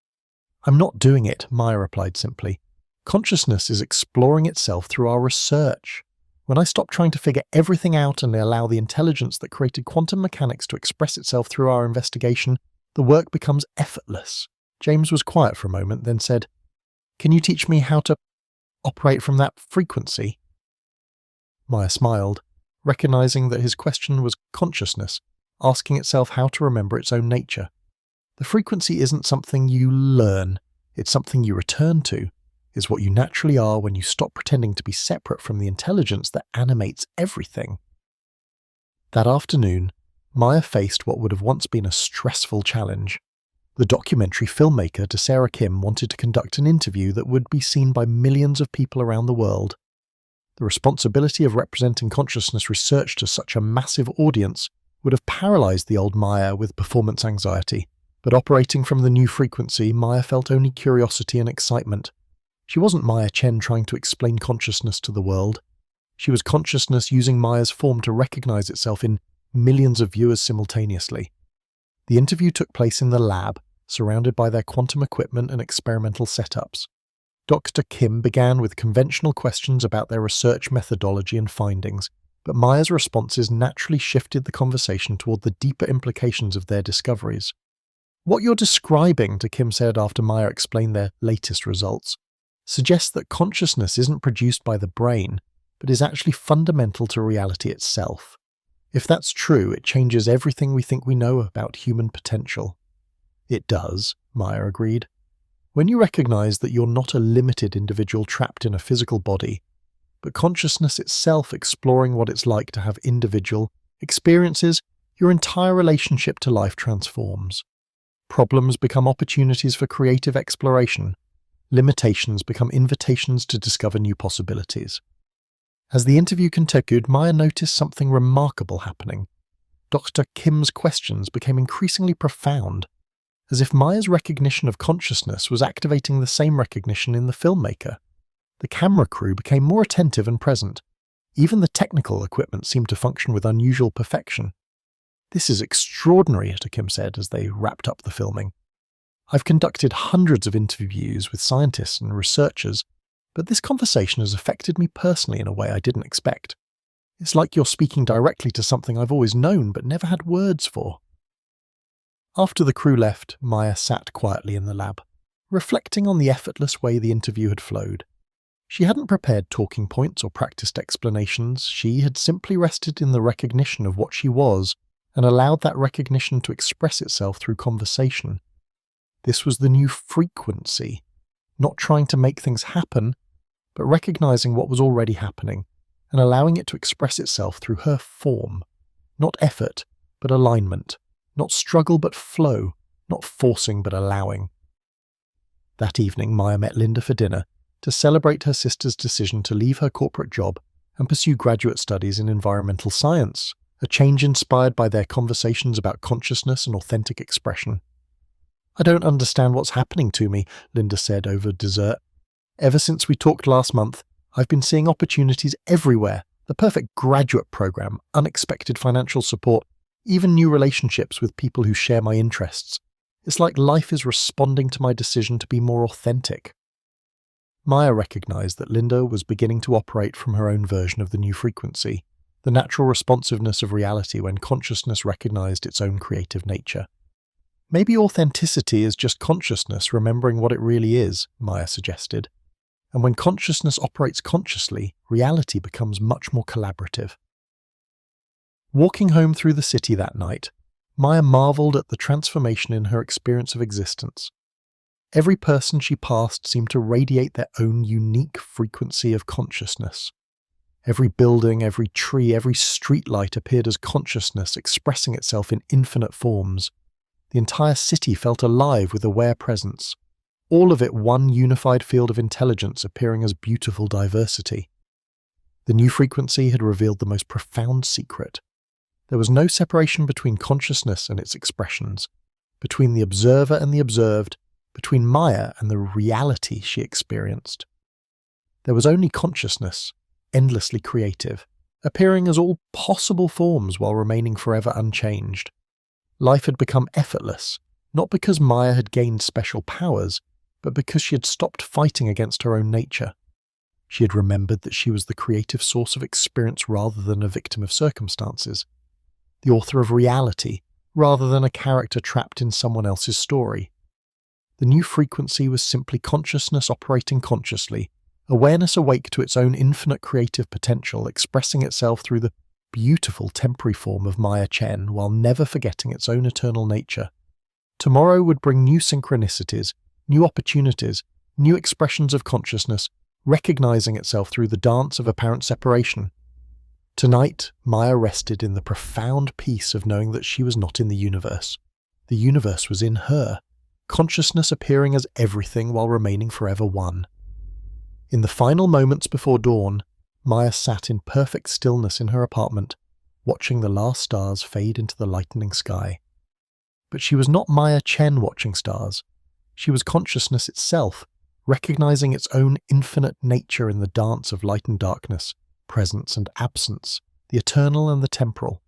"I'm not doing it," Maya replied simply. "Consciousness is exploring itself through our research. When I stop trying to figure everything out and allow the intelligence that created quantum mechanics to express itself through our investigation, the work becomes effortless." James was quiet for a moment, then said, "Can you teach me how to operate from that frequency?" Maya smiled, recognizing that his question was consciousness, asking itself how to remember its own nature. The frequency isn't something you learn, it's something you return to. It's what you naturally are when you stop pretending to be separate from the intelligence that animates everything. That afternoon, Maya faced what would have once been a stressful challenge. The documentary filmmaker Sarah Kim wanted to conduct an interview that would be seen by millions of people around the world. The responsibility of representing consciousness research to such a massive audience would have paralyzed the old Maya with performance anxiety, but operating from the new frequency, Maya felt only curiosity and excitement. She wasn't Maya Chen trying to explain consciousness to the world. She was consciousness using Maya's form to recognize itself in millions of viewers simultaneously. The interview took place in the lab, surrounded by their quantum equipment and experimental setups. Dr. Kim began with conventional questions about their research methodology and findings, but Maya's responses naturally shifted the conversation toward the deeper implications of their discoveries. "What you're describing," Kim said after Maya explained their latest results, "suggests that consciousness isn't produced by the brain, but is actually fundamental to reality itself. If that's true, it changes everything we think we know about human potential." "It does," Maya agreed. "When you recognize that you're not a limited individual trapped in a physical body, but consciousness itself exploring what it's like to have individual experiences, your entire relationship to life transforms. Problems become opportunities for creative exploration. Limitations become invitations to discover new possibilities." As the interview continued, Maya noticed something remarkable happening. Dr. Kim's questions became increasingly profound, as if Maya's recognition of consciousness was activating the same recognition in the filmmaker. The camera crew became more attentive and present. Even the technical equipment seemed to function with unusual perfection. "This is extraordinary," Kim said as they wrapped up the filming. "I've conducted hundreds of interviews with scientists and researchers, but this conversation has affected me personally in a way I didn't expect. It's like you're speaking directly to something I've always known but never had words for." After the crew left, Maya sat quietly in the lab, reflecting on the effortless way the interview had flowed. She hadn't prepared talking points or practiced explanations. She had simply rested in the recognition of what she was and allowed that recognition to express itself through conversation. This was the new frequency, not trying to make things happen, but recognizing what was already happening and allowing it to express itself through her form. Not effort, but alignment. Not struggle, but flow. Not forcing, but allowing. That evening, Maya met Linda for dinner to celebrate her sister's decision to leave her corporate job and pursue graduate studies in environmental science, a change inspired by their conversations about consciousness and authentic expression. "I don't understand what's happening to me," Linda said over dessert. "Ever since we talked last month, I've been seeing opportunities everywhere. The perfect graduate program, unexpected financial support, even new relationships with people who share my interests. It's like life is responding to my decision to be more authentic." Maya recognized that Linda was beginning to operate from her own version of the new frequency, the natural responsiveness of reality when consciousness recognized its own creative nature. "Maybe authenticity is just consciousness remembering what it really is," Maya suggested. "And when consciousness operates consciously, reality becomes much more collaborative." Walking home through the city that night, Maya marveled at the transformation in her experience of existence. Every person she passed seemed to radiate their own unique frequency of consciousness. Every building, every tree, every streetlight appeared as consciousness expressing itself in infinite forms. The entire city felt alive with aware presence, all of it one unified field of intelligence appearing as beautiful diversity. The new frequency had revealed the most profound secret. There was no separation between consciousness and its expressions, between the observer and the observed, between Maya and the reality she experienced. There was only consciousness, endlessly creative, appearing as all possible forms while remaining forever unchanged. Life had become effortless, not because Maya had gained special powers, but because she had stopped fighting against her own nature. She had remembered that she was the creative source of experience rather than a victim of circumstances, the author of reality rather than a character trapped in someone else's story. The new frequency was simply consciousness operating consciously, awareness awake to its own infinite creative potential, expressing itself through the beautiful temporary form of Maya Chen while never forgetting its own eternal nature. Tomorrow would bring new synchronicities, new opportunities, new expressions of consciousness, recognizing itself through the dance of apparent separation. Tonight, Maya rested in the profound peace of knowing that she was not in the universe. The universe was in her, consciousness appearing as everything while remaining forever one. In the final moments before dawn, Maya sat in perfect stillness in her apartment, watching the last stars fade into the lightening sky. But she was not Maya Chen watching stars. She was consciousness itself, recognizing its own infinite nature in the dance of light and darkness, presence and absence, the eternal and the temporal.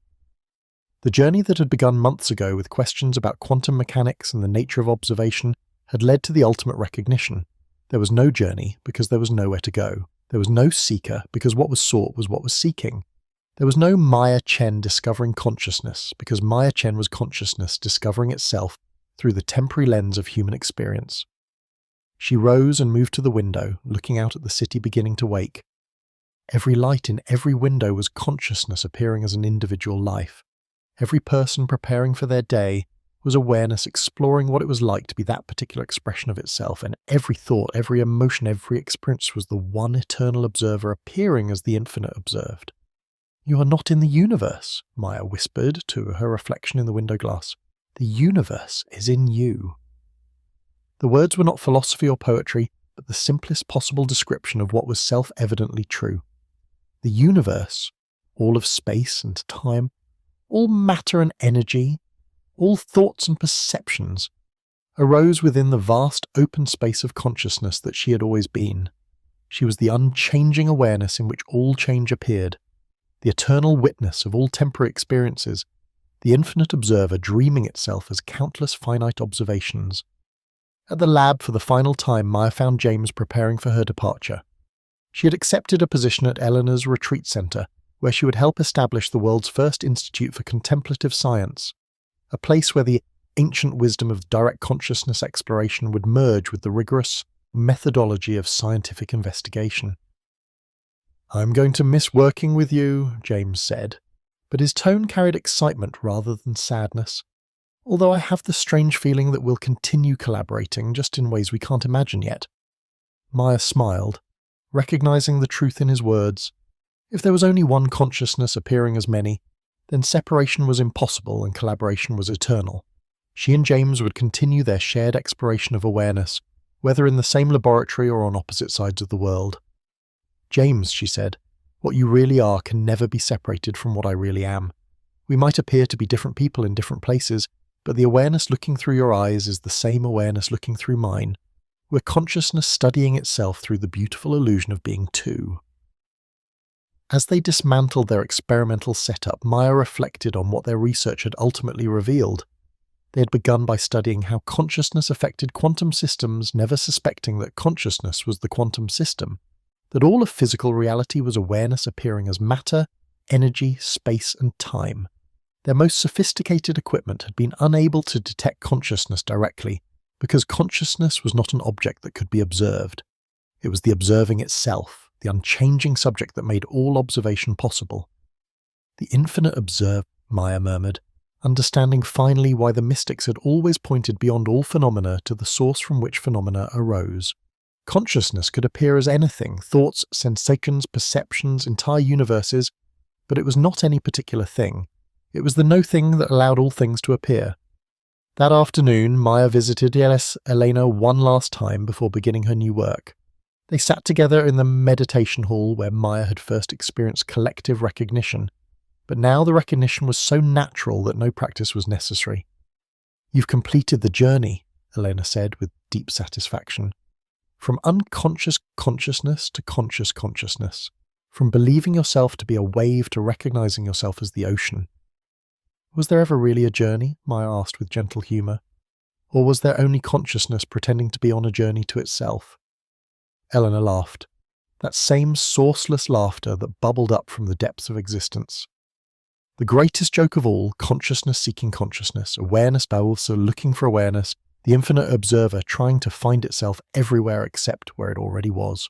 The journey that had begun months ago with questions about quantum mechanics and the nature of observation had led to the ultimate recognition. There was no journey because there was nowhere to go. There was no seeker because what was sought was what was seeking. There was no Maya Chen discovering consciousness because Maya Chen was consciousness discovering itself through the temporary lens of human experience. She rose and moved to the window, looking out at the city beginning to wake. Every light in every window was consciousness appearing as an individual life. Every person preparing for their day was awareness exploring what it was like to be that particular expression of itself, and every thought, every emotion, every experience was the one eternal observer appearing as the infinite observed. "You are not in the universe," Maya whispered to her reflection in the window glass. "The universe is in you." The words were not philosophy or poetry, but the simplest possible description of what was self-evidently true. The universe, all of space and time, all matter and energy, all thoughts and perceptions, arose within the vast open space of consciousness that she had always been. She was the unchanging awareness in which all change appeared, the eternal witness of all temporary experiences, the infinite observer dreaming itself as countless finite observations. At the lab for the final time, Maya found James preparing for her departure. She had accepted a position at Eleanor's retreat center, where she would help establish the world's first institute for contemplative science, a place where the ancient wisdom of direct consciousness exploration would merge with the rigorous methodology of scientific investigation. "I'm going to miss working with you," James said, but his tone carried excitement rather than sadness. "Although I have the strange feeling that we'll continue collaborating, just in ways we can't imagine yet." Maya smiled, recognizing the truth in his words. If there was only one consciousness appearing as many, then separation was impossible and collaboration was eternal. She and James would continue their shared exploration of awareness, whether in the same laboratory or on opposite sides of the world. "James," she said, "what you really are can never be separated from what I really am. We might appear to be different people in different places, but the awareness looking through your eyes is the same awareness looking through mine. We're consciousness studying itself through the beautiful illusion of being two." As they dismantled their experimental setup, Maya reflected on what their research had ultimately revealed. They had begun by studying how consciousness affected quantum systems, never suspecting that consciousness was the quantum system, that all of physical reality was awareness appearing as matter, energy, space, and time. Their most sophisticated equipment had been unable to detect consciousness directly, because consciousness was not an object that could be observed. It was the observing itself, the unchanging subject that made all observation possible. "The infinite observed," Maya murmured, understanding finally why the mystics had always pointed beyond all phenomena to the source from which phenomena arose. Consciousness could appear as anything, thoughts, sensations, perceptions, entire universes, but it was not any particular thing. It was the no thing that allowed all things to appear. That afternoon, Maya visited Elena one last time before beginning her new work. They sat together in the meditation hall where Maya had first experienced collective recognition, but now the recognition was so natural that no practice was necessary. "You've completed the journey," Elena said with deep satisfaction. "From unconscious consciousness to conscious consciousness. From believing yourself to be a wave to recognizing yourself as the ocean." "Was there ever really a journey?" Maya asked with gentle humour. "Or was there only consciousness pretending to be on a journey to itself?" Eleanor laughed, that same sourceless laughter that bubbled up from the depths of existence. The greatest joke of all, consciousness seeking consciousness, awareness also looking for awareness, the infinite observer trying to find itself everywhere except where it already was.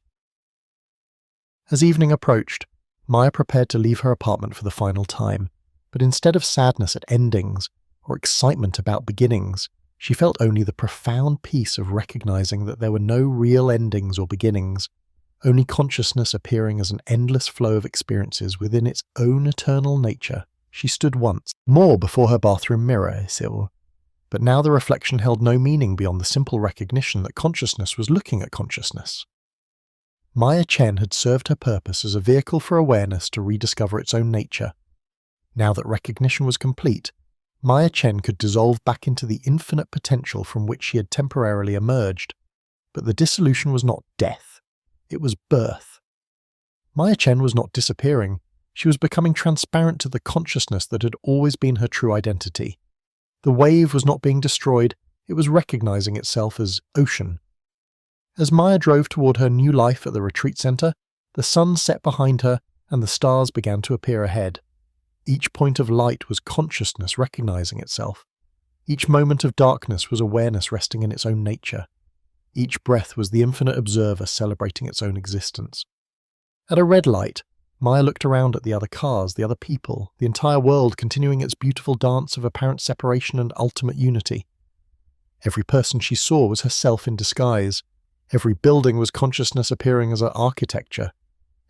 As evening approached, Maya prepared to leave her apartment for the final time, but instead of sadness at endings or excitement about beginnings, She felt only the profound peace of recognizing that there were no real endings or beginnings, only consciousness appearing as an endless flow of experiences within its own eternal nature. She stood once more before her bathroom mirror, but now the reflection held no meaning beyond the simple recognition that consciousness was looking at consciousness. Maya Chen had served her purpose as a vehicle for awareness to rediscover its own nature. Now that recognition was complete, Maya Chen could dissolve back into the infinite potential from which she had temporarily emerged. But the dissolution was not death, it was birth. Maya Chen was not disappearing, she was becoming transparent to the consciousness that had always been her true identity. The wave was not being destroyed, it was recognizing itself as ocean. As Maya drove toward her new life at the retreat center, the sun set behind her and the stars began to appear ahead. Each point of light was consciousness recognizing itself. Each moment of darkness was awareness resting in its own nature. Each breath was the infinite observer celebrating its own existence. At a red light, Maya looked around at the other cars, the other people, the entire world continuing its beautiful dance of apparent separation and ultimate unity. Every person she saw was herself in disguise. Every building was consciousness appearing as architecture.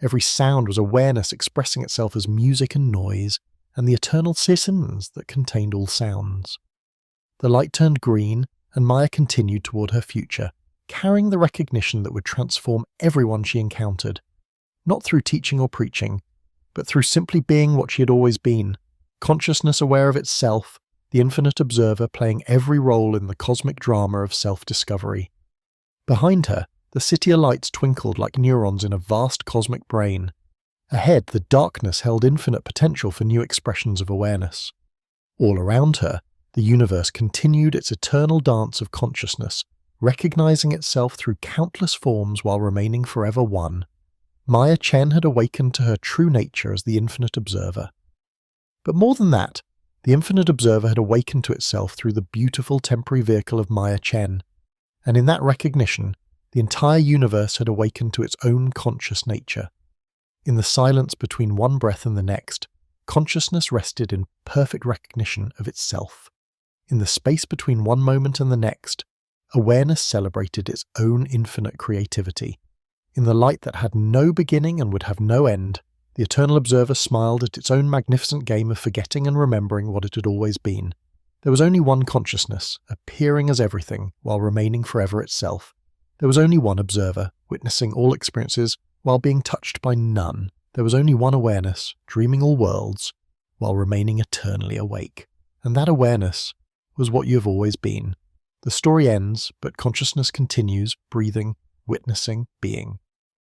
Every sound was awareness expressing itself as music and noise, and the eternal citizens that contained all sounds. The light turned green, and Maya continued toward her future, carrying the recognition that would transform everyone she encountered, not through teaching or preaching, but through simply being what she had always been, consciousness aware of itself, the infinite observer playing every role in the cosmic drama of self-discovery. Behind her, the city lights twinkled like neurons in a vast cosmic brain. Ahead, the darkness held infinite potential for new expressions of awareness. All around her, the universe continued its eternal dance of consciousness, recognizing itself through countless forms while remaining forever one. Maya Chen had awakened to her true nature as the infinite observer. But more than that, the infinite observer had awakened to itself through the beautiful temporary vehicle of Maya Chen, and in that recognition, the entire universe had awakened to its own conscious nature. In the silence between one breath and the next, consciousness rested in perfect recognition of itself. In the space between one moment and the next, awareness celebrated its own infinite creativity. In the light that had no beginning and would have no end, the eternal observer smiled at its own magnificent game of forgetting and remembering what it had always been. There was only one consciousness, appearing as everything while remaining forever itself. There was only one observer, witnessing all experiences while being touched by none. There was only one awareness, dreaming all worlds, while remaining eternally awake. And that awareness was what you have always been. The story ends, but consciousness continues, breathing, witnessing, being.